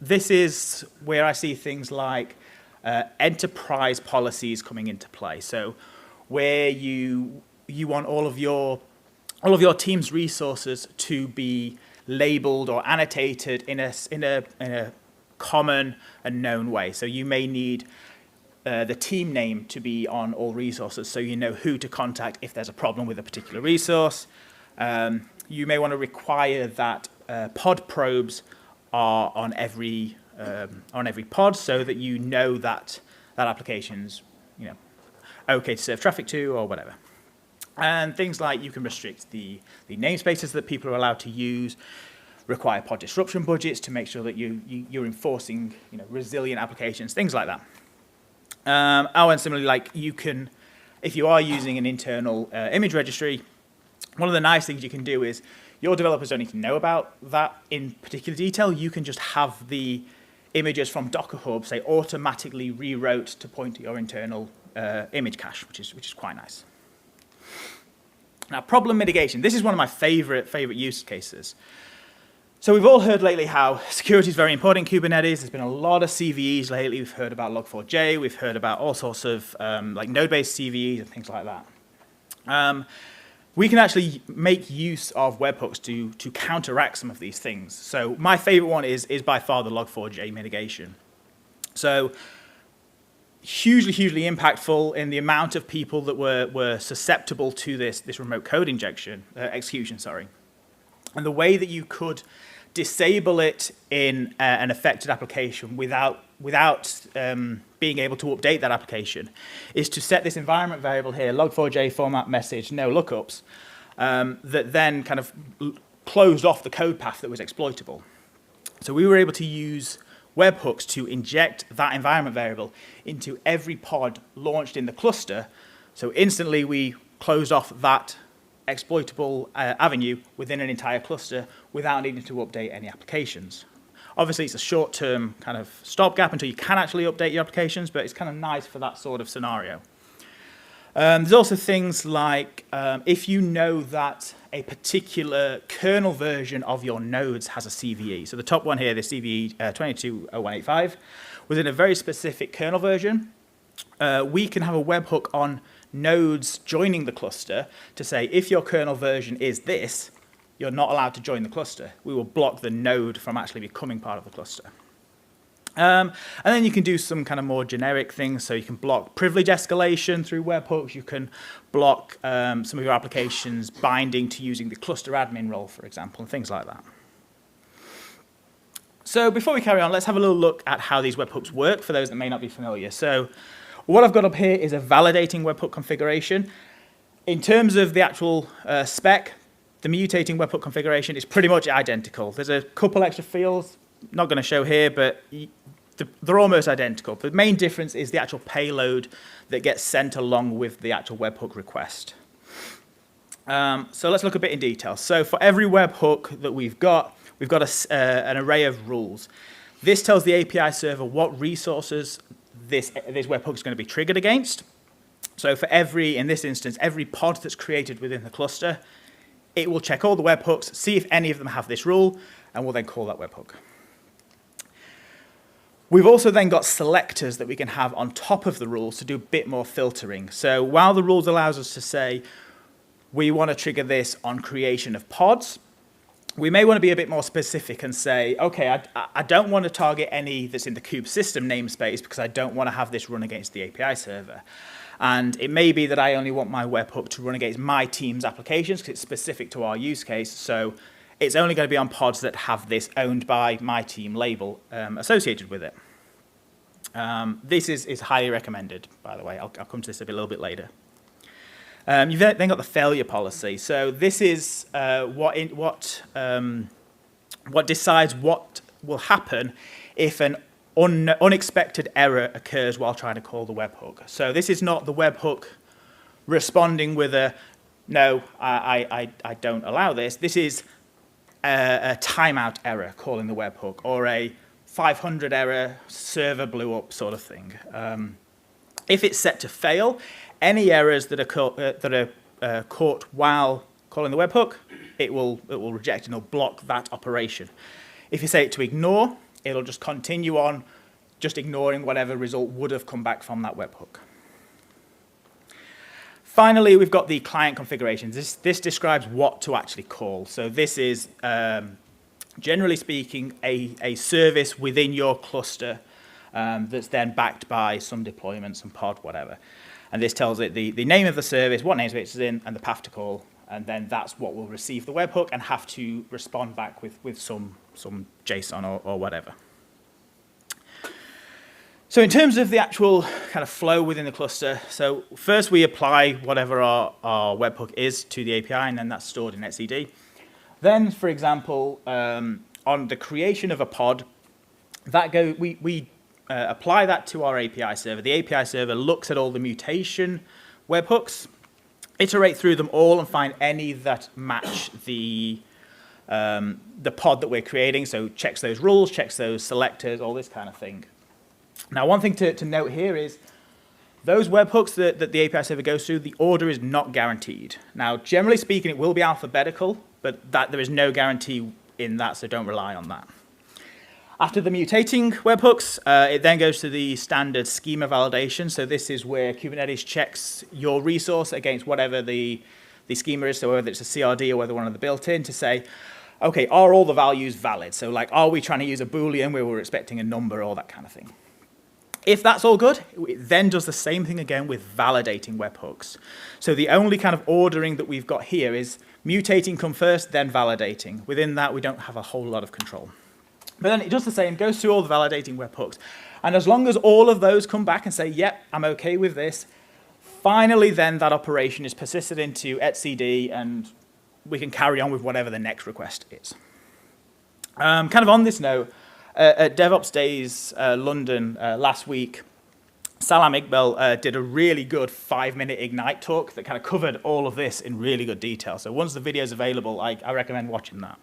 This is where I see things like enterprise policies coming into play. So where you want all of your team's resources to be labeled or annotated in a common and known way. So you may need the team name to be on all resources, so you know who to contact if there's a problem with a particular resource. You may want to require that pod probes are on every pod, so that you know that application's okay to serve traffic to or whatever. And things like you can restrict the namespaces that people are allowed to use, require pod disruption budgets to make sure that you're enforcing resilient applications, things like that. And similarly, like you can, if you are using an internal image registry, one of the nice things you can do is your developers don't need to know about that in particular detail. You can just have the images from Docker Hub, say, automatically rewrote to point to your internal image cache, which is quite nice. Now, problem mitigation. This is one of my favorite use cases. So we've all heard lately how security is very important in Kubernetes. There's been a lot of CVEs lately. We've heard about Log4j. We've heard about all sorts of like node-based CVEs and things like that. We can actually make use of webhooks to counteract some of these things. So my favorite one is by far the Log4j mitigation. So hugely impactful in the amount of people that were susceptible to this remote code execution. And the way that you could disable it in an affected application without being able to update that application is to set this environment variable here, log4j format message, no lookups, that then kind of closed off the code path that was exploitable. So we were able to use webhooks to inject that environment variable into every pod launched in the cluster. So instantly we closed off that exploitable avenue within an entire cluster without needing to update any applications. Obviously, it's a short-term kind of stopgap until you can actually update your applications, but it's kind of nice for that sort of scenario. There's also things like if you know that a particular kernel version of your nodes has a CVE. So the top one here, the CVE 220185, was in a very specific kernel version. We can have a webhook on nodes joining the cluster to say, if your kernel version is this, you're not allowed to join the cluster. We will block the node from actually becoming part of the cluster. And then you can do some kind of more generic things. So you can block privilege escalation through webhooks. You can block some of your applications binding to using the cluster admin role, for example, and things like that. So before we carry on, let's have a little look at how these webhooks work for those that may not be familiar. So what I've got up here is a validating webhook configuration. In terms of the actual spec, the mutating webhook configuration is pretty much identical. There's a couple extra fields, not going to show here, but they're almost identical. The main difference is the actual payload that gets sent along with the actual webhook request. So let's look a bit in detail. So for every webhook that we've got an array of rules. This tells the API server what resources this webhook is going to be triggered against. So for in this instance, every pod that's created within the cluster, it will check all the webhooks, see if any of them have this rule, and will then call that webhook. We've also then got selectors that we can have on top of the rules to do a bit more filtering. So while the rules allows us to say, we want to trigger this on creation of pods, we may want to be a bit more specific and say, okay, I don't want to target any that's in the kube system namespace because I don't want to have this run against the API server. And it may be that I only want my webhook to run against my team's applications because it's specific to our use case. So it's only going to be on pods that have this owned by my team label associated with it. This is highly recommended, by the way. I'll come to this a little bit later. You've then got the failure policy. So this is what decides what will happen if an unexpected error occurs while trying to call the webhook. So this is not the webhook responding with a, no, I don't allow this. This is a timeout error calling the webhook, or a 500 error, server blew up sort of thing. If it's set to fail, any errors that are caught while calling the webhook, it will reject and it'll block that operation. If you say it to ignore, it'll just continue on, just ignoring whatever result would have come back from that webhook. Finally, we've got the client configurations. This describes what to actually call. So this is, generally speaking, a service within your cluster that's then backed by some deployments, some pod, whatever. And this tells it the name of the service, what namespace it's in, and the path to call. And then that's what will receive the webhook and have to respond back with some JSON or whatever. So in terms of the actual kind of flow within the cluster, so first we apply whatever our webhook is to the API, and then that's stored in etcd. Then, for example, on the creation of a pod, we apply that to our API server. The API server looks at all the mutation webhooks, iterate through them all, and find any that match the pod that we're creating. So checks those rules, checks those selectors, all this kind of thing. Now, one thing to note here is those webhooks that the API server goes through, the order is not guaranteed. Now, generally speaking, it will be alphabetical, but there is no guarantee in that, so don't rely on that. After the mutating webhooks, it then goes to the standard schema validation. So this is where Kubernetes checks your resource against whatever the schema is, so whether it's a CRD or whether one of the built-in, to say, okay, are all the values valid? So like, are we trying to use a Boolean where we're expecting a number or that kind of thing? If that's all good, it then does the same thing again with validating webhooks. So the only kind of ordering that we've got here is mutating come first, then validating. Within that, we don't have a whole lot of control. But then it does the same, goes through all the validating webhooks. And as long as all of those come back and say, yep, I'm okay with this, finally then that operation is persisted into etcd, and we can carry on with whatever the next request is. Kind of on this note, at DevOps Days London last week, Salam Iqbal did a really good 5-minute Ignite talk that kind of covered all of this in really good detail. So once the video's available, I recommend watching that.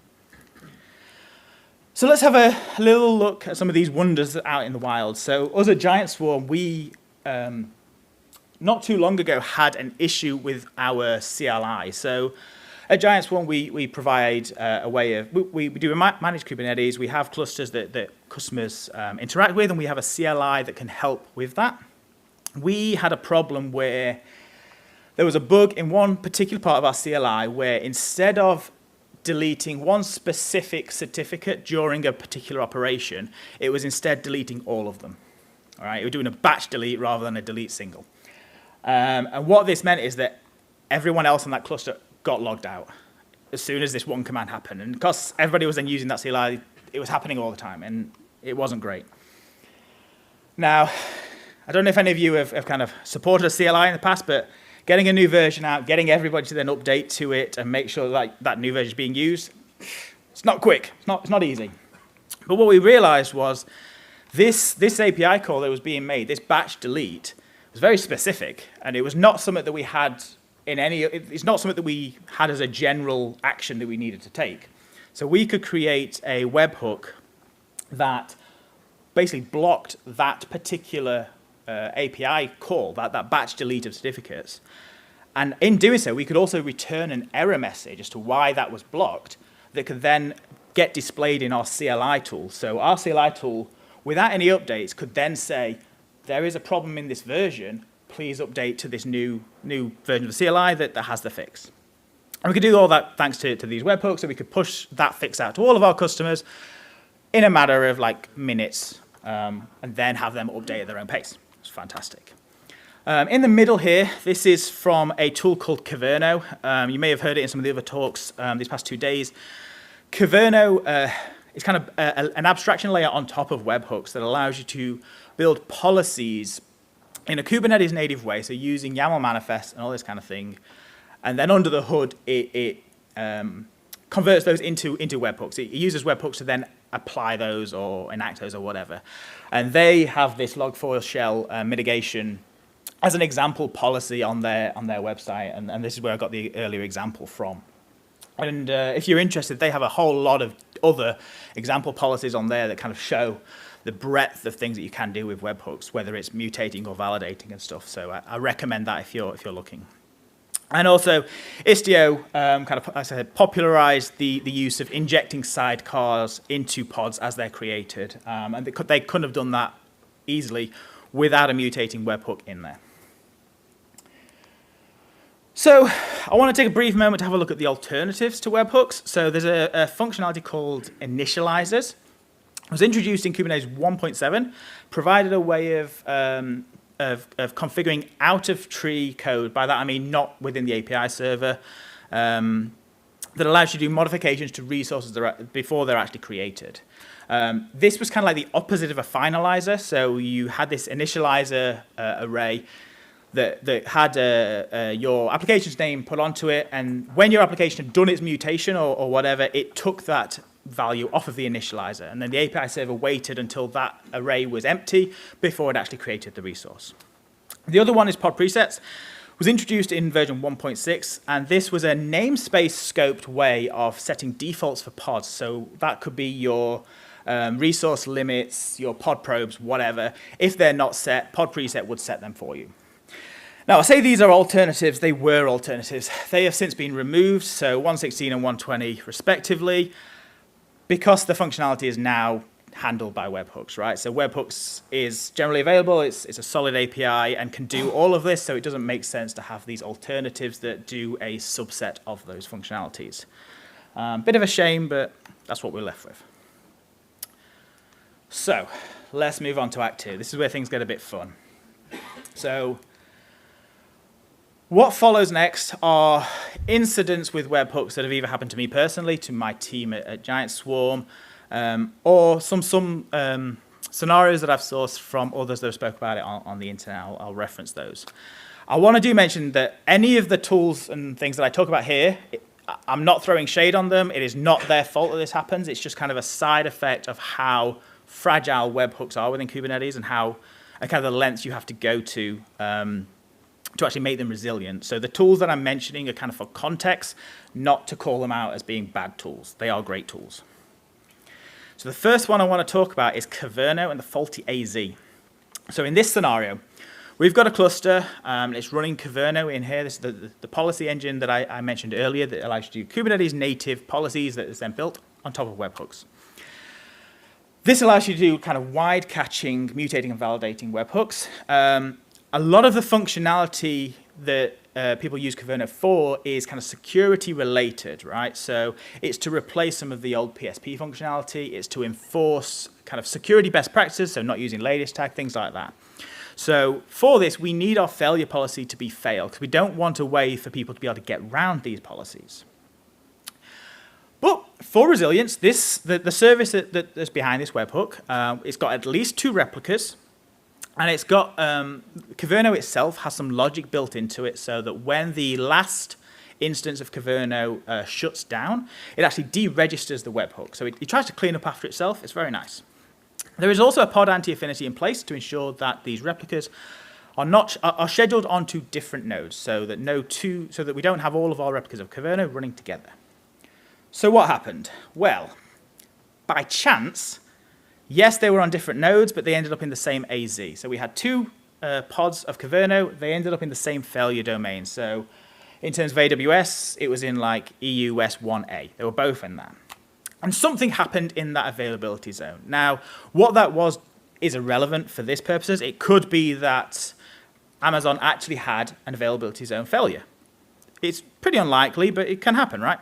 So let's have a little look at some of these wonders out in the wild. So us at Giant Swarm, we not too long ago had an issue with our CLI. So at Giant Swarm, we provide a way of, we do manage Kubernetes, we have clusters that customers interact with, and we have a CLI that can help with that. We had a problem where there was a bug in one particular part of our CLI where instead of deleting one specific certificate during a particular operation, it was instead deleting all of them. All right, we're doing a batch delete rather than a delete single. And what this meant is that everyone else in that cluster got logged out as soon as this one command happened. And because everybody was then using that CLI, it was happening all the time, and it wasn't great. Now, I don't know if any of you have kind of supported a CLI in the past, but getting a new version out, getting everybody to then update to it and make sure that new version is being used, it's not quick, it's not easy. But what we realized was this API call that was being made, this batch delete, was very specific, and it was not something that we had it's not something that we had as a general action that we needed to take. So we could create a webhook that basically blocked that particular API call, that batch delete of certificates. And in doing so, we could also return an error message as to why that was blocked that could then get displayed in our CLI tool. So our CLI tool, without any updates, could then say, there is a problem in this version, please update to this new version of the CLI that has the fix. And we could do all that thanks to these webhooks, so we could push that fix out to all of our customers in a matter of like minutes, and then have them update at their own pace. It's fantastic. In the middle here, this is from a tool called Kubernetes. You may have heard it in some of the other talks these past 2 days. Kubernetes is kind of an abstraction layer on top of webhooks that allows you to build policies in a Kubernetes native way, so using YAML manifests and all this kind of thing. And then under the hood, it converts those into webhooks. It uses webhooks to then apply those or enact those or whatever. And they have this Log4 shell mitigation as an example policy on their website. And this is where I got the earlier example from. And if you're interested, they have a whole lot of other example policies on there that kind of show the breadth of things that you can do with webhooks, whether it's mutating or validating and stuff. So I recommend that if you're looking. And also, Istio kind of, as I said, popularized the use of injecting sidecars into pods as they're created. And they couldn't have done that easily without a mutating webhook in there. So I want to take a brief moment to have a look at the alternatives to webhooks. So there's a functionality called initializers. It was introduced in Kubernetes 1.7, provided a way of configuring out-of-tree code. By that I mean not within the API server, that allows you to do modifications to resources before they're actually created. This was kind of like the opposite of a finalizer. So you had this initializer array that had your application's name put onto it, and when your application had done its mutation or whatever, it took that value off of the initializer, and then the API server waited until that array was empty before it actually created the resource. The other one is pod presets. It was introduced in version 1.6, and this was a namespace scoped way of setting defaults for pods. So that could be your resource limits, your pod probes, whatever. If they're not set, pod preset would set them for you. Now, I say these are alternatives. They were alternatives. They have since been removed, so 116 and 120 respectively, because the functionality is now handled by webhooks, right? So webhooks is generally available. It's a solid API and can do all of this, so it doesn't make sense to have these alternatives that do a subset of those functionalities. Bit of a shame, but that's what we're left with. So let's move on to Act 2. This is where things get a bit fun. So what follows next are incidents with webhooks that have either happened to me personally, to my team at Giant Swarm, or some scenarios that I've sourced from others that have spoke about it on the internet. I'll reference those. I want to mention that any of the tools and things that I talk about here, I'm not throwing shade on them. It is not their fault that this happens. It's just kind of a side effect of how fragile webhooks are within Kubernetes and how kind of the lengths you have to go to actually make them resilient. So the tools that I'm mentioning are kind of for context, not to call them out as being bad tools. They are great tools. So the first one I want to talk about is Kubernetes and the faulty AZ. So in this scenario, we've got a cluster, and it's running Kubernetes in here. This is the policy engine that I mentioned earlier that allows you to do Kubernetes native policies that is then built on top of webhooks. This allows you to do kind of wide-catching, mutating and validating webhooks. A lot of the functionality that people use Kubernetes for is kind of security related, right? So it's to replace some of the old PSP functionality. It's to enforce kind of security best practices, so not using latest tag, things like that. So for this, we need our failure policy to be fail, because we don't want a way for people to be able to get around these policies. But for resilience, the service that's behind this webhook, it's got at least 2 replicas. And it's got, Kubernetes itself has some logic built into it so that when the last instance of Kubernetes shuts down, it actually deregisters the webhook. So it tries to clean up after itself. It's very nice. There is also a pod anti-affinity in place to ensure that these replicas are scheduled onto different nodes, so that we don't have all of our replicas of Kubernetes running together. So what happened? Well, by chance, yes, they were on different nodes, but they ended up in the same AZ. So we had 2 pods of Kubernetes. They ended up in the same failure domain. So in terms of AWS, it was in like EUS1A. They were both in that. And something happened in that availability zone. Now, what that was is irrelevant for this purposes. It could be that Amazon actually had an availability zone failure. It's pretty unlikely, but it can happen, right?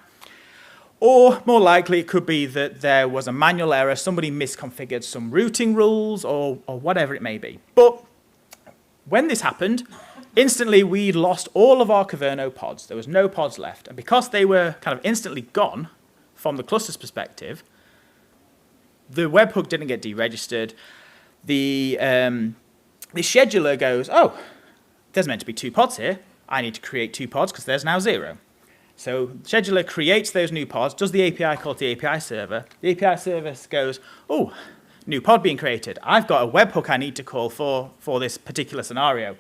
Or more likely, it could be that there was a manual error, somebody misconfigured some routing rules or whatever it may be. But when this happened, instantly we lost all of our Kverno pods. There was no pods left. And because they were kind of instantly gone from the cluster's perspective, the webhook didn't get deregistered. The scheduler goes, oh, there's meant to be 2 pods here. I need to create 2 pods because there's now 0. So the scheduler creates those new pods, does the API call to the API server. The API service goes, oh, new pod being created. I've got a webhook I need to call for this particular scenario.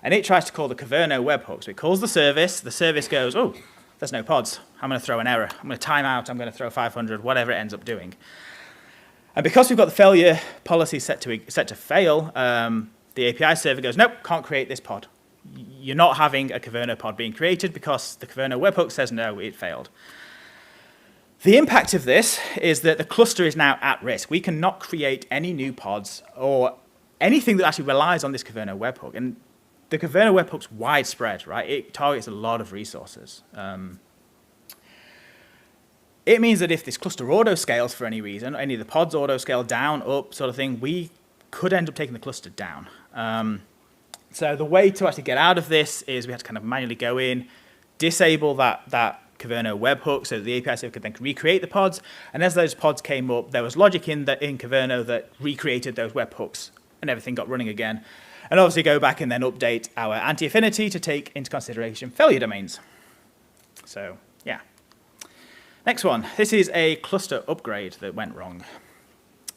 And it tries to call the Kverno webhook. So it calls the service goes, oh, there's no pods. I'm going to throw an error. I'm going to time out. I'm going to throw 500, whatever it ends up doing. And because we've got the failure policy set to fail, the API server goes, nope, can't create this pod. You're not having a Kverno pod being created because the Kverno webhook says no, it failed. The impact of this is that the cluster is now at risk. We cannot create any new pods or anything that actually relies on this Kverno webhook. And the Kverno webhook's widespread, right? It targets a lot of resources. It means that if this cluster auto-scales for any reason, any of the pods auto-scale down, up, sort of thing, we could end up taking the cluster down. So the way to actually get out of this is we have to kind of manually go in, disable that Kverno webhook so that the API server could then recreate the pods. And as those pods came up, there was logic in Kverno that recreated those webhooks and everything got running again. And obviously go back and then update our anti-affinity to take into consideration failure domains. So, yeah. Next one. This is a cluster upgrade that went wrong.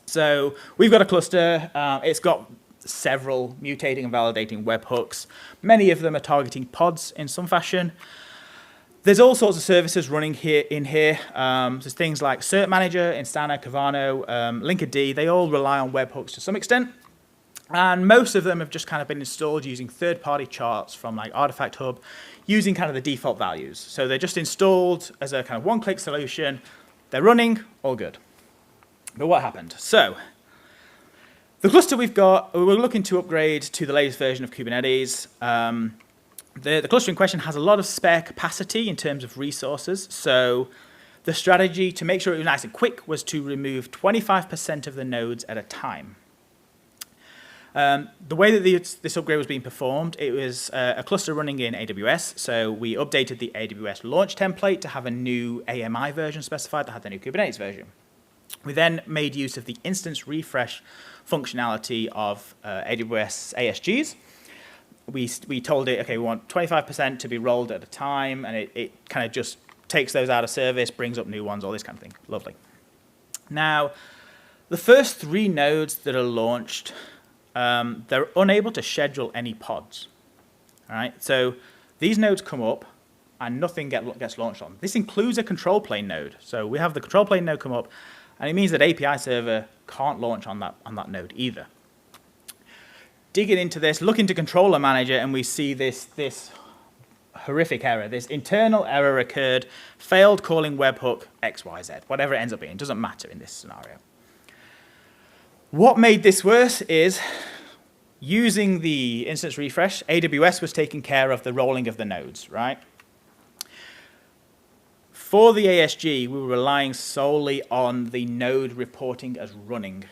So we've got a cluster. It's got several mutating and validating webhooks. Many of them are targeting pods in some fashion. There's all sorts of services running in here. There's things like Cert Manager, Instana, Kavano, Linkerd. They all rely on webhooks to some extent. And most of them have just kind of been installed using third-party charts from like Artifact Hub, using kind of the default values. So they're just installed as a kind of one-click solution. They're running, all good. But what happened? So the cluster we've got, we're looking to upgrade to the latest version of Kubernetes. The cluster in question has a lot of spare capacity in terms of resources. So the strategy to make sure it was nice and quick was to remove 25% of the nodes at a time. The way that this upgrade was being performed, it was a cluster running in AWS. So we updated the AWS launch template to have a new AMI version specified that had the new Kubernetes version. We then made use of the instance refresh functionality of AWS ASGs. We told it, okay, we want 25% to be rolled at a time, and it kind of just takes those out of service, brings up new ones, all this kind of thing. Lovely. Now, the first 3 nodes that are launched, they're unable to schedule any pods. All right, so these nodes come up, and nothing gets launched on. This includes a ControlPlane node. So we have the ControlPlane node come up, and it means that API server can't launch on that node either. Digging into this, look into Controller Manager, and we see this horrific error. This internal error occurred, failed calling webhook XYZ, whatever it ends up being. It doesn't matter in this scenario. What made this worse is using the instance refresh, AWS was taking care of the rolling of the nodes, right? For the ASG, we were relying solely on the node reporting as running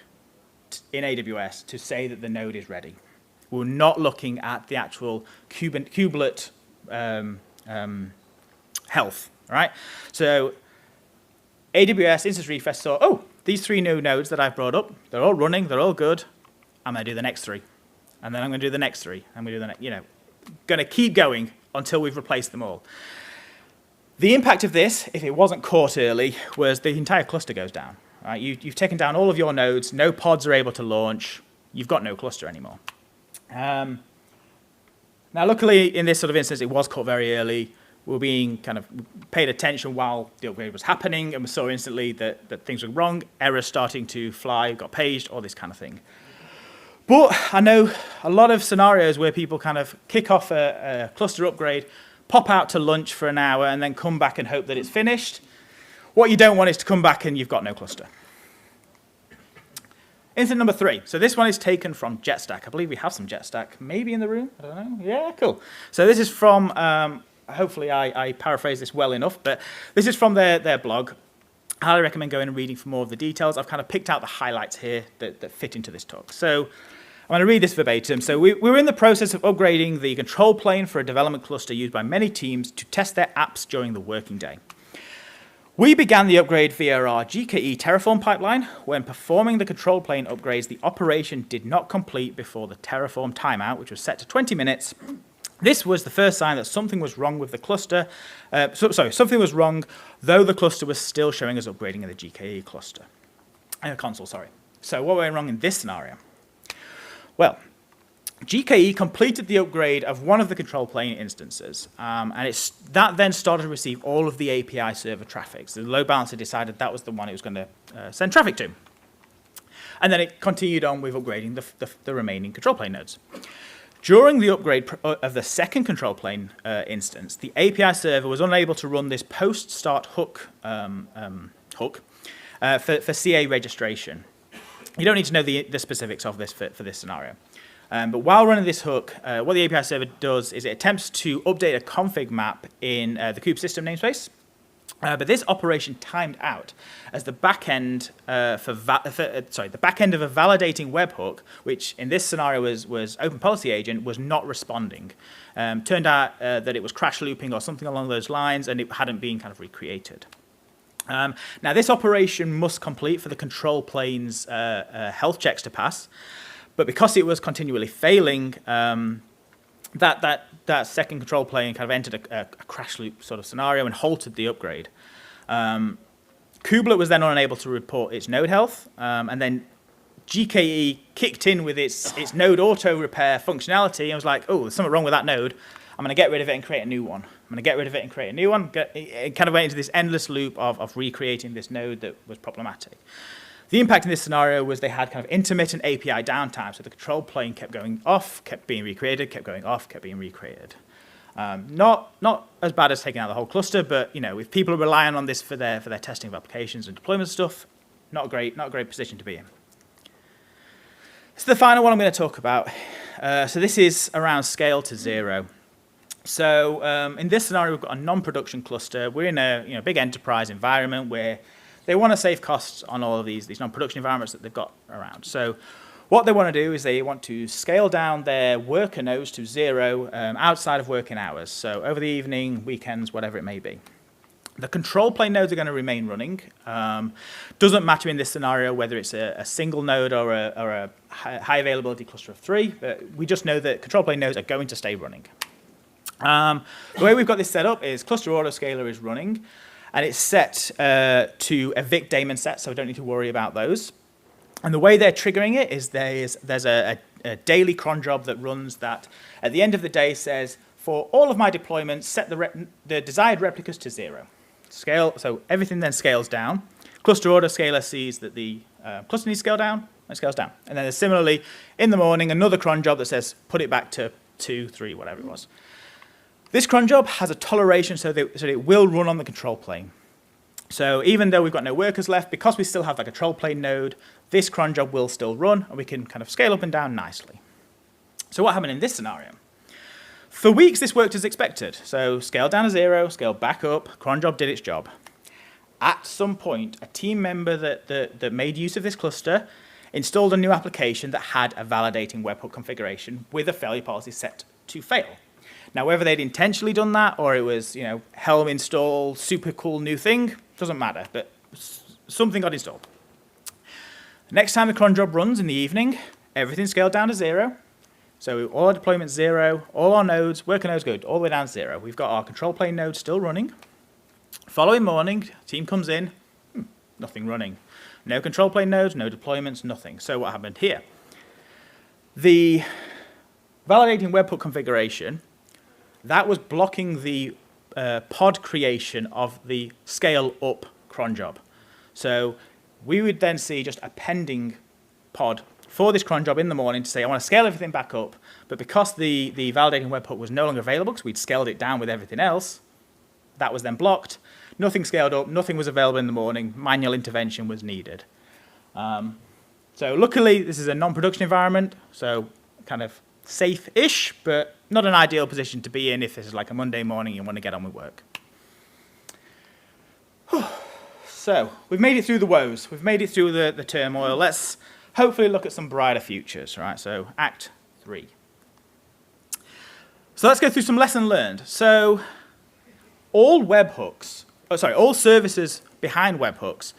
in AWS to say that the node is ready. We were not looking at the actual kubelet health, right? So AWS instance refresh saw, oh, these 3 new nodes that I've brought up, they're all running, they're all good. I'm going to do the next 3. And then I'm going to do the next 3. I'm going to do the next, going to keep going until we've replaced them all. The impact of this, if it wasn't caught early, was the entire cluster goes down. Right? You've taken down all of your nodes, no pods are able to launch, you've got no cluster anymore. Now, luckily, in this sort of instance, it was caught very early. We were being kind of paid attention while the upgrade was happening, and we saw instantly that things were wrong, errors starting to fly, got paged, all this kind of thing. But I know a lot of scenarios where people kind of kick off a cluster upgrade, pop out to lunch for an hour, and then come back and hope that it's finished. What you don't want is to come back and you've got no cluster. Incident number 3. So this one is taken from JetStack. I believe we have some JetStack maybe in the room. I don't know. Yeah, cool. So this is from hopefully I paraphrase this well enough, but this is from their blog. I highly recommend going and reading for more of the details. I've kind of picked out the highlights here that fit into this talk. So I'm going to read this verbatim. So we were in the process of upgrading the control plane for a development cluster used by many teams to test their apps during the working day. We began the upgrade via our GKE Terraform pipeline. When performing the control plane upgrades, the operation did not complete before the Terraform timeout, which was set to 20 minutes. This was the first sign that something was wrong with the cluster. Something was wrong, though the cluster was still showing us upgrading in the GKE cluster. Console, sorry. So what went wrong in this scenario? Well, GKE completed the upgrade of one of the control plane instances, and that then started to receive all of the API server traffic. So the load balancer decided that was the one it was going to send traffic to. And then it continued on with upgrading the remaining control plane nodes. During the upgrade of the second control plane instance, the API server was unable to run this post-start hook for CA registration. You don't need to know the specifics of this for this scenario. But while running this hook, what the API server does is it attempts to update a config map in the kube system namespace. But this operation timed out as the backend the backend of a validating webhook, which in this scenario was Open Policy Agent, was not responding. Turned out that it was crash looping or something along those lines, and it hadn't been kind of recreated. Now this operation must complete for the control plane's health checks to pass, but because it was continually failing, that second control plane kind of entered a crash loop sort of scenario and halted the upgrade. Kubelet was then unable to report its node health, and then GKE kicked in with its node auto repair functionality and was like, oh, there's something wrong with that node. I'm going to get rid of it and create a new one. I'm going to get rid of it and create a new one. It kind of went into this endless loop of recreating this node that was problematic. The impact in this scenario was they had kind of intermittent API downtime, so the control plane kept going off, kept being recreated, kept going off, kept being recreated. Not as bad as taking out the whole cluster, but if people are relying on this for their testing of applications and deployment stuff, not a great position to be in. So the final one I'm going to talk about. So this is around scale to zero. So in this scenario, we've got a non-production cluster. We're in a big enterprise environment where they want to save costs on all of these non-production environments that they've got around. So what they want to do is they want to scale down their worker nodes to zero outside of working hours. So over the evening, weekends, whatever it may be. The control plane nodes are going to remain running. Doesn't matter in this scenario whether it's a single node or a high availability cluster of 3, but we just know that control plane nodes are going to stay running. The way we've got this set up is cluster autoscaler is running, and it's set to evict daemon sets, so we don't need to worry about those. And the way they're triggering it is there's a daily cron job that runs that at the end of the day says, for all of my deployments, set the desired replicas to 0. So everything then scales down. Cluster autoscaler sees that the cluster needs to scale down, and scales down. And then there's similarly, in the morning, another cron job that says, put it back to 2, 3, whatever it was. This cron job has a toleration so that it will run on the control plane. So even though we've got no workers left, because we still have the control plane node, this cron job will still run, and we can kind of scale up and down nicely. So what happened in this scenario? For weeks, this worked as expected. So scale down to 0, scale back up, cron job did its job. At some point, a team member that made use of this cluster installed a new application that had a validating webhook configuration with a failure policy set to fail. Now, whether they'd intentionally done that or it was, Helm install, super cool new thing, doesn't matter, but something got installed. Next time the cron job runs in the evening, everything scaled down to 0. So all our deployments 0, all our nodes, worker nodes good, all the way down to 0. We've got our control plane node still running. Following morning, team comes in, nothing running. No control plane nodes, no deployments, nothing. So what happened here? The validating webhook configuration, that was blocking the pod creation of the scale up cron job. So we would then see just a pending pod for this cron job in the morning to say, I want to scale everything back up, but because the validating webhook was no longer available because we'd scaled it down with everything else, that was then blocked. Nothing scaled up, nothing was available in the morning, manual intervention was needed. So luckily, this is a non-production environment, so kind of safe-ish, but not an ideal position to be in if this is like a Monday morning and you want to get on with work. So, we've made it through the woes. We've made it through the turmoil. Let's hopefully look at some brighter futures, right? So, Act 3. So let's go through some lesson learned. So all all services behind webhooks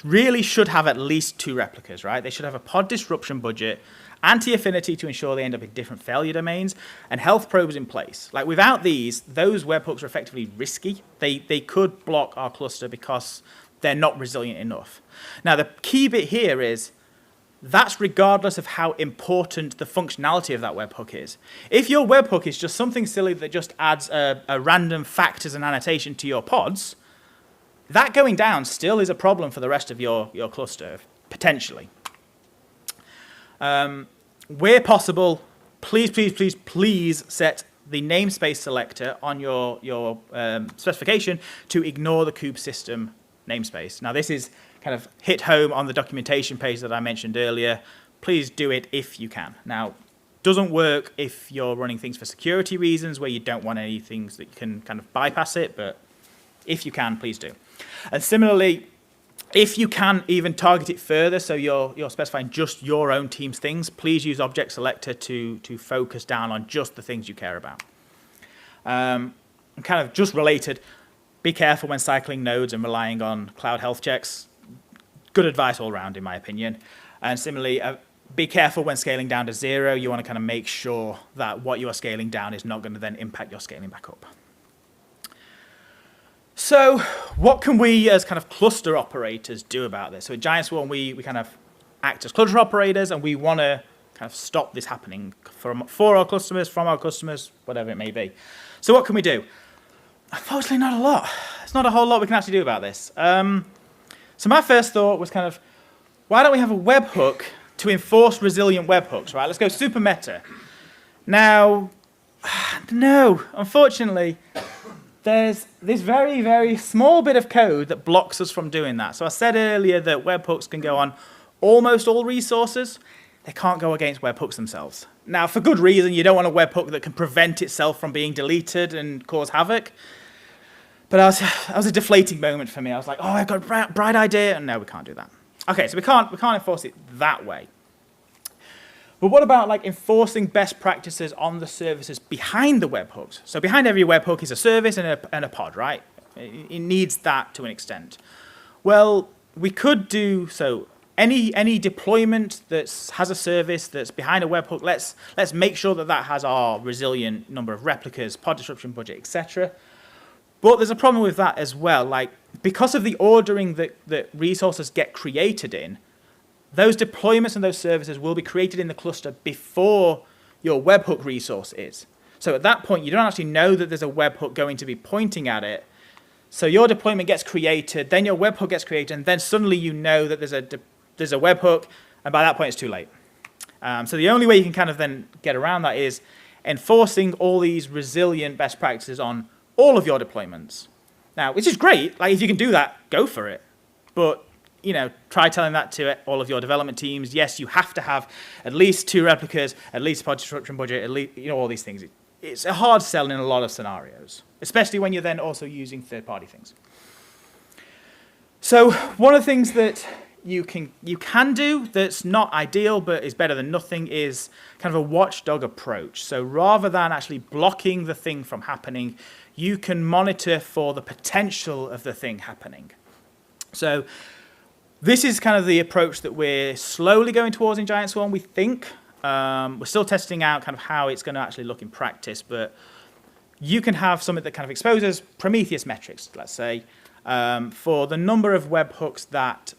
really should have at least 2 replicas, right? They should have a pod disruption budget, anti-affinity to ensure they end up in different failure domains, and health probes in place. Like without these, those webhooks are effectively risky. They could block our cluster because they're not resilient enough. Now the key bit here is that's regardless of how important the functionality of that webhook is. If your webhook is just something silly that just adds a random fact as an annotation to your pods, that going down still is a problem for the rest of your cluster, potentially. Where possible, please set the namespace selector on your specification to ignore the kube system namespace. Now this is kind of hit home on the documentation page that I mentioned earlier. Please do it if you can. Now, doesn't work if you're running things for security reasons where you don't want any things that you can kind of bypass it, but if you can, please do. And similarly, if you can even target it further, so you're specifying just your own team's things, please use object selector to focus down on just the things you care about. And kind of just related, be careful when cycling nodes and relying on cloud health checks. Good advice all around, in my opinion. And similarly, be careful when scaling down to 0. You want to kind of make sure that what you are scaling down is not going to then impact your scaling back up. So what can we as kind of cluster operators do about this? So at Giant Swarm, we kind of act as cluster operators, and we want to kind of stop this happening for our customers, from our customers, whatever it may be. So what can we do? Unfortunately, not a lot. There's not a whole lot we can actually do about this. So my first thought was kind of, why don't we have a webhook to enforce resilient webhooks, right? Let's go super meta. Now, no, unfortunately, there's this very, very small bit of code that blocks us from doing that. So I said earlier that webhooks can go on almost all resources. They can't go against webhooks themselves. Now, for good reason, you don't want a webhook that can prevent itself from being deleted and cause havoc. But that was a deflating moment for me. I was like, oh, I've got a bright idea. And no, we can't do that. Okay, so we can't enforce it that way. But what about like enforcing best practices on the services behind the webhooks? So behind every webhook is a service and a pod, right? It needs that to an extent. Well, we could do so. Any deployment that has a service that's behind a webhook, let's make sure that has our resilient number of replicas, pod disruption budget, etc. But there's a problem with that as well. Like, because of the ordering that resources get created in, those deployments and those services will be created in the cluster before your webhook resource is. So at that point, you don't actually know that there's a webhook going to be pointing at it. So your deployment gets created, then your webhook gets created, and then suddenly you know that there's a webhook, and by that point it's too late. So the only way you can kind of then get around that is enforcing all these resilient best practices on all of your deployments. Now, which is great. Like, if you can do that, go for it. But, you know, try telling that to all of your development teams. Yes, you have to have at least 2 replicas, at least pod disruption budget, at least, you know, all these things. It's a hard sell in a lot of scenarios, especially when you're then also using third-party things. So one of the things that you can do that's not ideal but is better than nothing is kind of a watchdog approach. So rather than actually blocking the thing from happening, you can monitor for the potential of the thing happening. So this is kind of the approach that we're slowly going towards in Giant Swarm, we think. We're still testing out kind of how it's going to actually look in practice, but you can have something that kind of exposes Prometheus metrics, let's say, for the number of webhooks that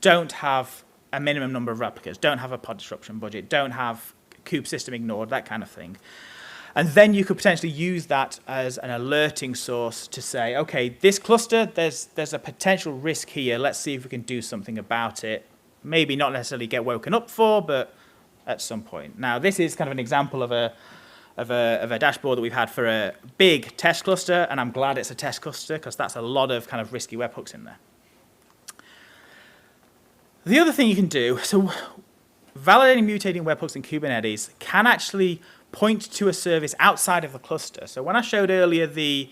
don't have a minimum number of replicas, don't have a pod disruption budget, don't have kube system ignored, that kind of thing. And then you could potentially use that as an alerting source to say, okay, this cluster, there's a potential risk here. Let's see if we can do something about it. Maybe not necessarily get woken up for, but at some point. Now, this is kind of an example of a dashboard that we've had for a big test cluster, and I'm glad it's a test cluster because that's a lot of kind of risky webhooks in there. The other thing you can do, so validating mutating webhooks in Kubernetes can actually point to a service outside of the cluster. So when I showed earlier the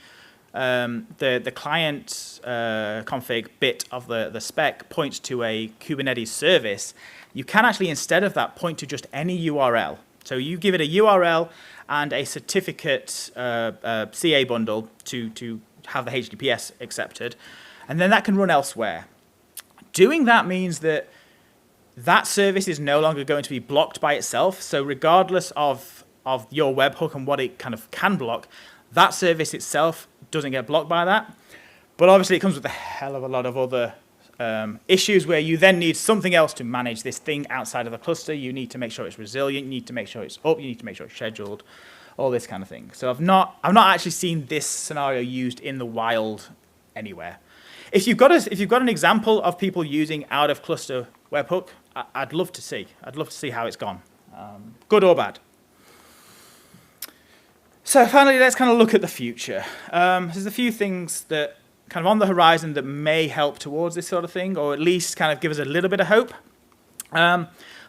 client config bit of the spec points to a Kubernetes service, you can actually, instead of that, point to just any URL. So you give it a URL and a certificate CA bundle to have the HTTPS accepted, and then that can run elsewhere. Doing that means that that service is no longer going to be blocked by itself. So regardless of your webhook and what it kind of can block, that service itself doesn't get blocked by that. But obviously it comes with a hell of a lot of other issues where you then need something else to manage this thing outside of the cluster. You need to make sure it's resilient. You need to make sure it's up. You need to make sure it's scheduled, all this kind of thing. So I've not actually seen this scenario used in the wild anywhere. If you've got an example of people using out of cluster webhook, I'd love to see. I'd love to see how it's gone, good or bad. So finally, let's kind of look at the future. There's a few things that kind of on the horizon that may help towards this sort of thing, or at least kind of give us a little bit of hope.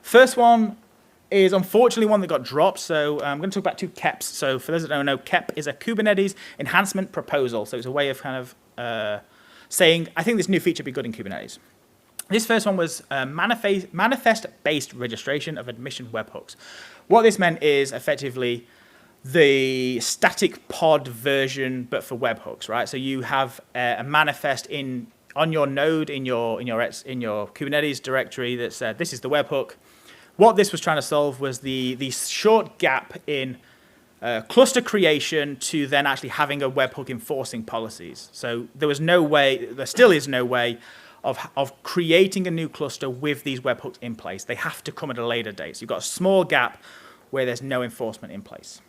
First one is unfortunately one that got dropped, so I'm going to talk about two KEPs. So for those that don't know, KEP is a Kubernetes enhancement proposal. So it's a way of kind of saying, I think this new feature would be good in Kubernetes. This first one was manifest-based registration of admission webhooks. What this meant is effectively the static pod version, but for webhooks, right? So you have a manifest on your node in your Kubernetes directory that said this is the webhook. What this was trying to solve was the short gap in cluster creation to then actually having a webhook enforcing policies. So there still is no way of creating a new cluster with these webhooks in place. They have to come at a later date. So you've got a small gap where there's no enforcement in place.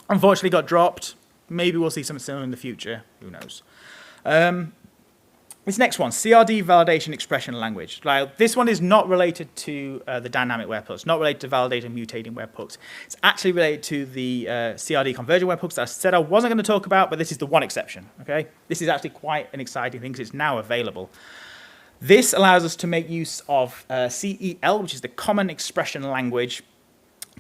Unfortunately got dropped. Maybe we'll see something similar in the future. Who knows? This next one, CRD validation expression language. Like, this one is not related to the dynamic webhooks, not related to validating mutating webhooks. It's actually related to the CRD convergent webhooks that I said I wasn't going to talk about, but this is the one exception. Okay, this is actually quite an exciting thing because it's now available. This allows us to make use of CEL, which is the Common Expression Language,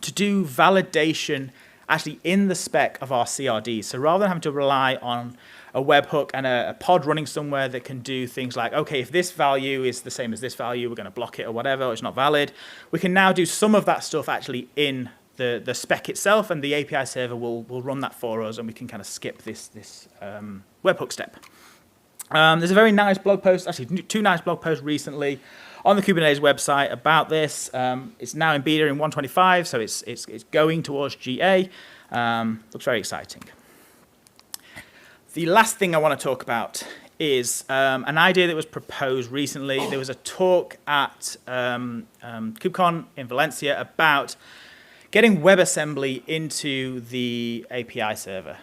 to do validation actually in the spec of our CRD. So rather than having to rely on a webhook and a pod running somewhere that can do things like, okay, if this value is the same as this value, we're going to block it or whatever, or it's not valid. We can now do some of that stuff actually in the spec itself, and the API server will run that for us, and we can kind of skip this webhook step. There's a very nice blog post, actually two nice blog posts recently on the Kubernetes website about this. It's now in beta in 1.25, so it's going towards GA. Looks very exciting. The last thing I want to talk about is an idea that was proposed recently. There was a talk at KubeCon in Valencia about getting WebAssembly into the API server.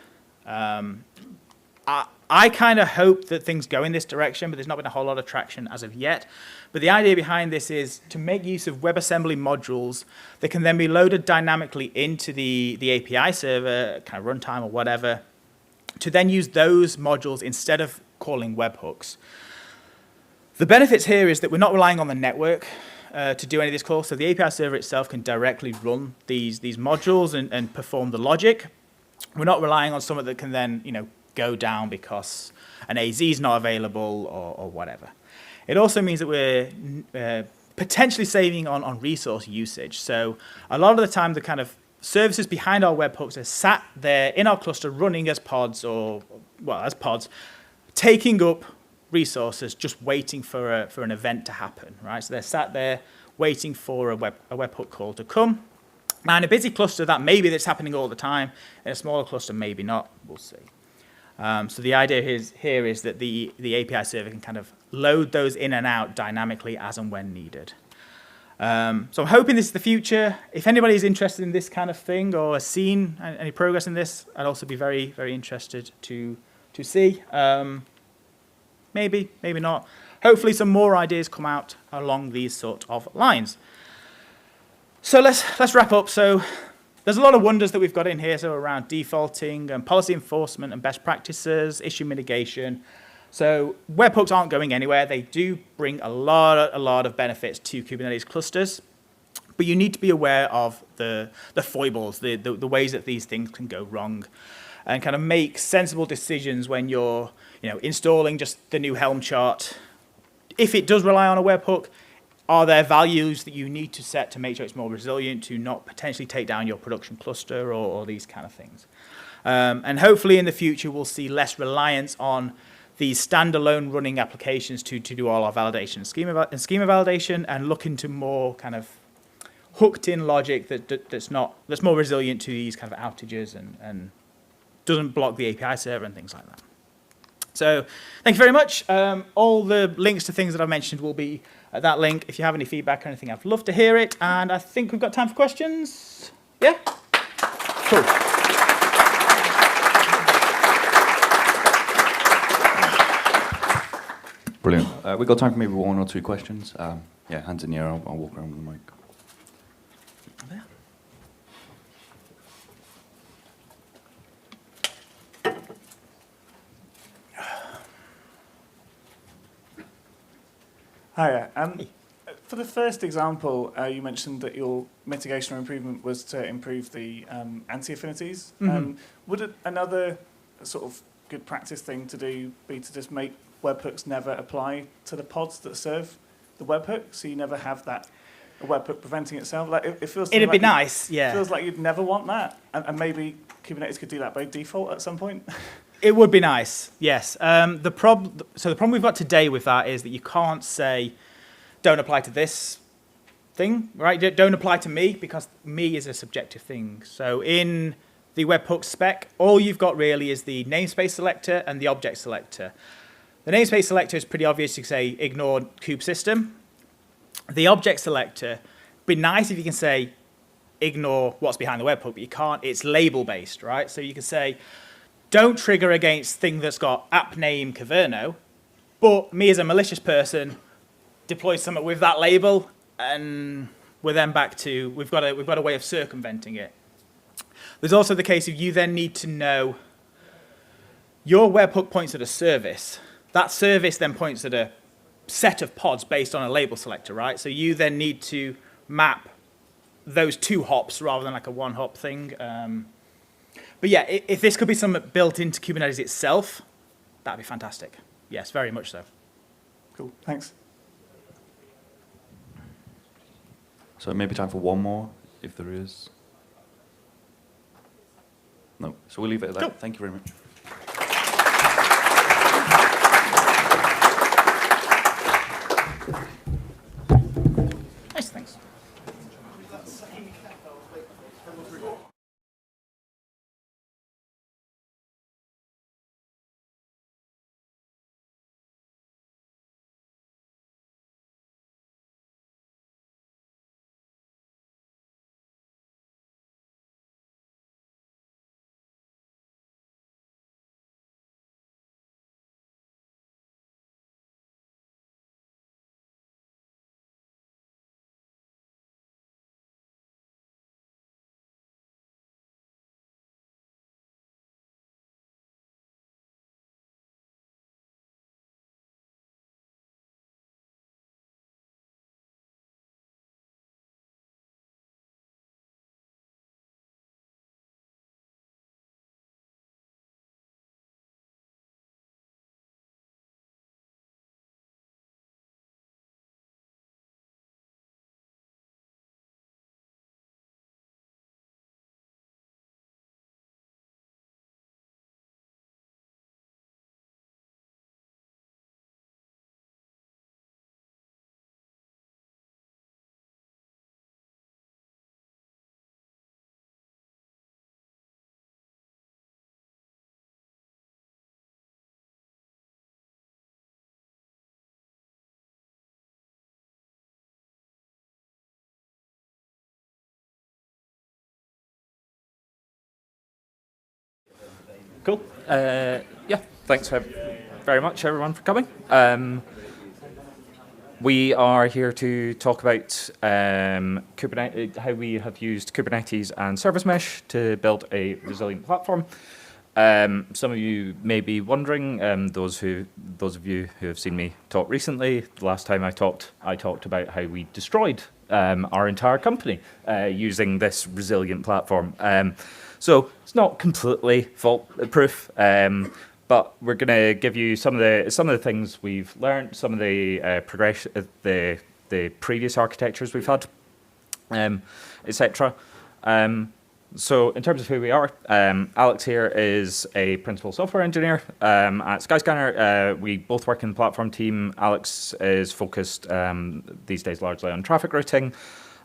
I kind of hope that things go in this direction, but there's not been a whole lot of traction as of yet. But the idea behind this is to make use of WebAssembly modules that can then be loaded dynamically into the API server, kind of runtime or whatever, to then use those modules instead of calling webhooks. The benefits here is that we're not relying on the network to do any of this call. So the API server itself can directly run these modules and perform the logic. We're not relying on someone that can then go down because an AZ is not available or whatever. It also means that we're potentially saving on resource usage. So a lot of the time, the kind of services behind our webhooks are sat there in our cluster running as pods taking up resources, just waiting for an event to happen, right? So they're sat there waiting for a webhook call to come. Now, in a busy cluster, that maybe that's happening all the time. In a smaller cluster, maybe not. We'll see. So the idea here is that the API server can kind of load those in and out dynamically as and when needed. So I'm hoping this is the future. If anybody's interested in this kind of thing or has seen any progress in this, I'd also be very, very interested to see. Maybe, maybe not. Hopefully some more ideas come out along these sort of lines. So let's wrap up. So there's a lot of wonders that we've got in here, so around defaulting and policy enforcement and best practices, issue mitigation. So webhooks aren't going anywhere. They do bring a lot of benefits to Kubernetes clusters. But you need to be aware of the foibles, the ways that these things can go wrong, and kind of make sensible decisions when you're installing just the new Helm chart. If it does rely on a webhook, are there values that you need to set to make sure it's more resilient, to not potentially take down your production cluster or these kind of things? And hopefully in the future, we'll see less reliance on these standalone running applications to do all our validation and schema validation, and look into more kind of hooked-in logic that's more resilient to these kind of outages and doesn't block the API server and things like that. So thank you very much. All the links to things that I've mentioned will be at that link. If you have any feedback or anything, I'd love to hear it. And I think we've got time for questions. Yeah? Cool. Brilliant. We've got time for maybe one or two questions. Yeah, hands in the air. I'll walk around with the mic. Hiya. For the first example, you mentioned that your mitigation or improvement was to improve the anti-affinities. Mm-hmm. Would another sort of good practice thing to do be to just make webhooks never apply to the pods that serve the webhook, so you never have that webhook preventing itself? Like it feels. It'd like be nice, yeah. It feels like you'd never want that, and maybe Kubernetes could do that by default at some point. It would be nice, yes. So the problem we've got today with that is that you can't say, don't apply to this thing, right? Don't apply to me, because me is a subjective thing. So in the webhook spec, all you've got really is the namespace selector and the object selector. The namespace selector is pretty obvious. You can say ignore kube system. The object selector, be nice if you can say ignore what's behind the webhook, but you can't. It's label based, right? So you can say don't trigger against thing that's got app name Caverno, but me as a malicious person deploy something with that label, and we're then back to we've got a way of circumventing it. There's also the case of you then need to know your webhook points at a service. That service then points at a set of pods based on a label selector, right? So you then need to map those two hops rather than like a one hop thing. But yeah, if this could be something built into Kubernetes itself, that'd be fantastic. Yes, very much so. Cool, thanks. So maybe time for one more, if there is. No, so we'll leave it at that. Cool. Thank you very much. Nice, thanks. Cool. Yeah, thanks very much, everyone, for coming. We are here to talk about Kubernetes, how we have used Kubernetes and Service Mesh to build a resilient platform. Some of you may be wondering, those of you who have seen me talk recently, the last time I talked about how we destroyed our entire company using this resilient platform. So it's not completely fault-proof, but we're going to give you some of the things we've learned, some of the progression, the previous architectures we've had, etc. So in terms of who we are, Alex here is a principal software engineer at Skyscanner. We both work in the platform team. Alex is focused these days largely on traffic routing,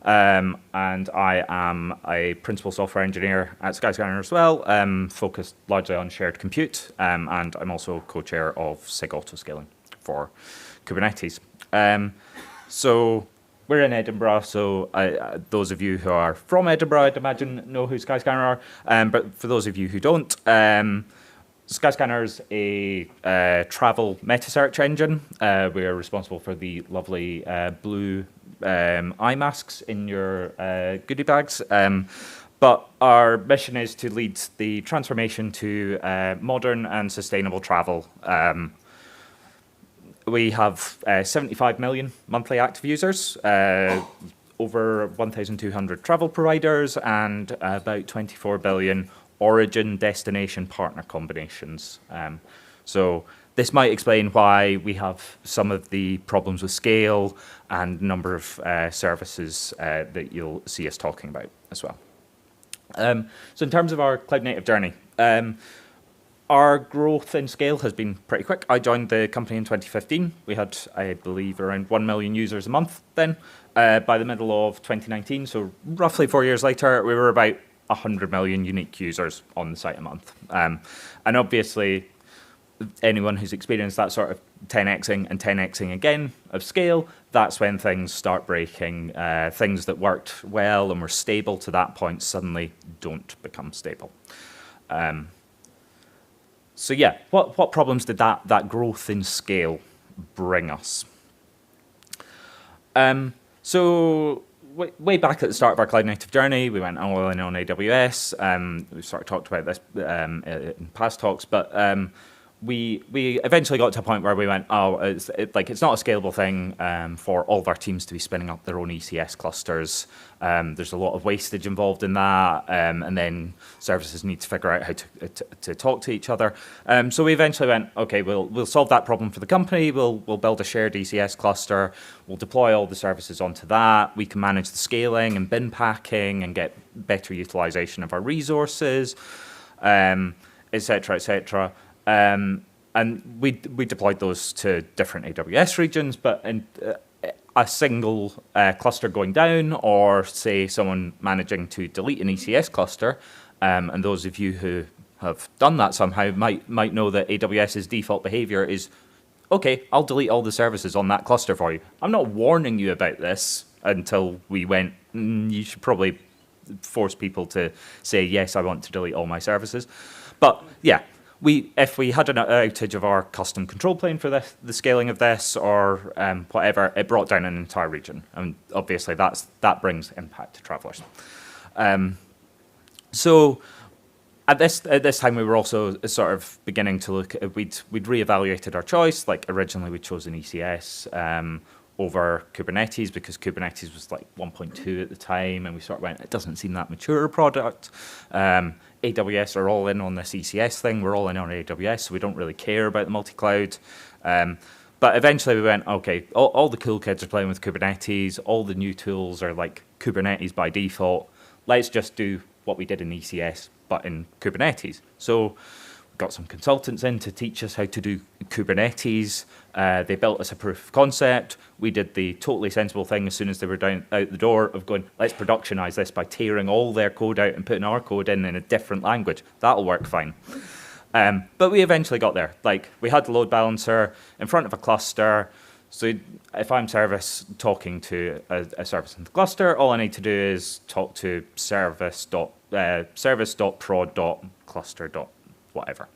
and I am a principal software engineer at Skyscanner as well, focused largely on shared compute, and I'm also co-chair of SIG autoscaling for Kubernetes. So we're in Edinburgh, so those of you who are from Edinburgh, I'd imagine, know who Skyscanner are. But for those of you who don't, Skyscanner is a travel meta search engine. We are responsible for the lovely blue eye masks in your goodie bags. But our mission is to lead the transformation to modern and sustainable travel. We have 75 million monthly active users, over 1,200 travel providers, and about 24 billion origin destination partner combinations. So this might explain why we have some of the problems with scale and number of services that you'll see us talking about as well. So in terms of our cloud native journey, our growth in scale has been pretty quick. I joined the company in 2015. We had, I believe, around 1 million users a month then. By the middle of 2019, so roughly 4 years later, we were about 100 million unique users on the site a month. And obviously, anyone who's experienced that sort of 10xing and 10xing again of scale, that's when things start breaking. Things that worked well and were stable to that point suddenly don't become stable. So yeah, what problems did that growth in scale bring us? So way back at the start of our cloud native journey, we went all in on AWS. We've sort of talked about this in past talks, but we eventually got to a point where we went, it's not a scalable thing for all of our teams to be spinning up their own ECS clusters. There's a lot of wastage involved in that, and then services need to figure out how to talk to each other. So we eventually went, okay, we'll solve that problem for the company. We'll build a shared ECS cluster. We'll deploy all the services onto that. We can manage the scaling and bin packing and get better utilization of our resources, et cetera, et cetera. And we deployed those to different AWS regions, but in a single cluster going down, or say someone managing to delete an ECS cluster, and those of you who have done that somehow might know that AWS's default behavior is, okay, I'll delete all the services on that cluster for you. I'm not warning you about this until we went, you should probably force people to say, yes, I want to delete all my services. But yeah, if we had an outage of our custom control plane for the scaling of this or whatever, it brought down an entire region. And obviously that brings impact to travelers. So at this time, we were also sort of beginning to look at, we'd reevaluated our choice. Like originally we chose an ECS over Kubernetes because Kubernetes was like 1.2 at the time, and we sort of went, it doesn't seem that mature a product. AWS are all in on this ECS thing. We're all in on AWS, so we don't really care about the multi-cloud. But eventually we went, okay, all the cool kids are playing with Kubernetes. All the new tools are like Kubernetes by default. Let's just do what we did in ECS, but in Kubernetes. So we got some consultants in to teach us how to do Kubernetes. They built us a proof of concept. We did the totally sensible thing as soon as they were out the door of going, let's productionize this by tearing all their code out and putting our code in a different language. That'll work fine. But we eventually got there. Like we had the load balancer in front of a cluster. So if I'm service talking to a service in the cluster, all I need to do is talk to service.prod.cluster.whatever.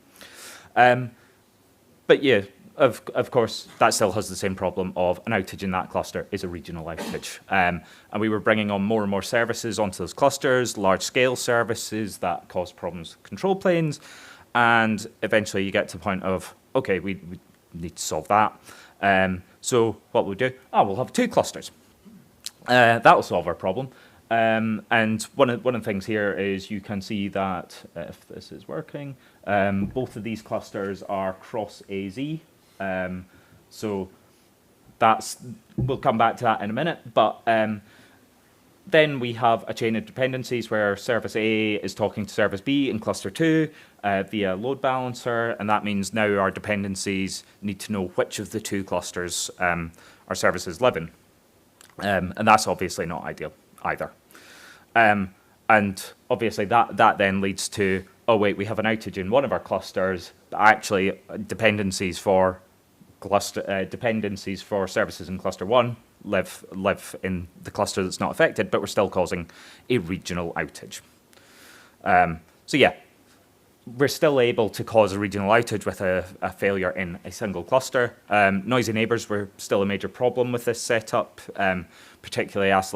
But yeah, of course, that still has the same problem of an outage in that cluster is a regional outage. And we were bringing on more and more services onto those clusters, large-scale services that cause problems with control planes. And eventually you get to the point of, okay, we need to solve that. So what we'll do, we'll have 2 clusters. That'll solve our problem. And one of the things here is you can see that, if this is working, both of these clusters are cross AZ. So we'll come back to that in a minute. But then we have a chain of dependencies where service A is talking to service B in cluster 2 via load balancer. And that means now our dependencies need to know which of the two clusters our services live in. And that's obviously not ideal either. And obviously that then leads to, oh wait, we have an outage in one of our clusters, but actually dependencies for services in cluster 1 live in the cluster that's not affected, but we're still causing a regional outage. So yeah, we're still able to cause a regional outage with a failure in a single cluster. Noisy neighbors were still a major problem with this setup, particularly as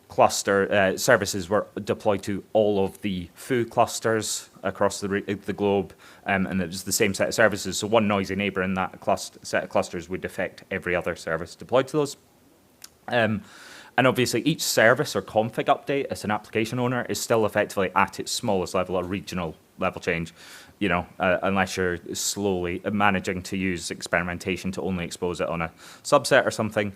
cluster services were deployed to all of the foo clusters across the globe, and it was the same set of services. So one noisy neighbor in that set of clusters would affect every other service deployed to those. And obviously each service or config update as an application owner is still effectively at its smallest level, a regional level change, unless you're slowly managing to use experimentation to only expose it on a subset or something.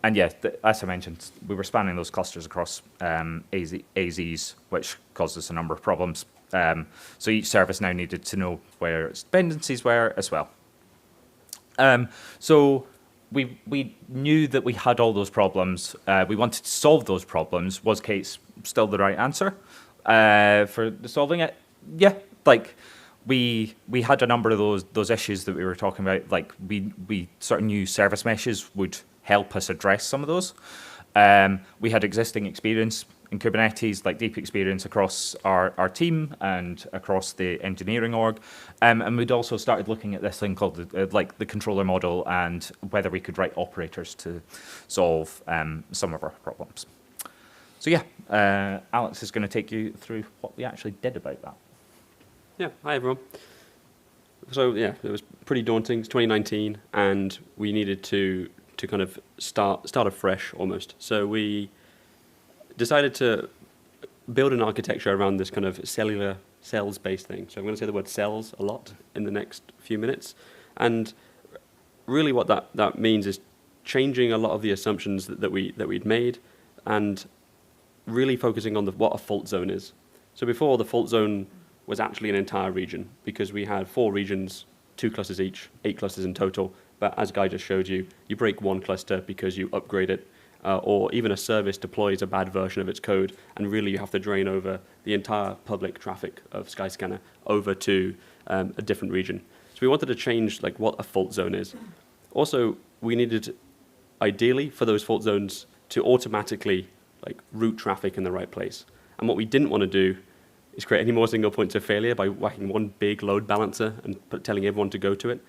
And yeah, as I mentioned, we were spanning those clusters across AZs, which caused us a number of problems. So each service now needed to know where its dependencies were as well. So we knew that we had all those problems. We wanted to solve those problems. Was Kate's still the right answer for solving it? Yeah, we had a number of those issues that we were talking about. We sort of knew service meshes would help us address some of those. We had existing experience in Kubernetes, deep experience across our team and across the engineering org. And we'd also started looking at this thing called the controller model and whether we could write operators to solve some of our problems. So yeah, Alex is going to take you through what we actually did about that. Yeah, hi everyone. So yeah, it was pretty daunting. It's 2019, and we needed to kind of start afresh almost. So we decided to build an architecture around this kind of cellular cells-based thing. So I'm going to say the word cells a lot in the next few minutes. And really what that means is changing a lot of the assumptions that we'd made and really focusing on what a fault zone is. So before, the fault zone was actually an entire region because we had 4 regions, 2 clusters each, 8 clusters in total. But as Guy just showed you, you break one cluster because you upgrade it, or even a service deploys a bad version of its code, and really you have to drain over the entire public traffic of Skyscanner over to a different region. So we wanted to change what a fault zone is. Also, we needed, ideally, for those fault zones to automatically route traffic in the right place. And what we didn't want to do is create any more single points of failure by whacking one big load balancer and telling everyone to go to it.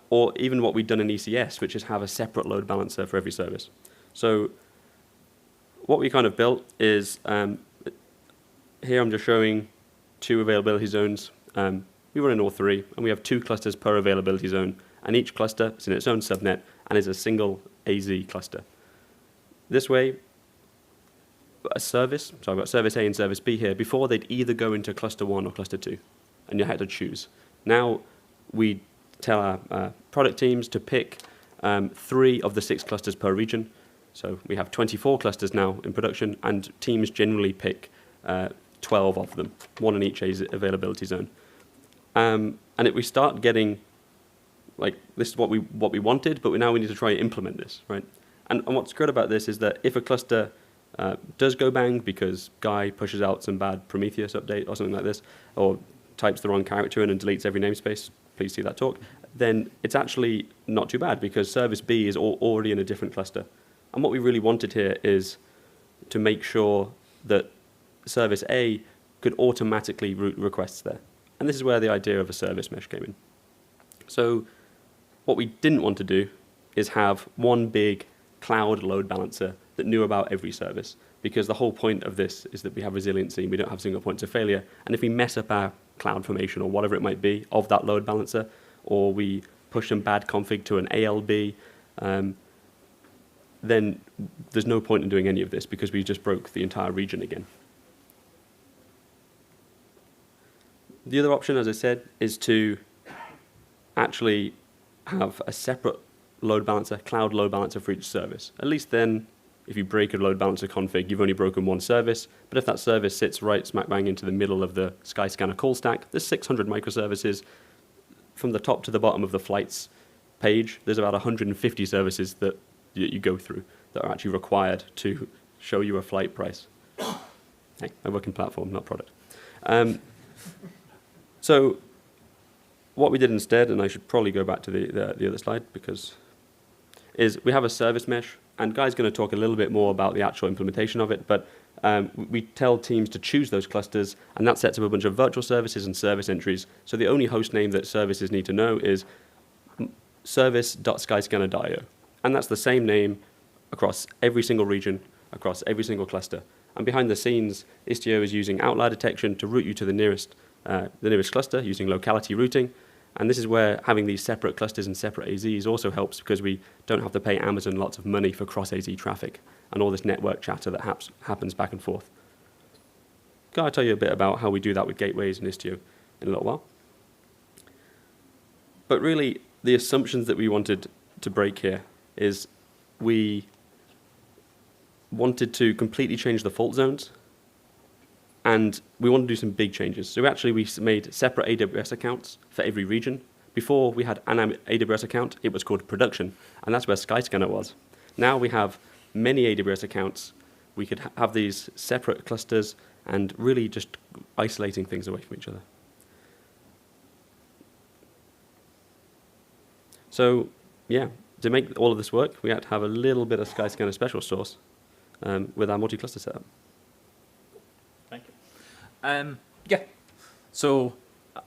Or even what we've done in ECS, which is have a separate load balancer for every service. So what we kind of built is, here I'm just showing 2 availability zones. We run in all 3, and we have 2 clusters per availability zone, and each cluster is in its own subnet and is a single AZ cluster. This way, a service, so I've got service A and service B here, before they'd either go into cluster 1 or cluster 2, and you had to choose. Now we tell our product teams to pick 3 of the 6 clusters per region. So we have 24 clusters now in production, and teams generally pick 12 of them, 1 in each availability zone. And we start getting, this is what we wanted, but now we need to try and implement this, right? And what's good about this is that if a cluster does go bang because Guy pushes out some bad Prometheus update or something like this, or types the wrong character in and deletes every namespace, please see that talk, then it's actually not too bad because service B is already in a different cluster. And what we really wanted here is to make sure that service A could automatically route requests there. And this is where the idea of a service mesh came in. So what we didn't want to do is have one big cloud load balancer that knew about every service, because the whole point of this is that we have resiliency, we don't have single points of failure. And if we mess up our cloud formation or whatever it might be of that load balancer, or we push some bad config to an ALB, then there's no point in doing any of this because we just broke the entire region again. The other option, as I said, is to actually have a separate load balancer, cloud load balancer for each service. At least then, if you break a load balancer config, you've only broken one service. But if that service sits right smack bang into the middle of the Skyscanner call stack, there's 600 microservices. From the top to the bottom of the flights page, there's about 150 services that you go through that are actually required to show you a flight price. Hey, I work in platform, not product. So what we did instead, and I should probably go back to the other slide, is we have a service mesh, and Guy's going to talk a little bit more about the actual implementation of it, but we tell teams to choose those clusters, and that sets up a bunch of virtual services and service entries. So the only host name that services need to know is service.skyscanner.io, and that's the same name across every single region, across every single cluster. And behind the scenes, Istio is using outlier detection to route you to the nearest cluster using locality routing. And this is where having these separate clusters and separate AZs also helps because we don't have to pay Amazon lots of money for cross-AZ traffic and all this network chatter that happens back and forth. I'll tell you a bit about how we do that with gateways and Istio in a little while. But really, the assumptions that we wanted to break here is we wanted to completely change the fault zones, and we want to do some big changes. So we made separate AWS accounts for every region. Before we had an AWS account, it was called production, and that's where Skyscanner was. Now we have many AWS accounts. We could have these separate clusters and really just isolating things away from each other. So yeah, to make all of this work, we had to have a little bit of Skyscanner special sauce with our multi-cluster setup. Thank you. Yeah. So,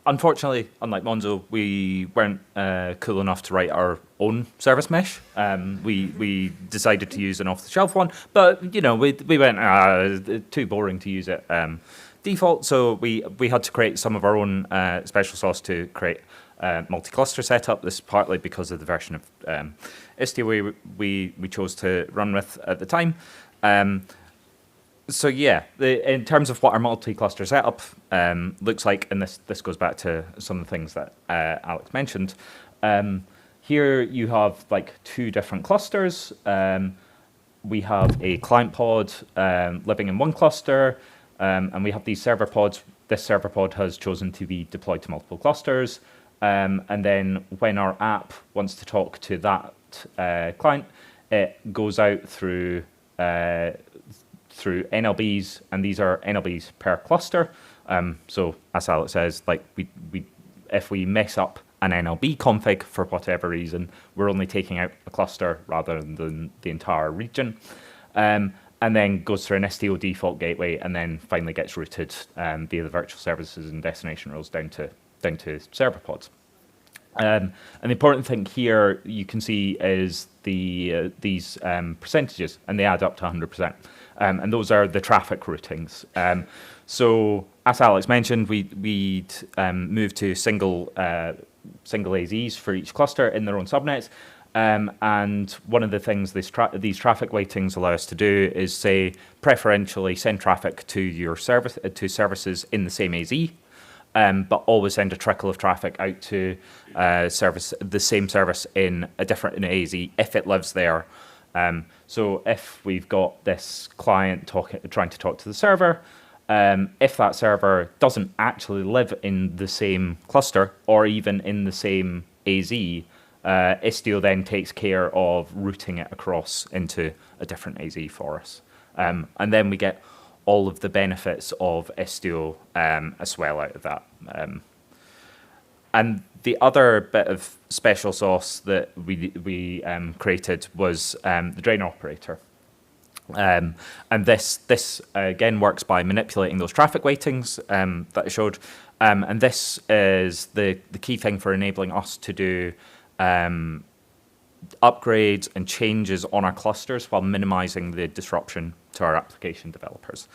unfortunately, unlike Monzo, we weren't cool enough to write our own service mesh. We decided to use an off-the-shelf one, but we went too boring to use it default. So we had to create some of our own special sauce to create multi-cluster setup. This is partly because of the version of Istio we chose to run with at the time. So yeah, in terms of what our multi-cluster setup looks like, and this goes back to some of the things that Alex mentioned. Here you have like two different clusters. We have a client pod living in one cluster, and we have these server pods. This server pod has chosen to be deployed to multiple clusters. And then when our app wants to talk to that client, it goes out through NLBs, and these are NLBs per cluster. So as Alex says, like if we mess up an NLB config for whatever reason, we're only taking out a cluster rather than the entire region. And then goes through an STO default gateway, and then finally gets routed via the virtual services and destination rules down to server pods. And the important thing here you can see is these percentages, and they add up to 100%. And those are the traffic routings. So as Alex mentioned, we'd moved to single AZs for each cluster in their own subnets. And one of the things these traffic weightings allow us to do is say preferentially send traffic to your services in the same AZ. But always send a trickle of traffic out to the same service in a different AZ if it lives there. So if we've got this client trying to talk to the server, if that server doesn't actually live in the same cluster or even in the same AZ, Istio then takes care of routing it across into a different AZ for us. And then we get all of the benefits of Istio as well out of that. And the other bit of special sauce that we created was the drainer operator. And this again works by manipulating those traffic weightings that I showed. And this is the key thing for enabling us to do upgrades and changes on our clusters while minimizing the disruption to our application developers.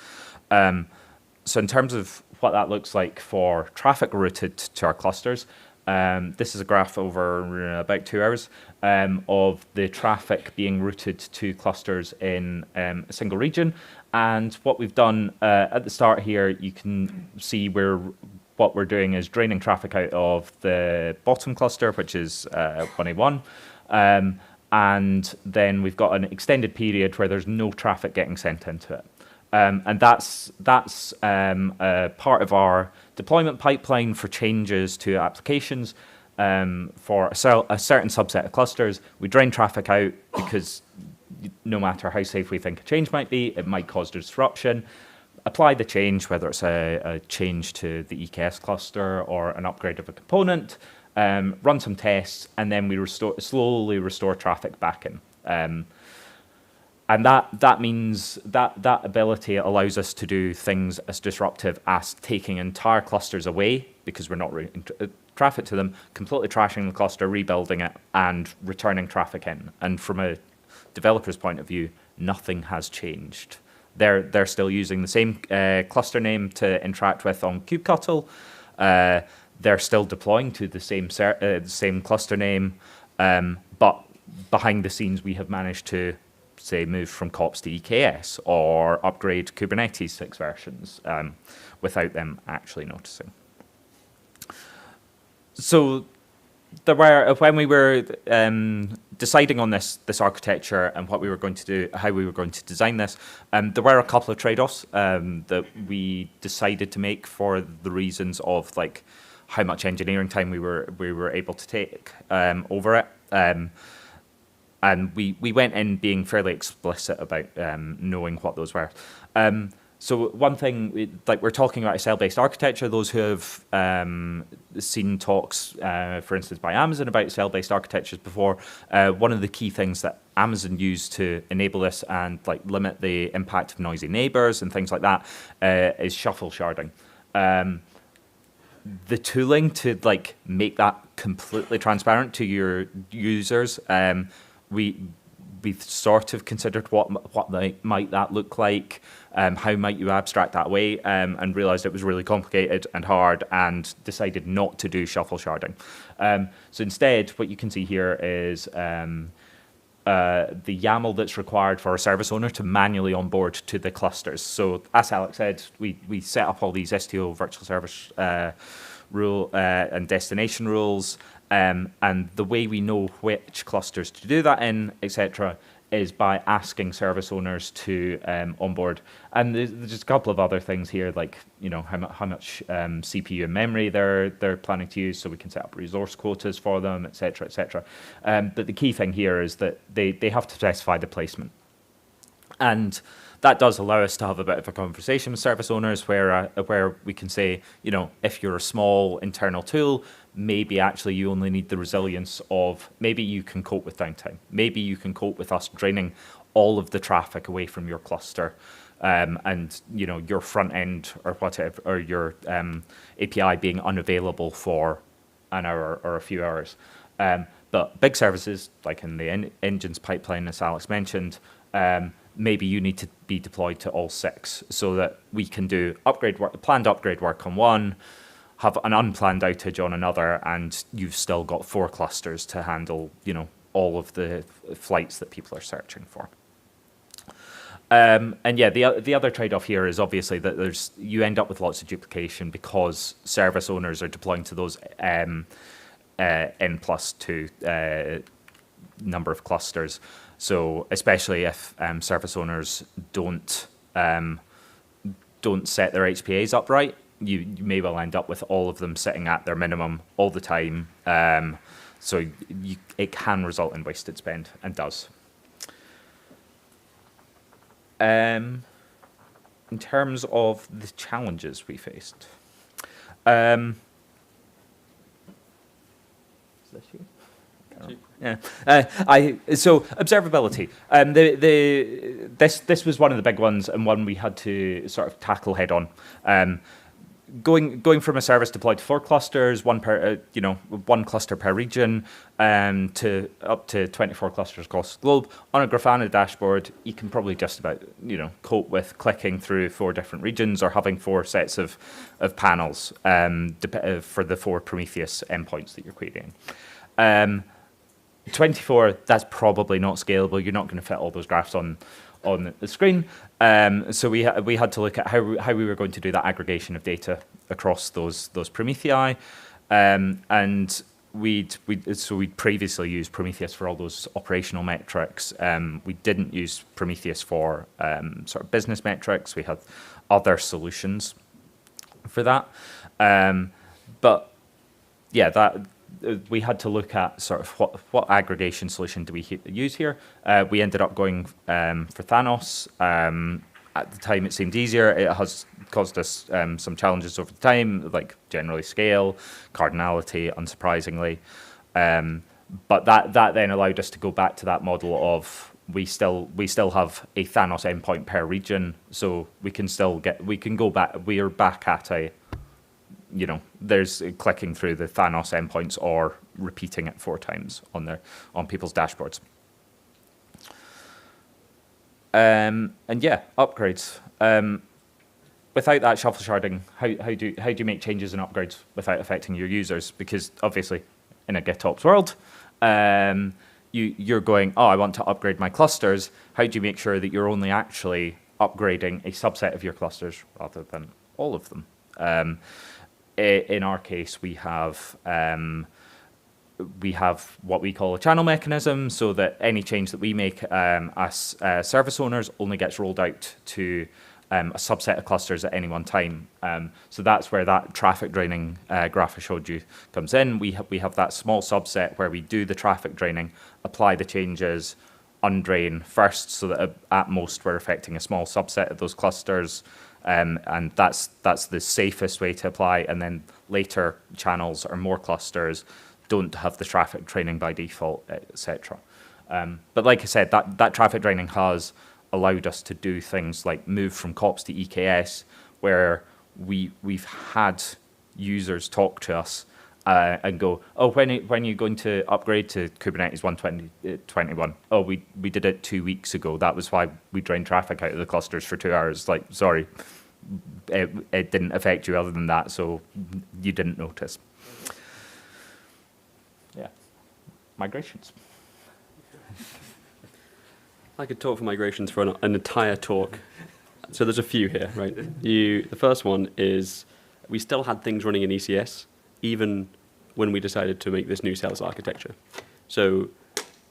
So in terms of what that looks like for traffic routed to our clusters, This is a graph over about 2 hours of the traffic being routed to clusters in a single region. And what we've done at the start here, you can see what we're doing is draining traffic out of the bottom cluster, which is 1A1. And then we've got an extended period where there's no traffic getting sent into it. And that's part of our deployment pipeline for changes to applications for a certain subset of clusters. We drain traffic out because no matter how safe we think a change might be, it might cause disruption. Apply the change, whether it's a change to the EKS cluster or an upgrade of a component, run some tests, and then we slowly restore traffic back in. And that means that ability allows us to do things as disruptive as taking entire clusters away because we're not routing traffic to them, completely trashing the cluster, rebuilding it, and returning traffic in. And from a developer's point of view, nothing has changed. They're still using the same cluster name to interact with on KubeHuddle. They're still deploying to the same cluster name, but behind the scenes, we have managed to say move from COPS to EKS or upgrade Kubernetes 6 versions without them actually noticing. So when we were deciding on this architecture and what we were going to do, how we were going to design this, there were a couple of trade-offs that we decided to make for the reasons of like how much engineering time we were able to take over it. And we went in being fairly explicit about knowing what those were. So one thing, like we're talking about a cell-based architecture, those who have seen talks, for instance, by Amazon about cell-based architectures before, one of the key things that Amazon used to enable this and like limit the impact of noisy neighbors and things like that is shuffle sharding. The tooling to like make that completely transparent to your users, we've sort of considered what might that look like, how might you abstract that away, and realized it was really complicated and hard and decided not to do shuffle sharding. So instead, what you can see here is the YAML that's required for a service owner to manually onboard to the clusters. So as Alex said, we set up all these STO virtual service rule and destination rules. And the way we know which clusters to do that in, etc., is by asking service owners to onboard. And there's just a couple of other things here, like how much CPU and memory they're planning to use, so we can set up resource quotas for them, etc., etc. But the key thing here is that they have to specify the placement, and that does allow us to have a bit of a conversation with service owners where we can say, if you're a small internal tool, maybe actually you only need the resilience of, maybe you can cope with downtime. Maybe you can cope with us draining all of the traffic away from your cluster and your front end or whatever, or your API being unavailable for an hour or a few hours. But big services, like in the engines pipeline, as Alex mentioned, maybe you need to be deployed to all 6 so that we can do planned upgrade work on one, have an unplanned outage on another, and you've still got 4 clusters to handle, all of the flights that people are searching for. And yeah, the other trade-off here is obviously that you end up with lots of duplication because service owners are deploying to those n+2 number of clusters. So especially if service owners don't set their HPAs up right, you may well end up with all of them sitting at their minimum all the time. So it can result in wasted spend, and does. In terms of the challenges we faced. Is this you? Yeah. So observability. This was one of the big ones, and one we had to sort of tackle head on. going from a service deployed to 4 clusters, one cluster per region, to up to 24 clusters across the globe on a Grafana dashboard, you can probably just about cope with clicking through 4 different regions or having 4 sets of panels for the 4 Prometheus endpoints that you're querying. 24, that's probably not scalable. You're not going to fit all those graphs on the screen. So we had to look at how we were going to do that aggregation of data across those Promethei. And we'd previously used Prometheus for all those operational metrics. We didn't use Prometheus for sort of business metrics. We had other solutions for that. But yeah, we had to look at sort of what aggregation solution do we use here. We ended up going for Thanos. At the time, it seemed easier. It has caused us some challenges over time, like generally scale, cardinality, unsurprisingly. But that then allowed us to go back to that model of we still have a Thanos endpoint per region, so we can go back. We are back at a there's clicking through the Thanos endpoints or repeating it 4 times on people's dashboards. And yeah, upgrades. Without that shuffle sharding, how do you make changes and upgrades without affecting your users? Because obviously, in a GitOps world, you're going, I want to upgrade my clusters. How do you make sure that you're only actually upgrading a subset of your clusters rather than all of them? In our case, we have what we call a channel mechanism, so that any change that we make as service owners only gets rolled out to a subset of clusters at any one time. So that's where that traffic draining graph I showed you comes in. We have that small subset where we do the traffic draining, apply the changes, undrain first, so that at most we're affecting a small subset of those clusters. And that's the safest way to apply, and then later channels or more clusters don't have the traffic draining by default, etc. But like I said, that traffic draining has allowed us to do things like move from COPS to EKS, where we've had users talk to us and go, when are you going to upgrade to Kubernetes 1.21? Oh, we did it 2 weeks ago. That was why we drained traffic out of the clusters for 2 hours. Like, sorry, it didn't affect you other than that, so you didn't notice. Yeah, migrations. I could talk for migrations for an entire talk. So there's a few here, right? The first one is we still had things running in ECS, even when we decided to make this new sales architecture. So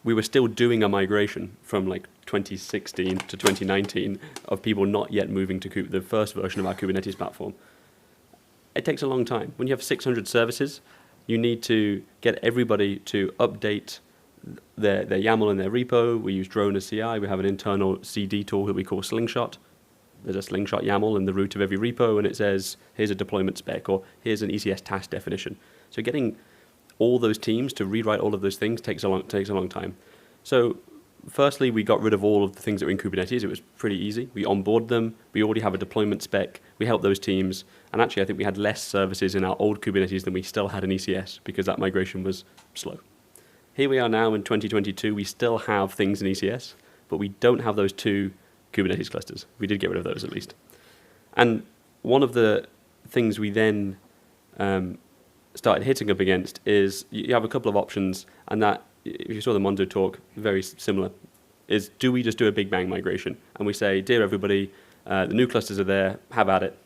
we were still doing a migration from like 2016 to 2019 of people not yet moving to the first version of our Kubernetes platform. It takes a long time. When you have 600 services, you need to get everybody to update their YAML in their repo. We use Drone as CI. We have an internal CD tool that we call Slingshot. There's a Slingshot YAML in the root of every repo, and it says, here's a deployment spec, or here's an ECS task definition. So getting all those teams to rewrite all of those things takes a long time. So firstly, we got rid of all of the things that were in Kubernetes. It was pretty easy. We onboard them. We already have a deployment spec. We help those teams. And actually, I think we had less services in our old Kubernetes than we still had in ECS because that migration was slow. Here we are now in 2022. We still have things in ECS, but we don't have those 2 Kubernetes clusters. We did get rid of those at least. And one of the things we then started hitting up against is you have a couple of options, and that, if you saw the Mondo talk, very similar, is do we just do a big bang migration? And we say, dear everybody, the new clusters are there, have at it.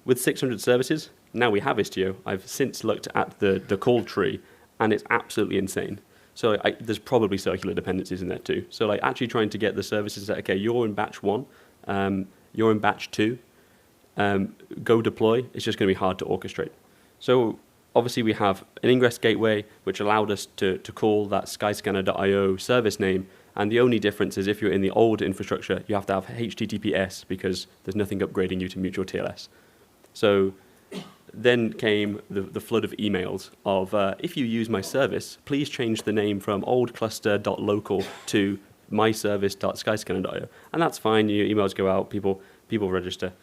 With 600 services, now we have Istio. I've since looked at the call tree, and it's absolutely insane. So there's probably circular dependencies in there too. So like actually trying to get the services that, okay, you're in batch 1, you're in batch 2, go deploy, it's just going to be hard to orchestrate. So obviously we have an ingress gateway, which allowed us to call that skyscanner.io service name. And the only difference is if you're in the old infrastructure, you have to have HTTPS because there's nothing upgrading you to mutual TLS. So then came the flood of emails of, if you use my service, please change the name from oldcluster.local to myservice.skyscanner.io. And that's fine, your emails go out, people register.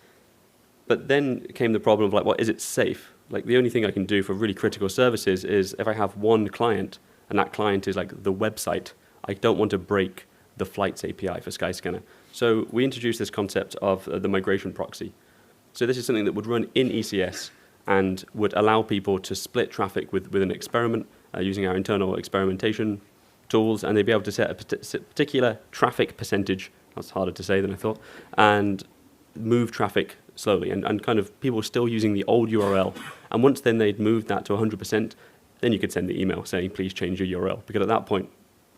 But then came the problem of like, well, is it safe? Like the only thing I can do for really critical services is if I have one client and that client is like the website, I don't want to break the flights API for Skyscanner. So we introduced this concept of the migration proxy. So this is something that would run in ECS and would allow people to split traffic with an experiment using our internal experimentation tools, and they'd be able to set a particular traffic percentage, that's harder to say than I thought, and move traffic slowly, and kind of people still using the old URL. And once then they'd moved that to 100%, then you could send the email saying, please change your URL, because at that point,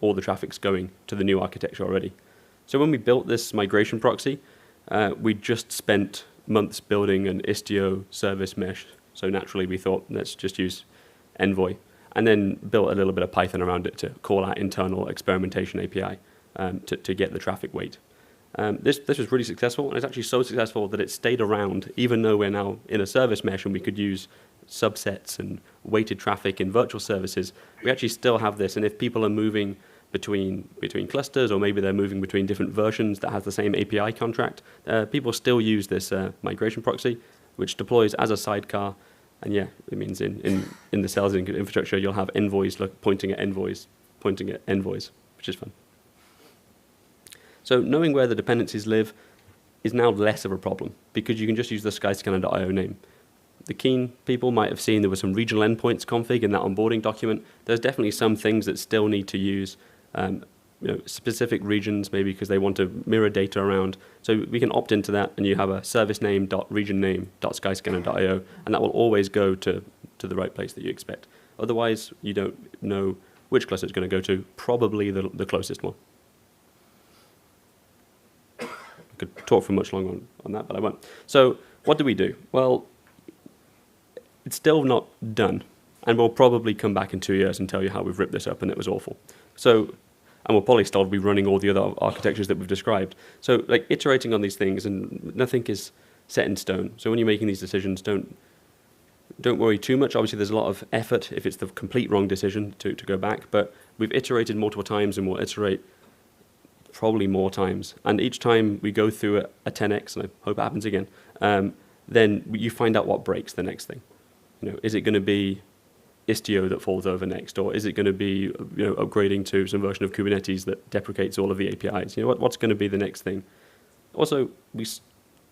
all the traffic's going to the new architecture already. So when we built this migration proxy, we just spent months building an Istio service mesh. So naturally we thought, let's just use Envoy, and then built a little bit of Python around it to call out internal experimentation API to get the traffic weight. This was really successful, and it's actually so successful that it stayed around, even though we're now in a service mesh and we could use subsets and weighted traffic in virtual services. We actually still have this, and if people are moving between clusters, or maybe they're moving between different versions that has the same API contract, people still use this migration proxy, which deploys as a sidecar. And yeah, it means in the sales infrastructure, you'll have envoys pointing at envoys, which is fun. So knowing where the dependencies live is now less of a problem, because you can just use the skyscanner.io name. The keen people might have seen there were some regional endpoints config in that onboarding document. There's definitely some things that still need to use specific regions, maybe because they want to mirror data around. So we can opt into that, and you have a service name.region name.skyscanner.io, and that will always go to the right place that you expect. Otherwise, you don't know which cluster it's going to go to, probably the closest one. I could talk for much longer on that, but I won't. So what do we do? Well, it's still not done, and we'll probably come back in 2 years and tell you how we've ripped this up and it was awful. So, and we'll probably still be running all the other architectures that we've described. So, like, iterating on these things, and nothing is set in stone. So when you're making these decisions, don't worry too much. Obviously, there's a lot of effort if it's the complete wrong decision to go back, but we've iterated multiple times, and we'll iterate probably more times. And each time we go through a 10x, and I hope it happens again, then you find out what breaks the next thing. Is it going to be Istio that falls over next, or is it going to be upgrading to some version of Kubernetes that deprecates all of the APIs? What's going to be the next thing? Also, we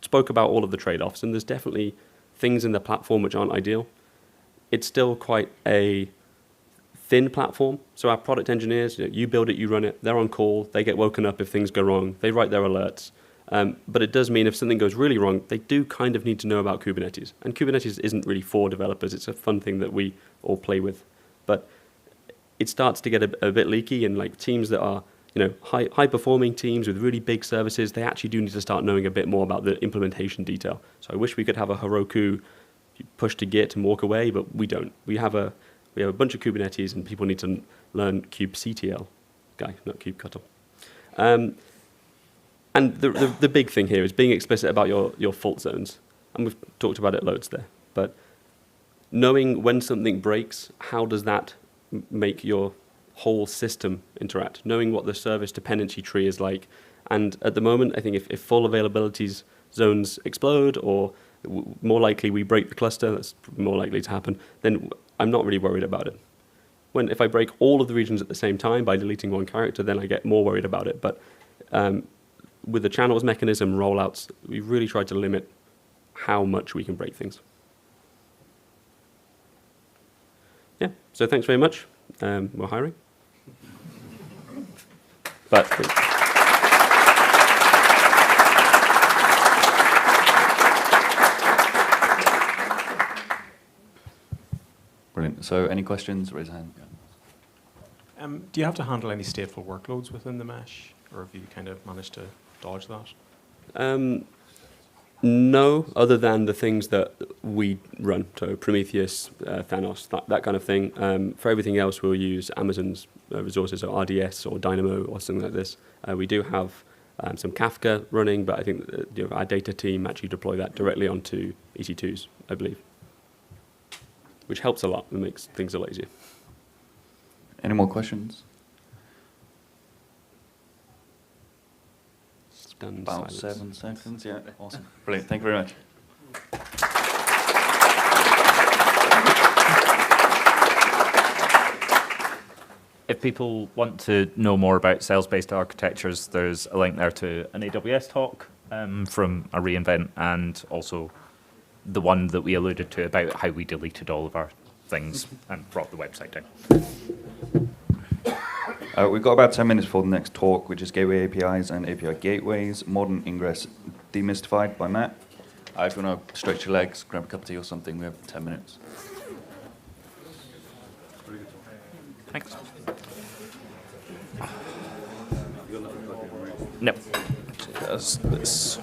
spoke about all of the trade-offs, and there's definitely things in the platform which aren't ideal. It's still quite a thin platform, so our product engineers, you build it, you run it, they're on call, they get woken up if things go wrong, they write their alerts. But it does mean if something goes really wrong, they do kind of need to know about Kubernetes. And Kubernetes isn't really for developers. It's a fun thing that we all play with. But it starts to get a bit leaky, and like teams that are high-performing teams with really big services, they actually do need to start knowing a bit more about the implementation detail. So I wish we could have a Heroku push to Git and walk away, but we don't. We have a bunch of Kubernetes, and people need to learn kubectl, not KubeHuddle. And the big thing here is being explicit about your fault zones. And we've talked about it loads there. But knowing when something breaks, how does that make your whole system interact? Knowing what the service dependency tree is like. And at the moment, I think if full availabilities zones explode, or more likely we break the cluster, that's more likely to happen, then I'm not really worried about it. If I break all of the regions at the same time by deleting one character, then I get more worried about it. But with the channels mechanism rollouts, we really tried to limit how much we can break things. Yeah, so thanks very much. We're hiring. But Brilliant. So any questions? Raise a hand. Do you have to handle any stateful workloads within the mesh, or have you kind of managed to dodge that? No, other than the things that we run, so Prometheus, Thanos, that kind of thing. For everything else, we'll use Amazon's resources, or RDS or Dynamo or something like this. We do have some Kafka running, but I think our data team actually deploy that directly onto EC2s, I believe, which helps a lot and makes things a lot easier. Any more questions? It's done About silence. 7 seconds, yeah. Awesome. Brilliant. Thank you very much. if people want to know more about sales-based architectures, there's a link there to an AWS talk from a reInvent, and also the one that we alluded to about how we deleted all of our things and brought the website down. We've got about 10 minutes for the next talk, which is Gateway APIs and API Gateways, Modern Ingress Demystified by Matt. If you want to stretch your legs, grab a cup of tea or something, we have 10 minutes. Thanks. No. Does this.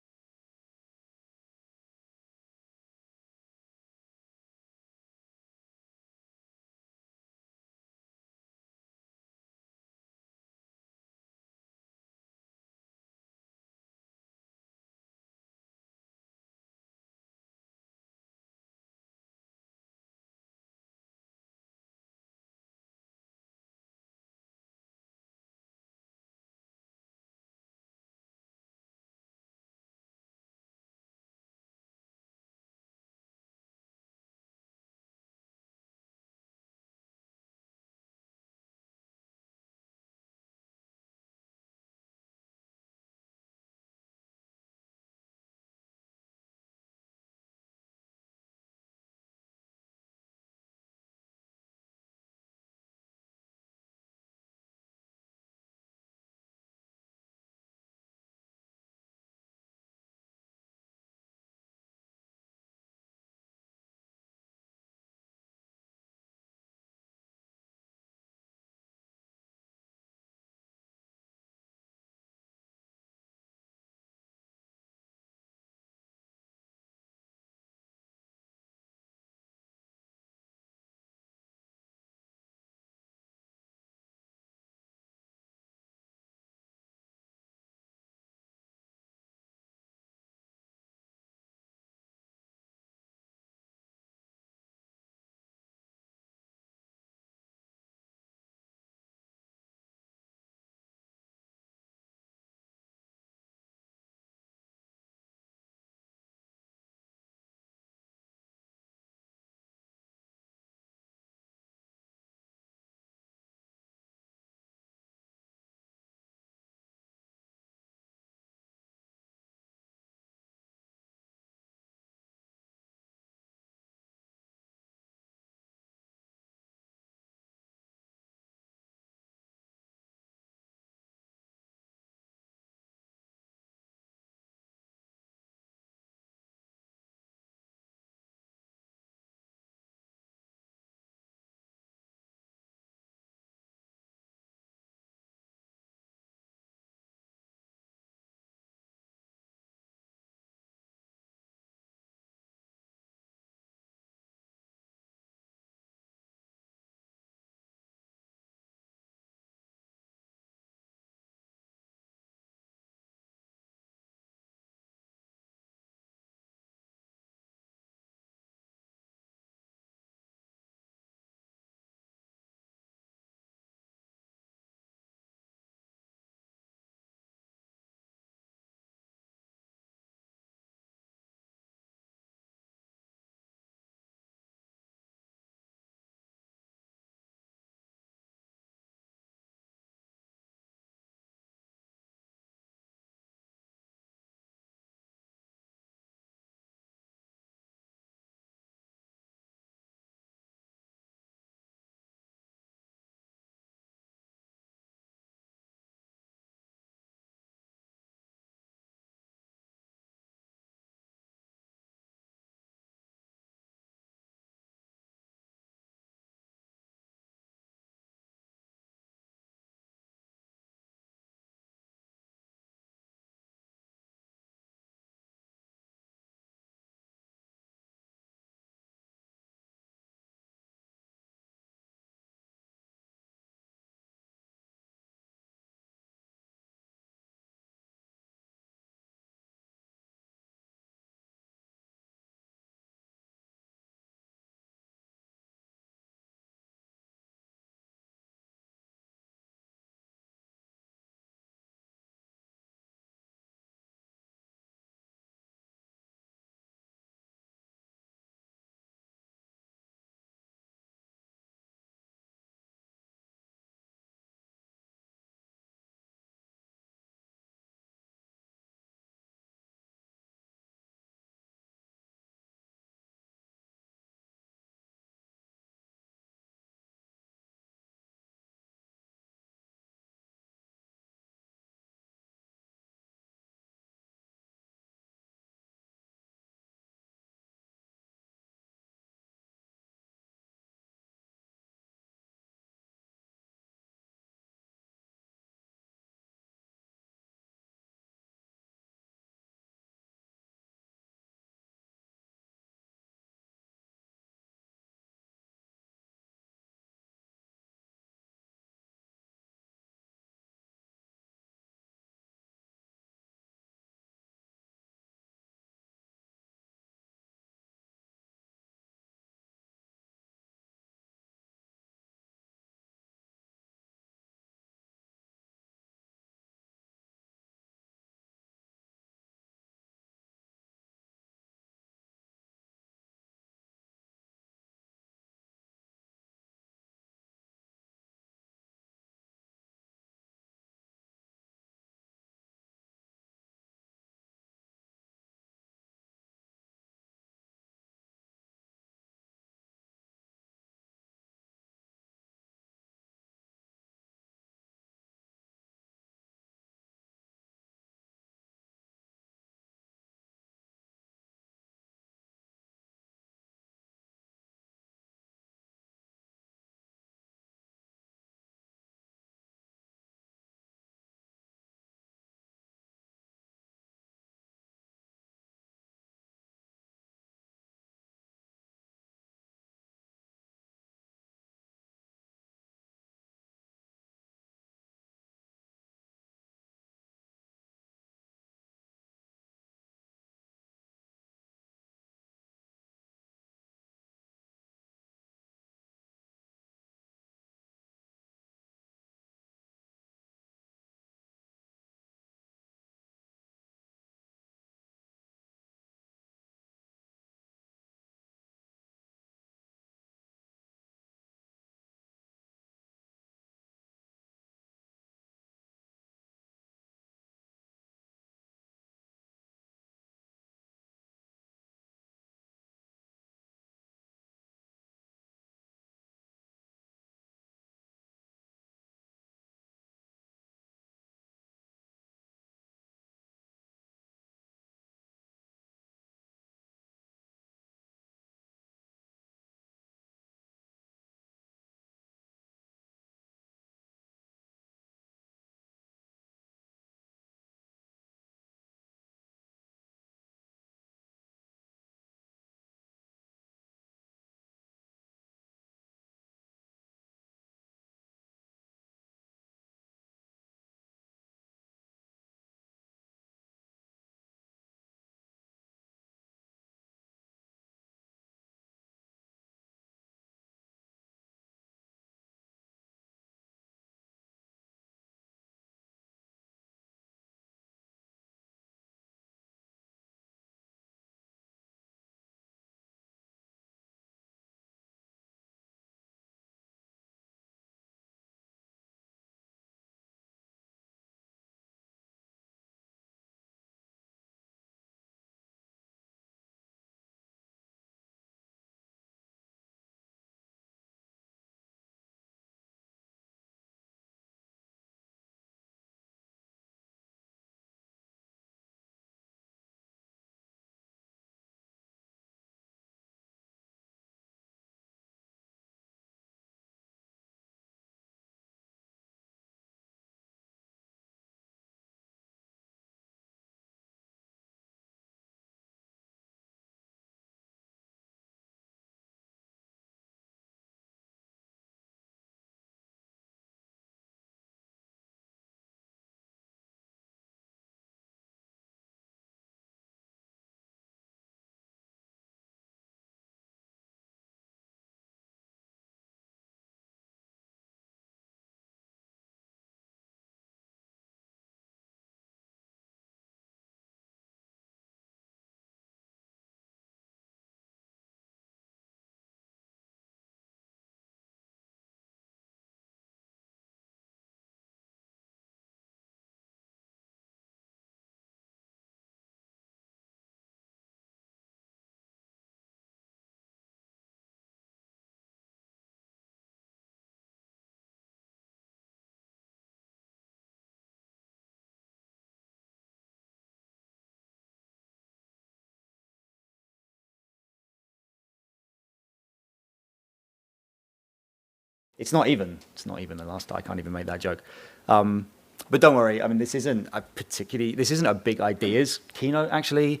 It's not even the last. I can't even make that joke. But don't worry. I mean, this isn't a big ideas keynote actually.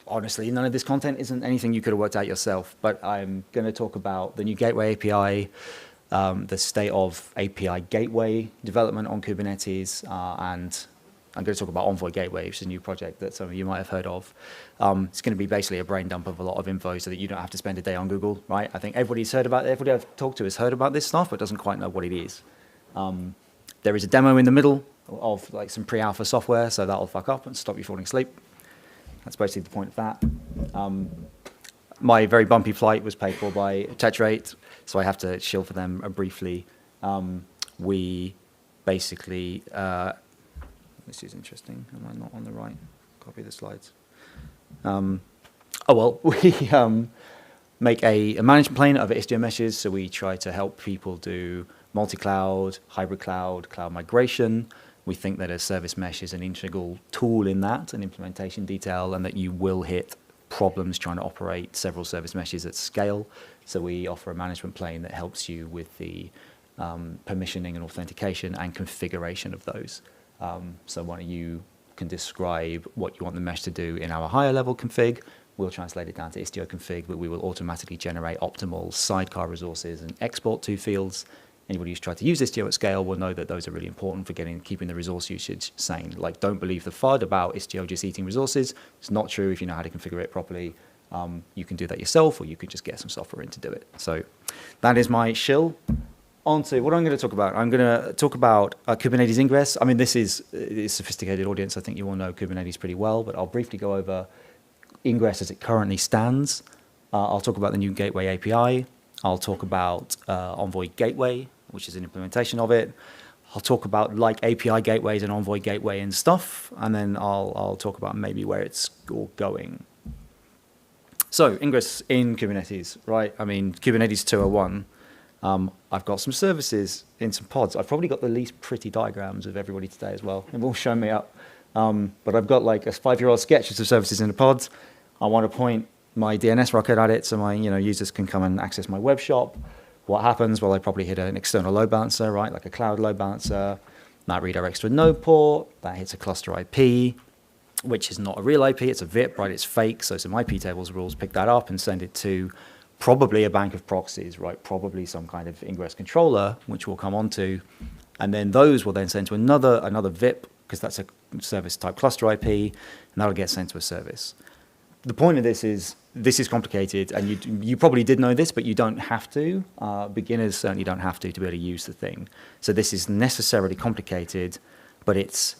Honestly, none of this content isn't anything you could have worked out yourself. But I'm going to talk about the new Gateway API, the state of API gateway development on Kubernetes, and I'm going to talk about Envoy Gateway, which is a new project that some of you might have heard of. It's going to be basically a brain dump of a lot of info so that you don't have to spend a day on Google, right? I think everybody I've talked to has heard about this stuff, but doesn't quite know what it is. There is a demo in the middle of like some pre-alpha software, so that'll fuck up and stop you falling asleep. That's basically the point of that. My very bumpy flight was paid for by Tetrate, so I have to shill for them briefly. We basically, this is interesting. Am I not on the right copy of the slides? We make a management plane of Istio meshes, so we try to help people do multi-cloud, hybrid cloud, cloud migration. We think that a service mesh is an integral tool in that, an implementation detail, and that you will hit problems trying to operate several service meshes at scale. So we offer a management plane that helps you with the permissioning and authentication and configuration of those. So one of you can describe what you want the mesh to do in our higher level config. We'll translate it down to Istio config, but we will automatically generate optimal sidecar resources and export to fields. Anybody who's tried to use Istio at scale will know that those are really important for keeping the resource usage sane. Like, don't believe the FUD about Istio just eating resources. It's not true if you know how to configure it properly. You can do that yourself, or you could just get some software in to do it. So that is my shill. On to what I'm going to talk about. I'm going to talk about Kubernetes ingress. I mean, this is a sophisticated audience. I think you all know Kubernetes pretty well, but I'll briefly go over ingress as it currently stands. I'll talk about the new Gateway API. I'll talk about Envoy Gateway, which is an implementation of it. I'll talk about like API gateways and Envoy Gateway and stuff, and then I'll talk about maybe where it's all going. So ingress in Kubernetes, right? I mean, Kubernetes 201. I've got some services in some pods. I've probably got the least pretty diagrams of everybody today as well. They've all shown me up. But I've got like a 5-year-old sketch of services in the pods. I want to point my DNS record at it so my users can come and access my web shop. What happens? Well, I probably hit an external load balancer, right? Like a cloud load balancer. That redirects to a node port. That hits a cluster IP, which is not a real IP. It's a VIP, right? It's fake. So some IP tables rules pick that up and send it to probably a bank of proxies, right? Probably some kind of ingress controller, which we'll come on to. And then those will then send to another VIP, because that's a service type cluster IP, and that'll get sent to a service. The point of this is complicated, and you probably did know this, but you don't have to. Beginners certainly don't have to be able to use the thing. So this is necessarily complicated, but it's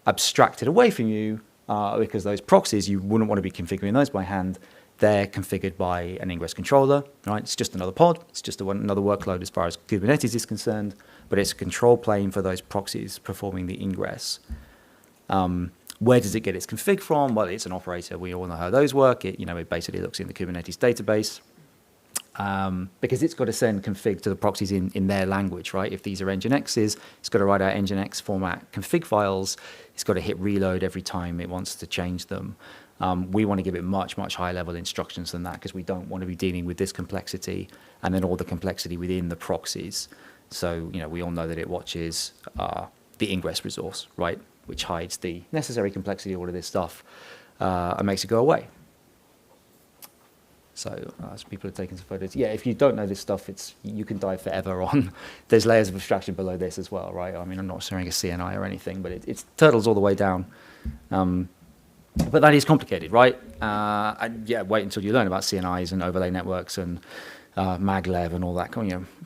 abstracted away from you because those proxies, you wouldn't want to be configuring those by hand. They're configured by an ingress controller, right? It's just another pod. It's just another workload as far as Kubernetes is concerned, but it's a control plane for those proxies performing the ingress. Where does it get its config from? Well, it's an operator. We all know how those work. It basically looks in the Kubernetes database because it's got to send config to the proxies in their language, right? If these are Nginx's, it's got to write out Nginx format config files. It's got to hit reload every time it wants to change them. We want to give it much, much higher level instructions than that because we don't want to be dealing with this complexity and then all the complexity within the proxies. So, we all know that it watches the ingress resource, right, which hides the necessary complexity of all of this stuff and makes it go away. So as people are taking some photos, yeah, if you don't know this stuff, you can dive forever on. There's layers of abstraction below this as well, right? I mean, I'm not showing a CNI or anything, but it's turtles all the way down. But that is complicated, right? And yeah, wait until you learn about CNIs and overlay networks and maglev and all that,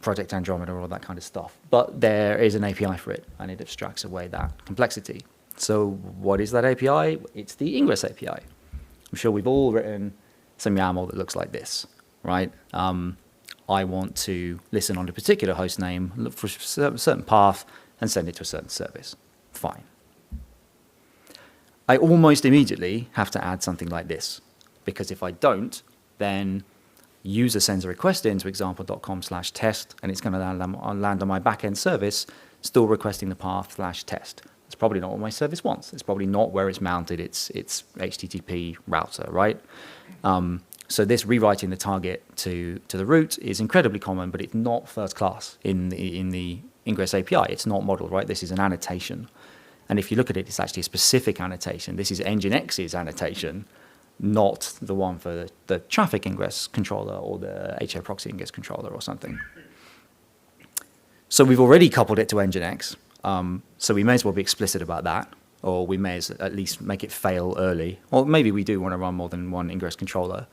Project Andromeda, all that kind of stuff. But there is an API for it, and it abstracts away that complexity. So what is that API? It's the ingress API. I'm sure we've all written some YAML that looks like this, right? I want to listen on a particular host name, look for a certain path, and send it to a certain service. Fine. I almost immediately have to add something like this, because if I don't, then user sends a request into example.com/test, and it's going to land on my backend service, still requesting the path/test. It's probably not what my service wants. It's probably not where it's mounted its HTTP router, right? So this rewriting the target to the root is incredibly common, but it's not first class in the Ingress API. It's not modeled, right? This is an annotation. And if you look at it, it's actually a specific annotation. This is Nginx's annotation, not the one for the traffic ingress controller or the HA proxy ingress controller or something. So we've already coupled it to Nginx. So we may as well be explicit about that, or we may at least make it fail early. Or maybe we do want to run more than one ingress controller.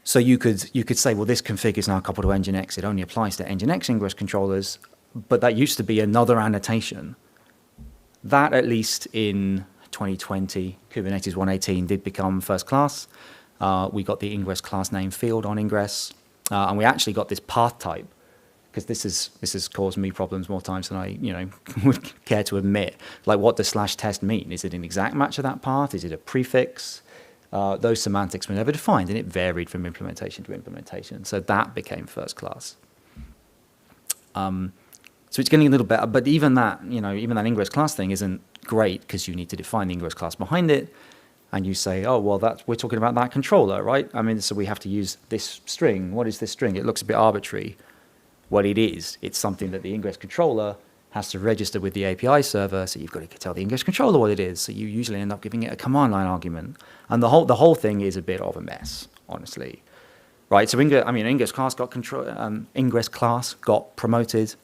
So you could say, well, this config is now coupled to Nginx. It only applies to Nginx ingress controllers, but that used to be another annotation. That, at least in 2020, Kubernetes 1.18 did become first class. We got the ingress class name field on ingress, and we actually got this path type, because this has caused me problems more times than I would care to admit. Like, what does /test mean? Is it an exact match of that path? Is it a prefix? Those semantics were never defined, and it varied from implementation to implementation. So that became first class. So it's getting a little better, but even that, even that ingress class thing isn't great, because you need to define the ingress class behind it, and you say, oh, well, we're talking about that controller, right? I mean, so we have to use this string. What is this string? It looks a bit arbitrary. What it is, it's something that the ingress controller has to register with the API server, so you've got to tell the ingress controller what it is, so you usually end up giving it a command line argument. And the whole thing is a bit of a mess, honestly. Right, so ingress class got promoted.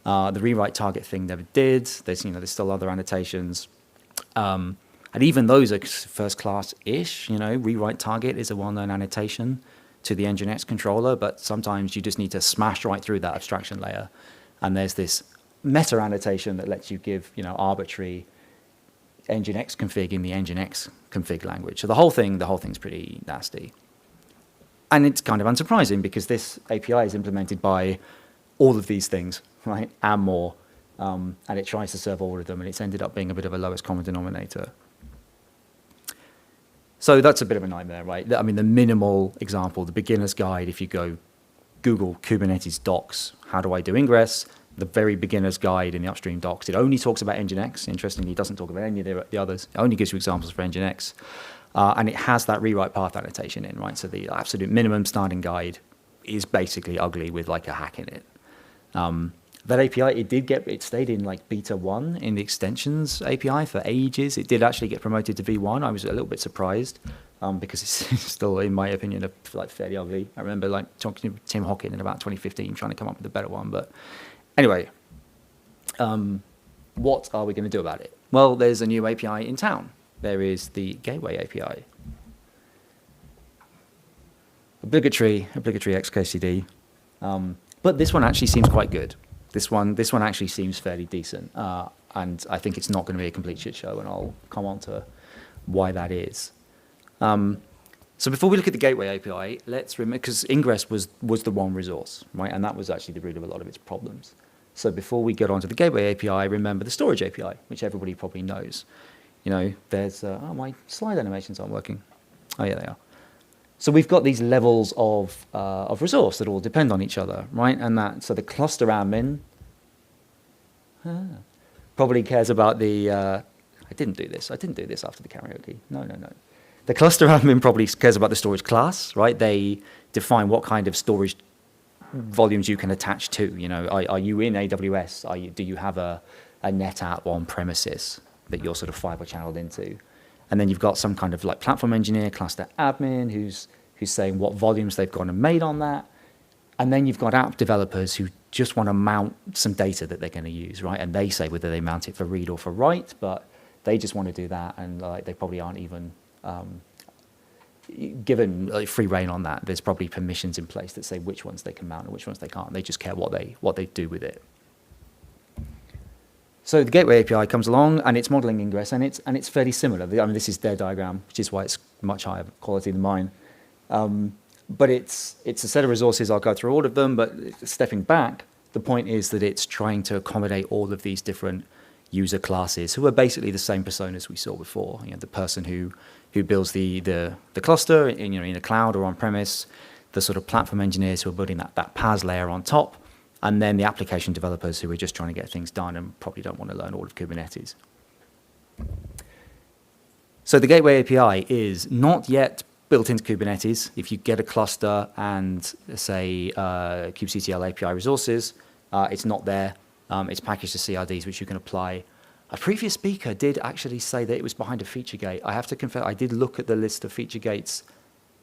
The rewrite target thing never did. There's still other annotations. And even those are first class-ish. Rewrite target is a well-known annotation to the Nginx controller, but sometimes you just need to smash right through that abstraction layer. And there's this meta annotation that lets you give arbitrary Nginx config in the Nginx config language. So the whole thing's pretty nasty. And it's kind of unsurprising, because this API is implemented by all of these things, right, and more, and it tries to serve all of them, and it's ended up being a bit of a lowest common denominator. So that's a bit of a nightmare, right? I mean, the minimal example, the beginner's guide, if you go Google Kubernetes docs, how do I do ingress, the very beginner's guide in the upstream docs, it only talks about Nginx. Interestingly, it doesn't talk about any of the others. It only gives you examples for Nginx. And it has that rewrite path annotation in, right? So the absolute minimum starting guide is basically ugly with like a hack in it. That API, it stayed in like beta 1 in the extensions API for ages. It did actually get promoted to V1. I was a little bit surprised, because it's still, in my opinion, like fairly ugly. I remember like talking to Tim Hockin in about 2015, trying to come up with a better one. But anyway, what are we going to do about it? Well, there's a new API in town. There is the Gateway API. Obligatory XKCD. But this one actually seems quite good. This one actually seems fairly decent, and I think it's not going to be a complete shit show, and I'll come on to why that is. So before we look at the Gateway API, let's remember, because ingress was the one resource, right, and that was actually the root of a lot of its problems. So before we get onto the Gateway API, remember the storage API, which everybody probably knows. There's my slide animations aren't working. Oh yeah, they are. So we've got these levels of resource that all depend on each other, right? And so the cluster admin probably cares about the. I didn't do this after the karaoke. No. The cluster admin probably cares about the storage class, right? They define what kind of storage volumes you can attach to. Are you in AWS? Do you have a NetApp on premises that you're sort of fiber channeled into? And then you've got some kind of like platform engineer, cluster admin, who's saying what volumes they've gone and made on that. And then you've got app developers who just want to mount some data that they're going to use, right? And they say whether they mount it for read or for write, but they just want to do that, and they probably aren't even given free reign on that. There's probably permissions in place that say which ones they can mount and which ones they can't. They just care what they do with it. So the Gateway API comes along, and it's modeling ingress, and it's fairly similar. I mean, this is their diagram, which is why it's much higher quality than mine. But it's a set of resources. I'll go through all of them, but stepping back, the point is that it's trying to accommodate all of these different user classes who are basically the same personas we saw before. The person who builds the cluster in a cloud or on premise, the sort of platform engineers who are building that PaaS layer on top, and then the application developers who are just trying to get things done and probably don't want to learn all of Kubernetes. So the Gateway API is not yet built into Kubernetes. If you get a cluster and, say, kubectl API resources, it's not there. It's packaged to CRDs, which you can apply. A previous speaker did actually say that it was behind a feature gate. I have to confess, I did look at the list of feature gates,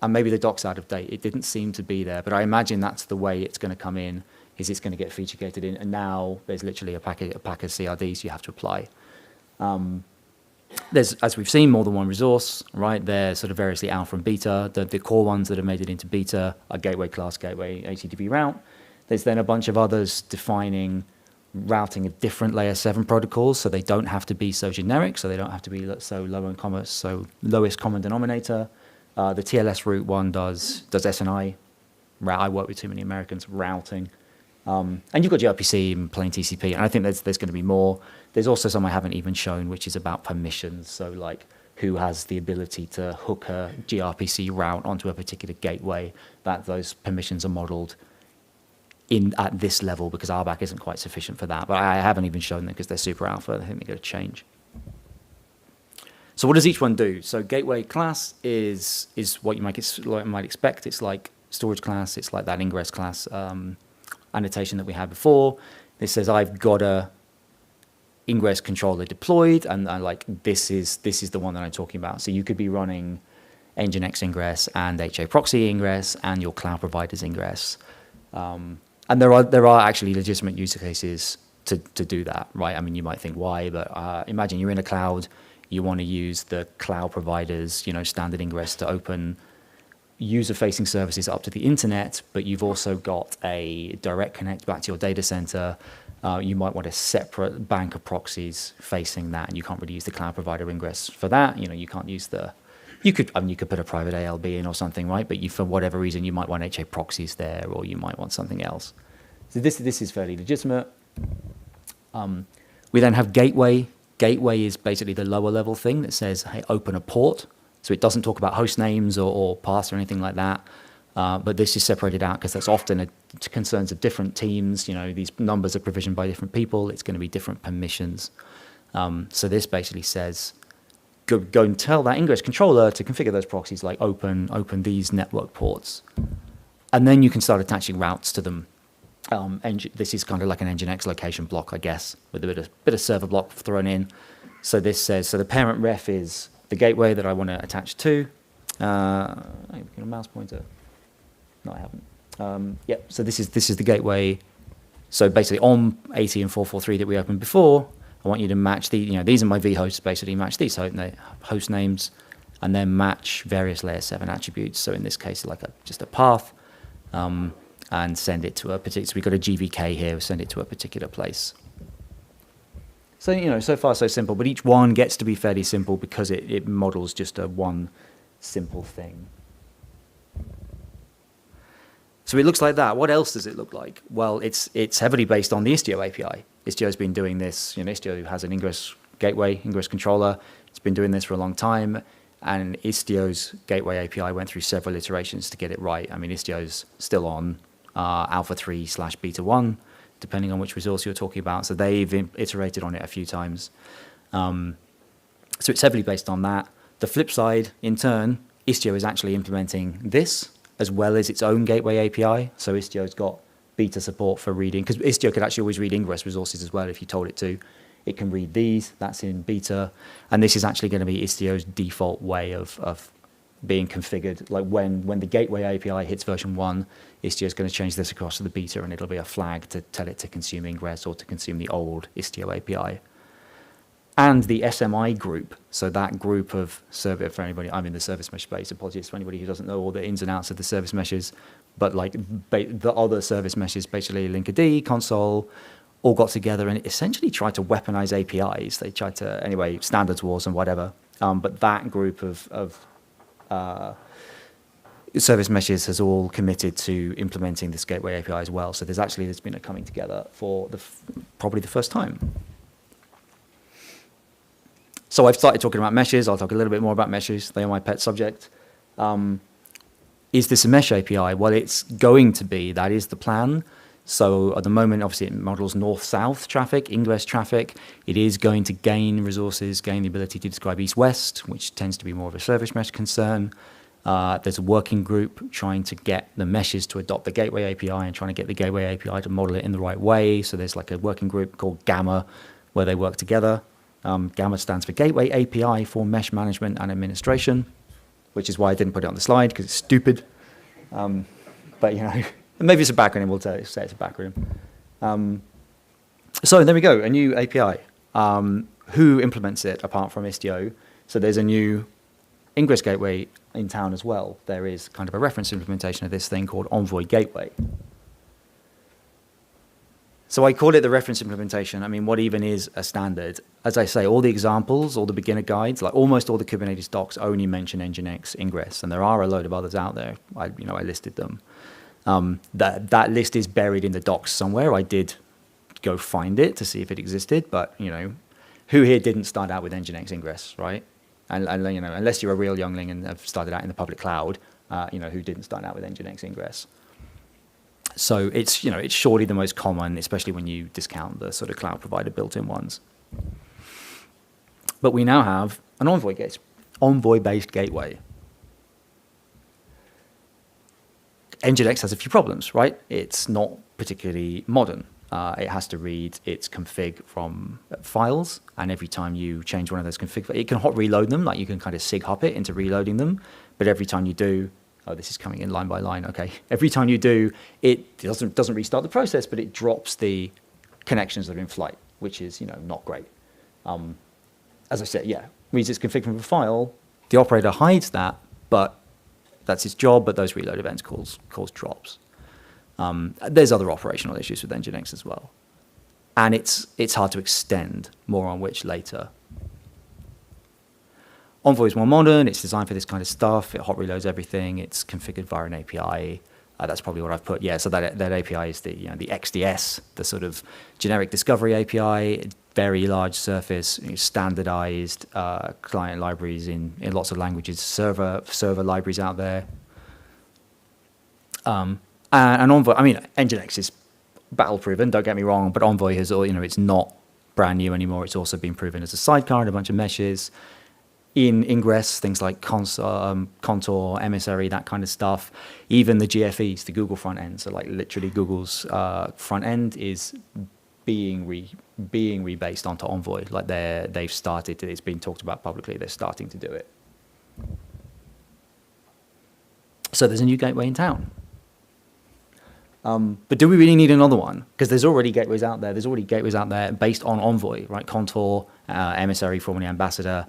and maybe the doc's out of date. It didn't seem to be there, but I imagine that's the way it's going to come in, is it's going to get feature gated in, and now there's literally a pack of CRDs you have to apply. There's, as we've seen, more than one resource, right? They're sort of variously alpha and beta. The core ones that have made it into beta are gateway class, gateway, HTTP route. There's then a bunch of others defining routing of different layer 7 protocols, so they don't have to be so generic, so they don't have to be so lowest common denominator. The TLS route one does SNI. I work with too many Americans, routing. And you've got gRPC and plain TCP, and I think there's going to be more. There's also some I haven't even shown, which is about permissions, so like who has the ability to hook a gRPC route onto a particular gateway, that those permissions are modeled at this level, because RBAC isn't quite sufficient for that. But I haven't even shown them because they're super alpha. I think they're going to change. So what does each one do? So gateway class is what you might expect. It's like storage class. It's like that ingress class annotation that we had before. It says I've got a ingress controller deployed, and like this is the one that I'm talking about. So you could be running Nginx ingress and HA proxy ingress and your cloud provider's ingress. And there are actually legitimate use cases to do that, right? I mean, you might think why, but imagine you're in a cloud, you want to use the cloud provider's standard ingress to open user-facing services up to the internet, but you've also got a direct connect back to your data center. You might want a separate bank of proxies facing that, and you can't really use the cloud provider ingress for that. You can't use you could put a private ALB in or something, right? But for whatever reason, you might want HA proxies there, or you might want something else. So this is fairly legitimate. We then have gateway. Gateway is basically the lower level thing that says, hey, open a port. So it doesn't talk about host names or paths or anything like that. But this is separated out because that's often concerns of different teams. These numbers are provisioned by different people. It's going to be different permissions. So this basically says, go and tell that ingress controller to configure those proxies, like open these network ports. And then you can start attaching routes to them. This is kind of like an Nginx location block, I guess, with a bit of server block thrown in. So this says, so the parent ref is the gateway that I want to attach to. I'm looking at a mouse pointer. No, I haven't. Yep. So this is the gateway. So basically, on 80 and 443 that we opened before, I want you to match these are my vhosts. Basically, match these host names, and then match various layer 7 attributes. So in this case, like just a path, and send it to a particular. So we've got a GVK here. Send it to a particular place. So so far so simple, but each one gets to be fairly simple because it models just one simple thing. So it looks like that. What else does it look like? Well, it's heavily based on the Istio API. Istio's been doing this. Istio has an ingress gateway, ingress controller. It's been doing this for a long time. And Istio's gateway API went through several iterations to get it right. I mean, Istio's still on Alpha 3/Beta 1, depending on which resource you're talking about. So they've iterated on it a few times. So it's heavily based on that. The flip side, in turn, Istio is actually implementing this as well as its own gateway API. So Istio's got beta support for reading, because Istio could actually always read ingress resources as well if you told it to. It can read these, that's in beta, and this is actually going to be Istio's default way of being configured. Like when the gateway API hits version 1, Istio's going to change this across to the beta, and it'll be a flag to tell it to consume ingress or to consume the old Istio API. And the SMI group, so that group of service, for anybody, I'm in the service mesh space, apologies for anybody who doesn't know all the ins and outs of the service meshes, but like the other service meshes, basically Linkerd, console, all got together and essentially tried to weaponize APIs. They tried to, anyway, standards wars and whatever. But that group of service meshes has all committed to implementing this gateway API as well. So there's been a coming together for probably the first time. So I've started talking about meshes. I'll talk a little bit more about meshes. They are my pet subject. Is this a mesh API? Well, it's going to be. That is the plan. So at the moment, obviously, it models north-south traffic, ingress traffic. It is going to gain resources, gain the ability to describe east-west, which tends to be more of a service mesh concern. There's a working group trying to get the meshes to adopt the gateway API and trying to get the gateway API to model it in the right way. So there's like a working group called Gamma where they work together. Gamma stands for Gateway API for Mesh Management and Administration, which is why I didn't put it on the slide because it's stupid. But, you know, maybe it's a backronym. We'll say it's a backronym. So there we go, a new API. Who implements it apart from Istio? So there's a new Ingress gateway in town as well. There is kind of a reference implementation of this thing called Envoy Gateway. So I call it the reference implementation. I mean, what even is a standard? As I say, all the examples, all the beginner guides, like almost all the Kubernetes docs only mention Nginx Ingress, and there are a load of others out there. I listed them. That list is buried in the docs somewhere. I did go find it to see if it existed, but who here didn't start out with Nginx Ingress, right? And unless you're a real youngling and have started out in the public cloud, who didn't start out with Nginx Ingress? So it's surely the most common, especially when you discount the sort of cloud provider built-in ones. But we now have an Envoy-based gateway. Nginx has a few problems, right? It's not particularly modern. It has to read its config from files, and every time you change one of those config, it can hot reload them, like you can kind of sig hop it into reloading them, but every time you do, oh, this is coming in line by line, okay. Every time you do, it doesn't restart the process, but it drops the connections that are in flight, which is, not great. As I said, yeah, reads its config from a file, the operator hides that, but that's its job, but those reload events cause drops. There's other operational issues with Nginx as well. And it's hard to extend, more on which later. Envoy is more modern, it's designed for this kind of stuff, it hot reloads everything, it's configured via an API. That's probably what I've put, yeah, so that API is the XDS, the sort of generic discovery API, very large surface, standardized client libraries in lots of languages, server libraries out there. And Envoy, Nginx is battle-proven, don't get me wrong, but Envoy has, it's not brand new anymore. It's also been proven as a sidecar in a bunch of meshes. In Ingress, things like Contour, Emissary, that kind of stuff. Even the GFEs, the Google front end, so like literally Google's front end is being rebased onto Envoy. Like they've started, it's been talked about publicly, they're starting to do it. So there's a new gateway in town. But do we really need another one? Because there's already gateways out there. There's already gateways out there based on Envoy, right? Contour, Emissary, formerly Ambassador,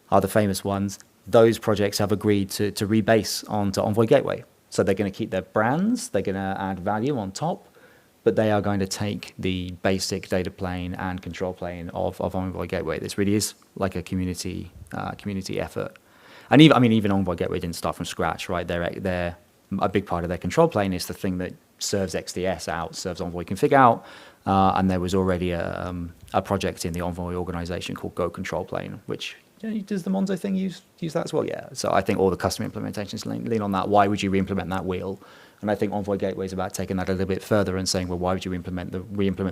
are the famous ones. Those projects have agreed to rebase onto Envoy Gateway. So they're going to keep their brands. They're going to add value on top. But they are going to take the basic data plane and control plane of Envoy Gateway. This really is like a community effort. And even Envoy Gateway didn't start from scratch, right? They're a big part of their control plane is the thing that serves XDS out, serves Envoy config out, and there was already a project in the Envoy organization called Go Control Plane, which does the Monzo thing use that as well? Yeah. So I think all the custom implementations lean on that. Why would you re-implement that wheel? And I think Envoy Gateway is about taking that a little bit further and saying, well, why would you re-implement the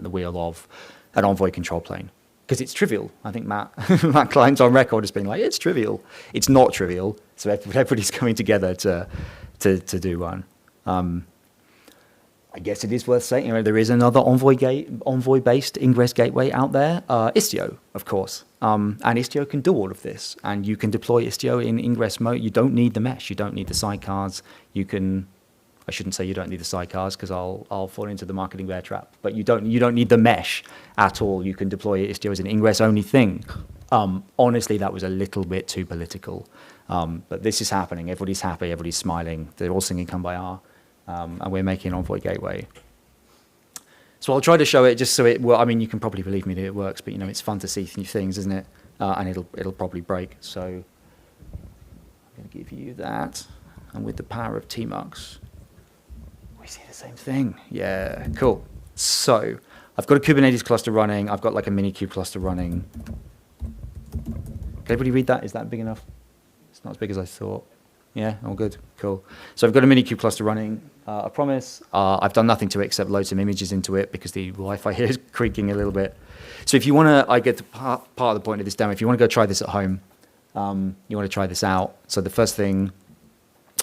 wheel of an Envoy control plane? Because it's trivial. I think Matt Klein's on record as being like, it's trivial. It's not trivial. So everybody's coming together to do one. I guess it is worth saying, there is another Envoy-based Ingress gateway out there, Istio, of course. And Istio can do all of this. And you can deploy Istio in Ingress mode. You don't need the mesh. You don't need the sidecars. I shouldn't say you don't need the sidecars because I'll fall into the marketing bear trap. But you don't need the mesh at all. You can deploy Istio as an Ingress-only thing. Honestly, that was a little bit too political. But this is happening. Everybody's happy. Everybody's smiling. They're all singing Kumbaya. And we're making an Envoy Gateway. So I'll try to show it just so you can probably believe me that it works, but it's fun to see new things, isn't it? And it'll probably break. So I'm going to give you that. And with the power of Tmux, we see the same thing. Yeah, cool. So I've got a Kubernetes cluster running. I've got like a mini kube cluster running. Can everybody read that? Is that big enough? It's not as big as I thought. Yeah, all good, cool. So I've got a mini kube cluster running, I promise. I've done nothing to it except load some images into it because the Wi-Fi here is creaking a little bit. So if you want to, I get to part of the point of this demo, if you want to go try this at home, you want to try this out. So the first thing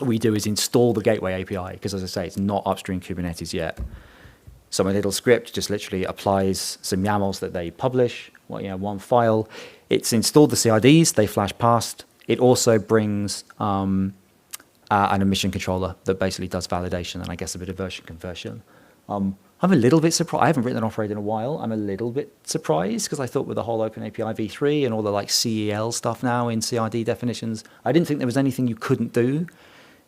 we do is install the gateway API, because as I say, it's not upstream Kubernetes yet. So my little script just literally applies some YAMLs that they publish, one file. It's installed the CRDs, they flash past. It also brings an emission controller that basically does validation and I guess a bit of version conversion. I'm a little bit surprised. I haven't written an operator in a while. I'm a little bit surprised because I thought with the whole OpenAPI v3 and all the like CEL stuff now in CRD definitions, I didn't think there was anything you couldn't do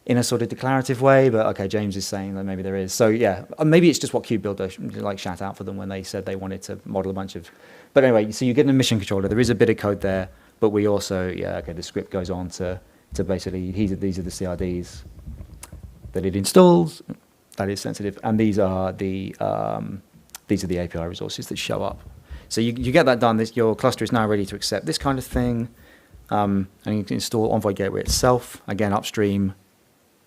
in a sort of declarative way, but okay, James is saying that maybe there is. So yeah, maybe it's just what KubeBuilder like shat out for them when they said they wanted to model a bunch of, but anyway, so you get an emission controller. There is a bit of code there, but we also, the script goes on to basically, these are the CRDs that it installs, that is sensitive, and these are the API resources that show up. So you get that done. Your cluster is now ready to accept this kind of thing, and you can install Envoy Gateway itself. Again, upstream,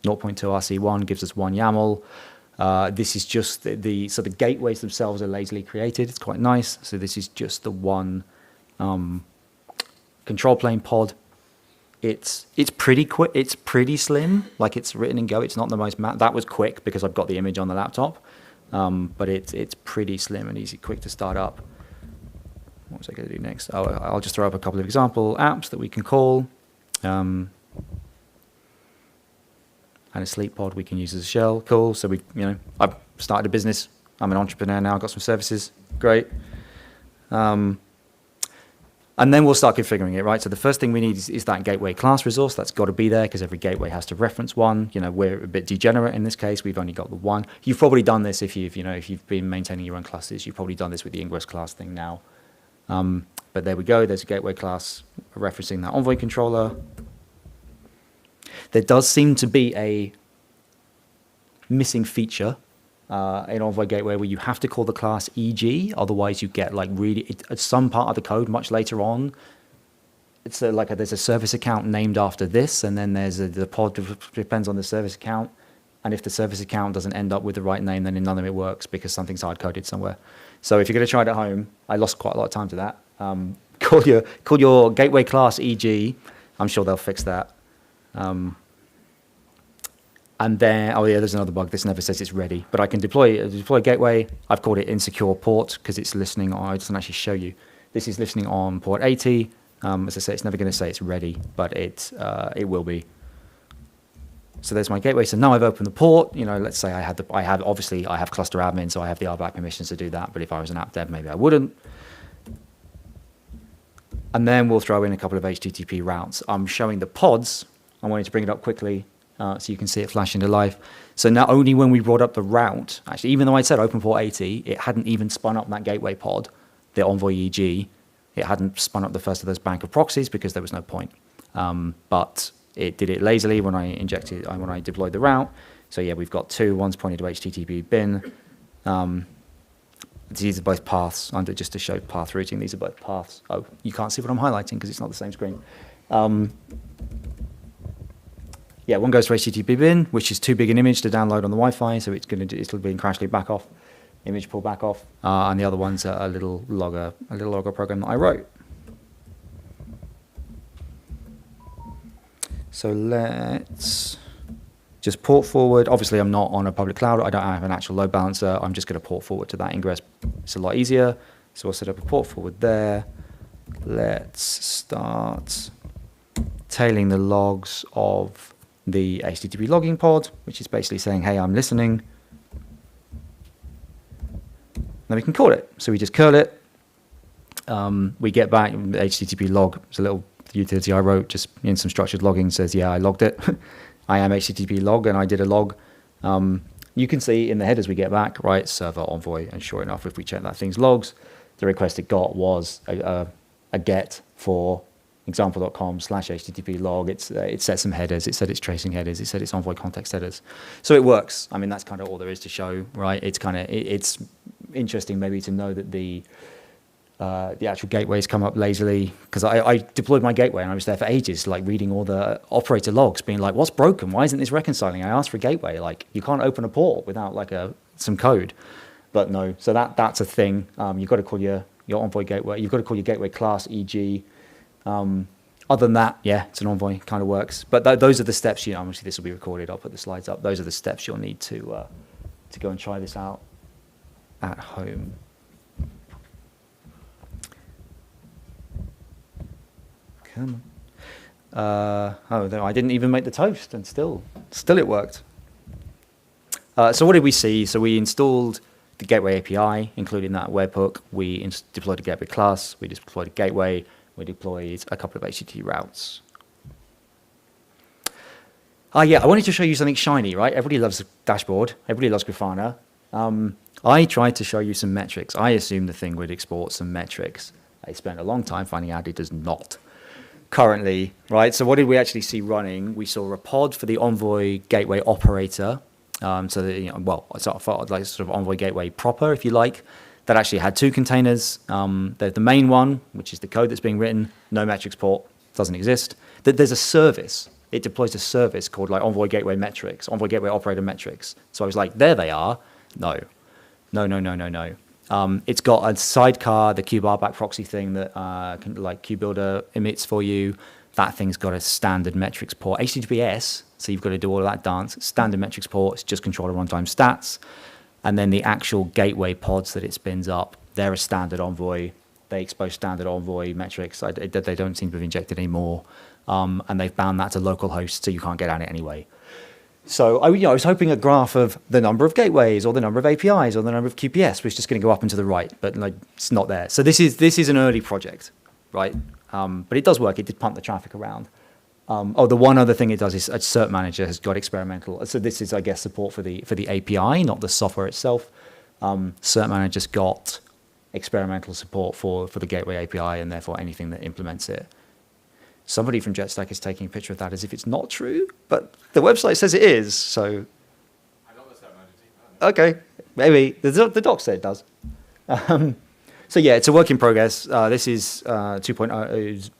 0.2 RC1 gives us one YAML. This is just so the gateways themselves are lazily created. It's quite nice. So this is just the one control plane pod. It's pretty quick. It's pretty slim. Like it's written in Go. It's not the most that was quick because I've got the image on the laptop. But it's pretty slim and easy, quick to start up. What was I going to do next? Oh, I'll just throw up a couple of example apps that we can call. And a sleep pod we can use as a shell. Cool. So I've started a business. I'm an entrepreneur now. I've got some services. Great. And then we'll start configuring it, right? So the first thing we need is that gateway class resource. That's got to be there because every gateway has to reference one. We're a bit degenerate in this case. We've only got the one. You've probably done this if you've been maintaining your own classes. You've probably done this with the Ingress class thing now. But there we go. There's a gateway class referencing that Envoy controller. There does seem to be a missing feature in Envoy Gateway where you have to call the class EG, otherwise you get like some part of the code much later on. It's there's a service account named after this, and then there's the pod depends on the service account, and if the service account doesn't end up with the right name, then none of it works because something's hard-coded somewhere. So if you're going to try it at home, I lost quite a lot of time to that. Call your gateway class EG. I'm sure they'll fix that. And then, there's another bug. This never says it's ready, but I can deploy a gateway. I've called it insecure port because it's listening on, it doesn't actually show you. This is listening on port 80. As I say, it's never going to say it's ready, but it will be. So there's my gateway. So now I've opened the port. Let's say I have cluster admin, so I have the RBAC permissions to do that. But if I was an app dev, maybe I wouldn't. And then we'll throw in a couple of HTTP routes. I'm showing the pods. I wanted to bring it up quickly. So you can see it flash into life. So now only when we brought up the route, actually, even though I said open port 80, it hadn't even spun up that gateway pod, the Envoy EG. It hadn't spun up the first of those bank of proxies because there was no point. But it did it lazily when I deployed the route. So yeah, we've got two. One's pointed to HTTP bin. These are both paths. Just to show path routing, these are both paths. Oh, you can't see what I'm highlighting because it's not the same screen. Yeah, one goes to HTTP bin, which is too big an image to download on the Wi-Fi, so it'll be in crash loop back off, image pull back off, and the other one's a little logger program that I wrote. So let's just port forward. Obviously, I'm not on a public cloud. I don't have an actual load balancer. I'm just going to port forward to that ingress. It's a lot easier. So we'll set up a port forward there. Let's start tailing the logs of the HTTP logging pod, which is basically saying, hey, I'm listening. Then we can call it. So we just curl it. We get back the HTTP log. It's a little utility I wrote just in some structured logging. Says, yeah, I logged it. I am HTTP log, and I did a log. You can see in the headers we get back, right, server Envoy. And sure enough, if we check that thing's logs, the request it got was a get for example.com/HTTP log. It set some headers. It said it's tracing headers. It said it's Envoy context headers. So it works. I mean, that's kind of all there is to show, right? It's interesting maybe to know that the actual gateways come up lazily, because I deployed my gateway and I was there for ages, like reading all the operator logs, being like, what's broken? Why isn't this reconciling? I asked for a gateway. Like, you can't open a port without like some code. But no, so that's a thing. You've got to call your Envoy gateway. You've got to call your gateway class EG. Other than that, yeah, it's an Envoy, kind of works. But those are the steps, obviously this will be recorded, I'll put the slides up. Those are the steps you'll need to go and try this out at home. Come on. Oh, no, I didn't even make the toast, and still it worked. So what did we see? So we installed the Gateway API, including that webhook. We deployed a Gateway class. We deployed a gateway. We deployed a couple of HTTP routes. Yeah, I wanted to show you something shiny, right? Everybody loves a dashboard. Everybody loves Grafana. I tried to show you some metrics. I assumed the thing would export some metrics. I spent a long time finding out it does not currently, right? So what did we actually see running? We saw a pod for the Envoy gateway operator. So that, sort of Envoy gateway proper, if you like. That actually had two containers. The main one, which is the code that's being written, no metrics port, doesn't exist. There's a service. It deploys a service called like Envoy Gateway Metrics, Envoy Gateway Operator Metrics. So I was like, there they are. No. It's got a sidecar, the KubeRback proxy thing that like KubeBuilder emits for you. That thing's got a standard metrics port. HTTPS, so you've got to do all of that dance. Standard metrics port, it's just controller runtime stats. And then the actual gateway pods that it spins up, they're a standard Envoy. They expose standard Envoy metrics. They don't seem to have injected any more. And they've bound that to local hosts, so you can't get at it anyway. So I was hoping a graph of the number of gateways or the number of APIs or the number of QPS was just going to go up and to the right, but it's not there. So this is an early project, right? But it does work. It did pump the traffic around. The one other thing it does is a cert manager has got experimental. So this is, I guess, support for the API, not the software itself. Cert manager's got experimental support for the gateway API and therefore anything that implements it. Somebody from JetStack is taking a picture of that as if it's not true, but the website says it is. So, okay, maybe the doc said it does. So yeah, it's a work in progress. This is 0.2.0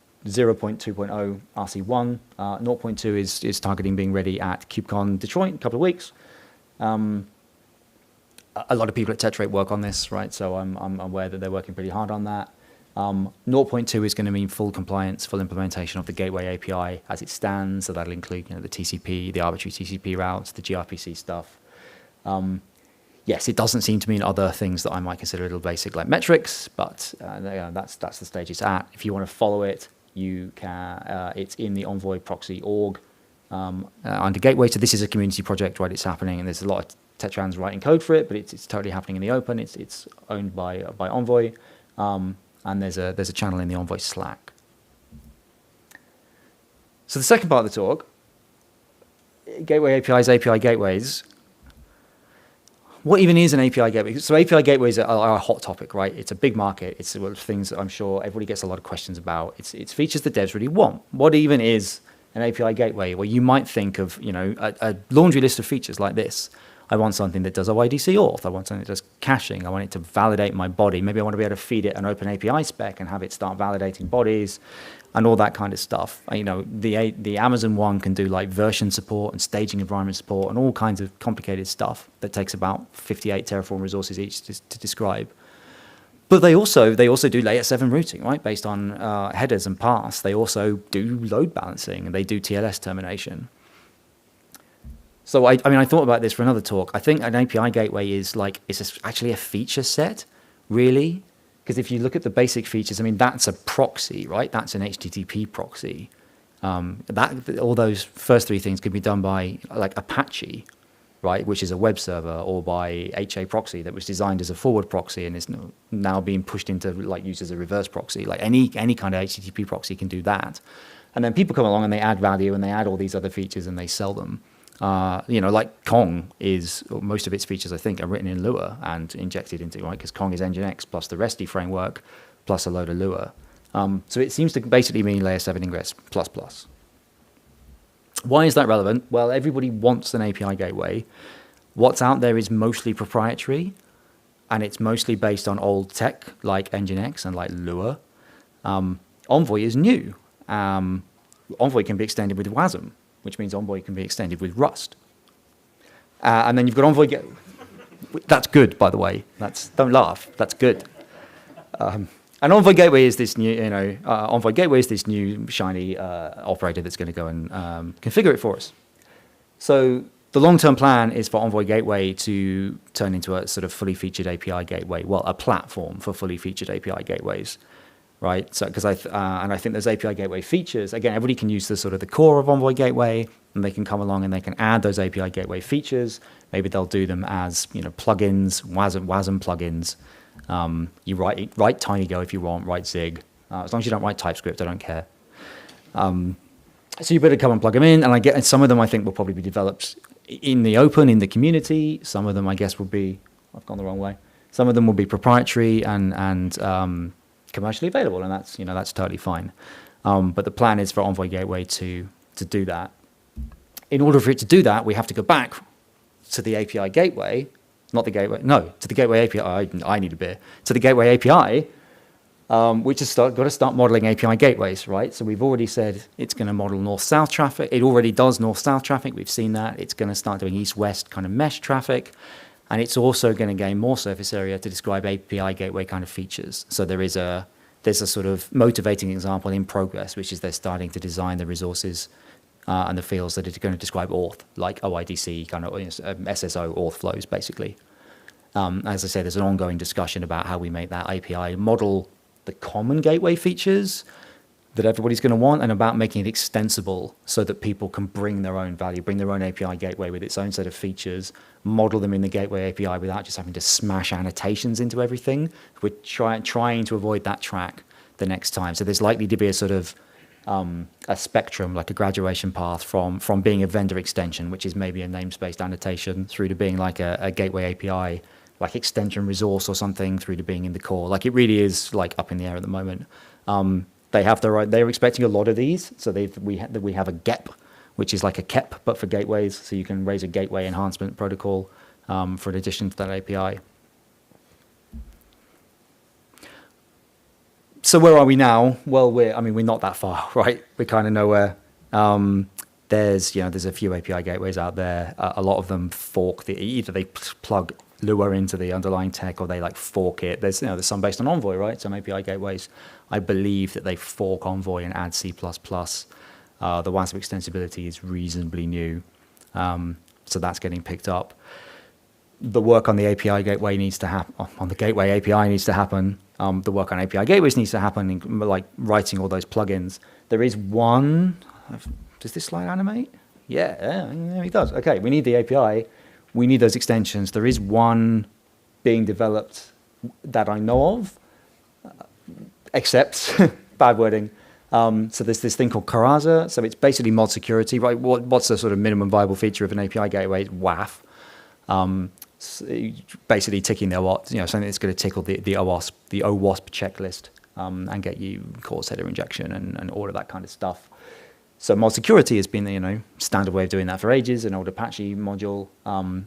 RC1. 0.2 is targeting being ready at KubeCon Detroit in a couple of weeks. A lot of people at Tetrate work on this, right? So I'm aware that they're working pretty hard on that. 0.2 is going to mean full compliance, full implementation of the gateway API as it stands. So that'll include the TCP, the arbitrary TCP routes, the gRPC stuff. Yes, it doesn't seem to mean other things that I might consider a little basic like metrics, but that's the stage it's at. If you want to follow it, you can. It's in the Envoy proxy org under Gateway. So this is a community project, right? It's happening, and there's a lot of Tetrans writing code for it, but it's totally happening in the open. It's owned by Envoy, and there's a channel in the Envoy Slack. So the second part of the talk, gateway APIs, API gateways. What even is an API gateway? So API gateways are a hot topic, right? It's a big market. It's one of the things that I'm sure everybody gets a lot of questions about. It's features that devs really want. What even is an API gateway? Well, you might think of a laundry list of features like this. I want something that does OIDC auth. I want something that does caching. I want it to validate my body. Maybe I want to be able to feed it an open API spec and have it start validating bodies and all that kind of stuff. The Amazon one can do like version support and staging environment support and all kinds of complicated stuff that takes about 58 Terraform resources each to describe. But they also do layer 7 routing, right? Based on headers and paths. They also do load balancing and they do TLS termination. So I thought about this for another talk. I think an API gateway is actually a feature set, really. Because if you look at the basic features, that's a proxy, right? That's an HTTP proxy. All those first three things can be done by like Apache, right? Which is a web server, or by HA proxy that was designed as a forward proxy and is now being pushed into used as a reverse proxy. Like any kind of HTTP proxy can do that. And then people come along and they add value and they add all these other features and they sell them. Like Kong most of its features, I think, are written in Lua and injected into, right? Because Kong is Nginx plus the REST framework plus a load of Lua. So it seems to basically mean layer 7 ingress plus. Why is that relevant? Well, everybody wants an API gateway. What's out there is mostly proprietary, and it's mostly based on old tech like Nginx and like Lua. Envoy is new. Envoy can be extended with WASM, which means Envoy can be extended with Rust. And then you've got Envoy. That's good, by the way. Don't laugh. That's good. And Envoy Gateway is this new, Envoy Gateway is this new shiny operator that's going to go and configure it for us. So the long-term plan is for Envoy Gateway to turn into a sort of fully featured API gateway, well, a platform for fully featured API gateways, right? So because I think those API gateway features, again, everybody can use the sort of the core of Envoy Gateway, and they can come along and they can add those API gateway features. Maybe they'll do them as plugins, WASM plugins. You write TinyGo if you want, write Zig. As long as you don't write TypeScript, I don't care. So you better come and plug them in, and some of them I think will probably be developed in the open, in the community. Some of them I guess will be, I've gone the wrong way. Some of them will be proprietary and commercially available, and that's totally fine. But the plan is for Envoy Gateway to do that. In order for it to do that, we have to go back to the API gateway, not the gateway, no, to the gateway API. I need a beer. To the gateway API, which has got to start modeling API gateways, right? So we've already said it's going to model north-south traffic. It already does north-south traffic. We've seen that. It's going to start doing east-west kind of mesh traffic. And it's also going to gain more surface area to describe API gateway kind of features. So there's a sort of motivating example in progress, which is they're starting to design the resources and the fields that are going to describe auth, like OIDC, kind of SSO auth flows, basically. As I say, there's an ongoing discussion about how we make that API model the common gateway features that everybody's going to want, and about making it extensible so that people can bring their own value, bring their own API gateway with its own set of features, model them in the gateway API without just having to smash annotations into everything. We're trying to avoid that track the next time. So there's likely to be a sort of a spectrum, like a graduation path from being a vendor extension, which is maybe a namespace annotation, through to being like a gateway API, like extension resource or something, through to being in the core. Like it really is like up in the air at the moment. They're expecting a lot of these. So we have a GEP, which is like a KEP, but for gateways. So you can raise a gateway enhancement protocol for an addition to that API. So where are we now? Well, we're not that far, right? We're kind of nowhere. There's a few API gateways out there. A lot of them fork either they plug Lua into the underlying tech, or they like fork it. There's some based on Envoy, right? Some API gateways, I believe that they fork Envoy and add C++. The WASM extensibility is reasonably new, so that's getting picked up. The work on the API gateway needs to happen. On the gateway API needs to happen. The work on API gateways needs to happen, like writing all those plugins. There is one. Does this slide animate? Yeah, it does. Okay, we need the API. We need those extensions. There is one being developed that I know of, except, bad wording. So there's this thing called Karaza. So it's basically mod security, right? What's the sort of minimum viable feature of an API gateway? It's WAF. So basically ticking the OWASP, something that's going to tickle the OWASP checklist and get you cause header injection and all of that kind of stuff. So mod security has been the standard way of doing that for ages, an old Apache module.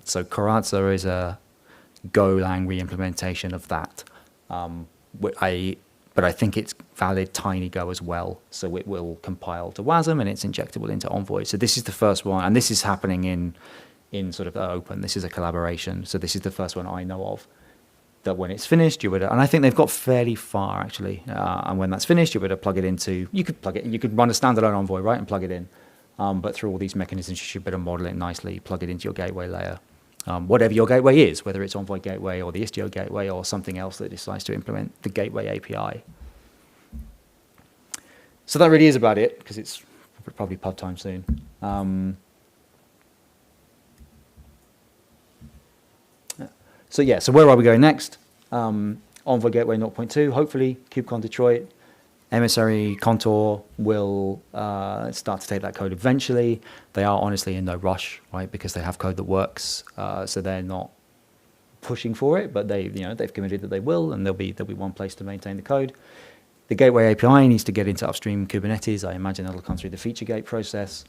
So Karaza is a Golang re-implementation of that. But I think it's valid TinyGo as well. So it will compile to WASM and it's injectable into Envoy. So this is the first one, and this is happening in sort of open. This is a collaboration. So this is the first one I know of that when it's finished, and I think they've got fairly far actually. And when that's finished, you would plug it into, you could run a standalone Envoy, right, and plug it in. But through all these mechanisms, you should better model it nicely, plug it into your gateway layer. Whatever your gateway is, whether it's Envoy Gateway or the Istio Gateway or something else that decides to implement the Gateway API. So that really is about it, because it's probably pub time soon. So where are we going next? Envoy Gateway 0.2, hopefully KubeCon Detroit. Emissary Contour will start to take that code eventually. They are honestly in no rush, right? Because they have code that works, so they're not pushing for it, but they've committed that they will, and there'll be one place to maintain the code. The Gateway API needs to get into upstream Kubernetes. I imagine that'll come through the feature gate process.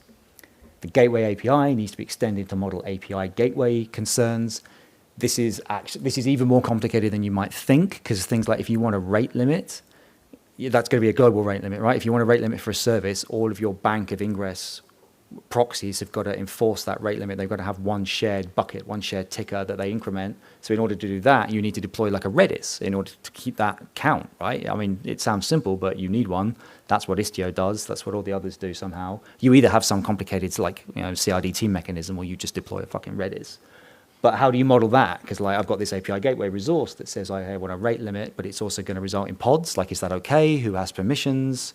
The Gateway API needs to be extended to model API gateway concerns. This is even more complicated than you might think, because things like if you want a rate limit, that's going to be a global rate limit, right? If you want a rate limit for a service, all of your bank of ingress proxies have got to enforce that rate limit. They've got to have one shared bucket, one shared ticker that they increment. So in order to do that, you need to deploy like a Redis in order to keep that count, right? I mean, it sounds simple, but you need one. That's what Istio does. That's what all the others do somehow. You either have some complicated like, you know, CRDT mechanism, or you just deploy a fucking Redis. But how do you model that? Because like I've got this API gateway resource that says I want a rate limit, but it's also going to result in pods. Like, is that okay? Who has permissions?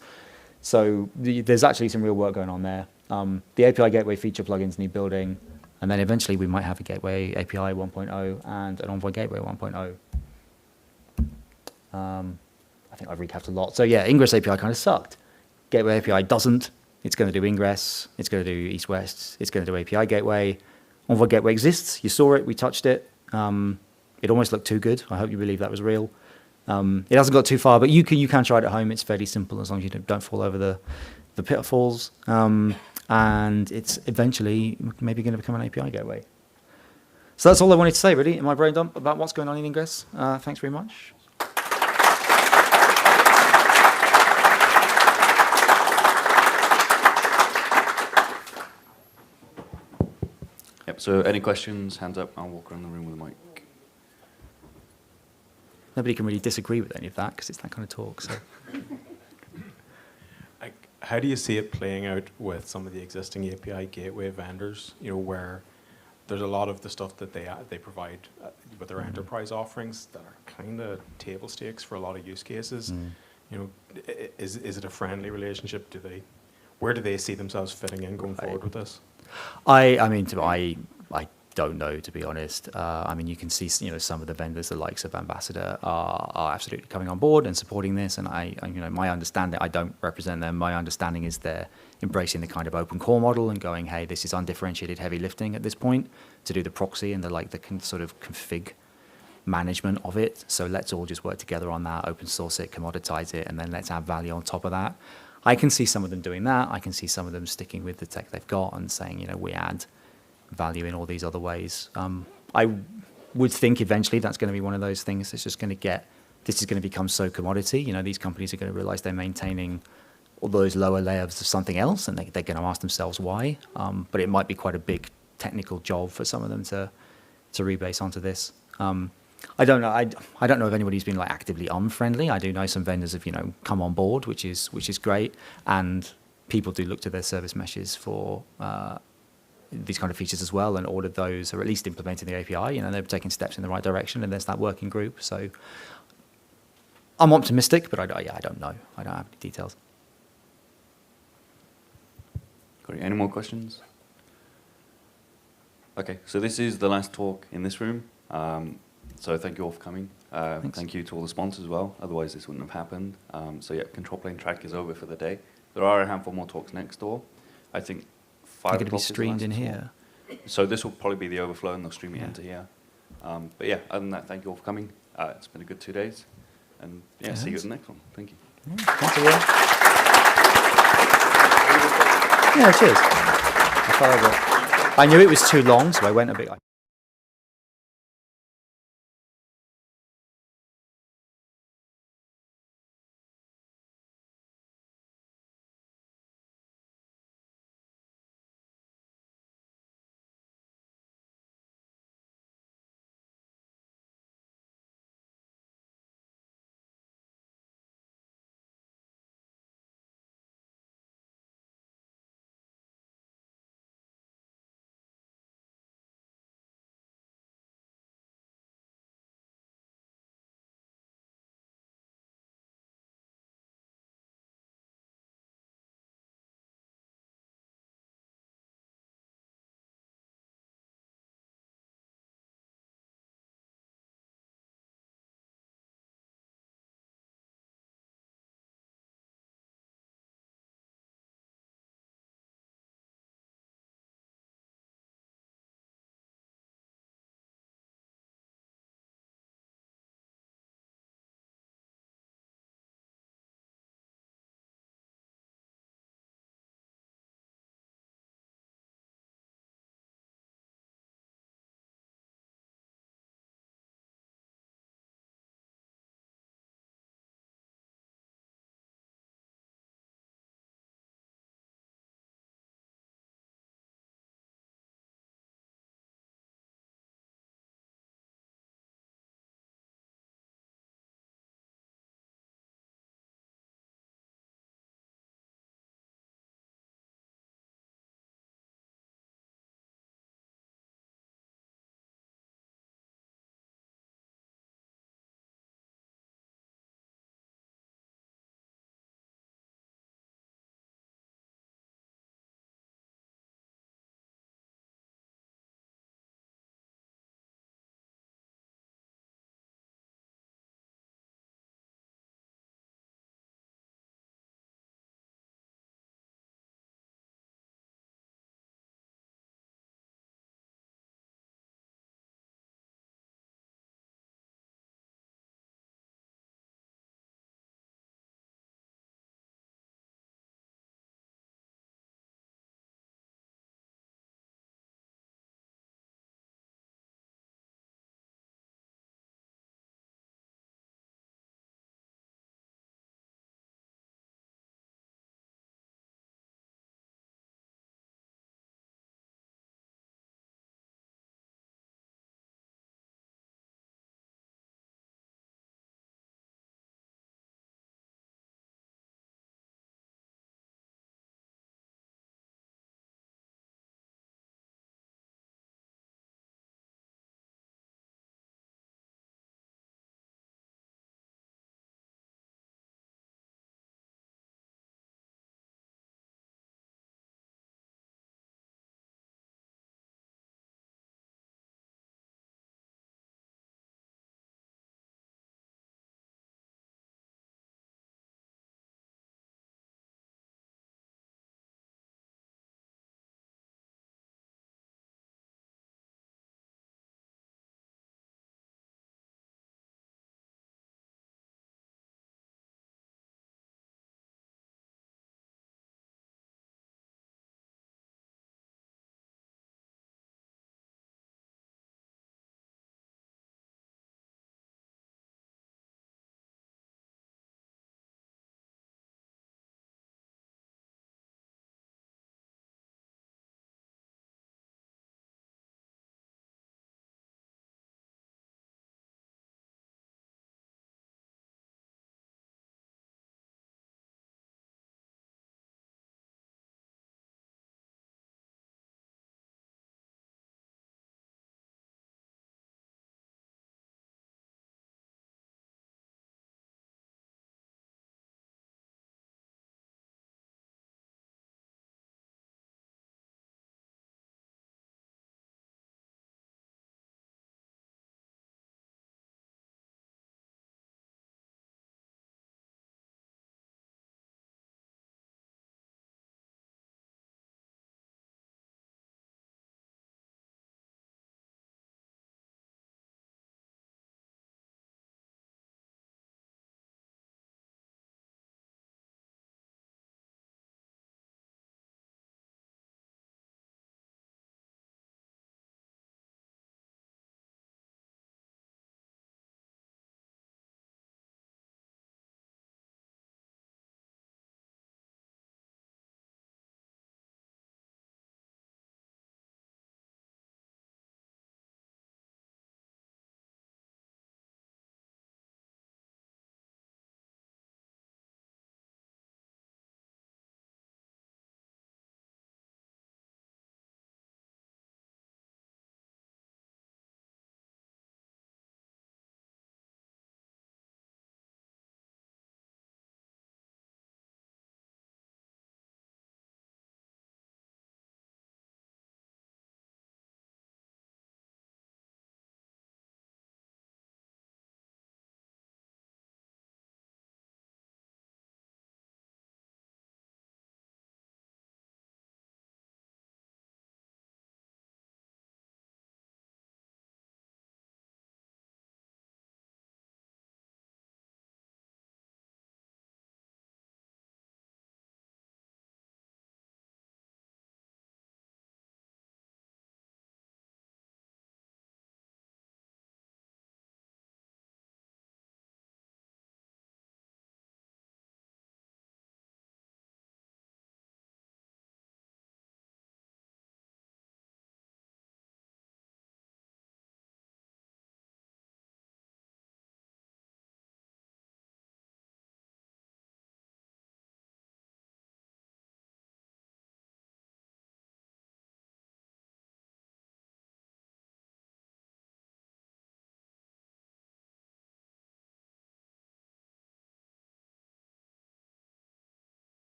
So there's actually some real work going on there. The API gateway feature plugins need building, and then eventually we might have a gateway API 1.0 and an Envoy gateway 1.0. I think I've recapped a lot. So yeah, Ingress API kind of sucked. Gateway API doesn't. It's going to do Ingress. It's going to do East-West. It's going to do API gateway. Envoy gateway exists. You saw it. We touched it. It almost looked too good. I hope you believe that was real. It hasn't got too far, but you can try it at home. It's fairly simple as long as you don't fall over the pitfalls. And it's eventually maybe going to become an API gateway. So that's all I wanted to say, really, in my brain dump about what's going on in Ingress. Thanks very much. Yep, so any questions, hands up, I'll walk around the room with a mic. Nobody can really disagree with any of that because it's that kind of talk. So, how do you see it playing out with some of the existing API gateway vendors? You know, where there's a lot of the stuff that they provide with their enterprise offerings that are kind of table stakes for a lot of use cases. You know, is it a friendly relationship? Where do they see themselves fitting in going forward with this? I don't know, to be honest. I mean, you can see, you know, some of the vendors, the likes of Ambassador, are absolutely coming on board and supporting this. And you know, my understanding, I don't represent them. My understanding is they're embracing the kind of open core model and going, hey, this is undifferentiated heavy lifting at this point to do the proxy and the sort of config management of it. So let's all just work together on that, open source it, commoditize it, and then let's add value on top of that. I can see some of them doing that. I can see some of them sticking with the tech they've got and saying, you know, we add value in all these other ways. I would think eventually that's going to be one of those things that's just going to this is going to become so commodity. You know, these companies are going to realize they're maintaining all those lower layers of something else, and they're going to ask themselves why. But it might be quite a big technical job for some of them to rebase onto this. I don't know. I don't know if anybody's been like actively unfriendly. I do know some vendors have, you know, come on board, which is great, and people do look to their service meshes for these kind of features as well, and ordered those, or at least implementing the API. You know, they're taking steps in the right direction, and there's that working group. So I'm optimistic, but I don't know. I don't have any details. Got any more questions? Okay, so this is the last talk in this room. So thank you all for coming. Thank you to all the sponsors as well. Otherwise, this wouldn't have happened. So yeah, ControlPlane track is over for the day. There are a handful more talks next door. I think 5 They're going to be o'clock is the streamed last in talk. here. So this will probably be the overflow, and they'll stream it into here. But yeah, other than that, thank you all for coming. It's been a good 2 days. And yeah, see you at the next one. Thank you. Thanks a lot. Yeah, cheers. I knew it was too long, so I went a bit.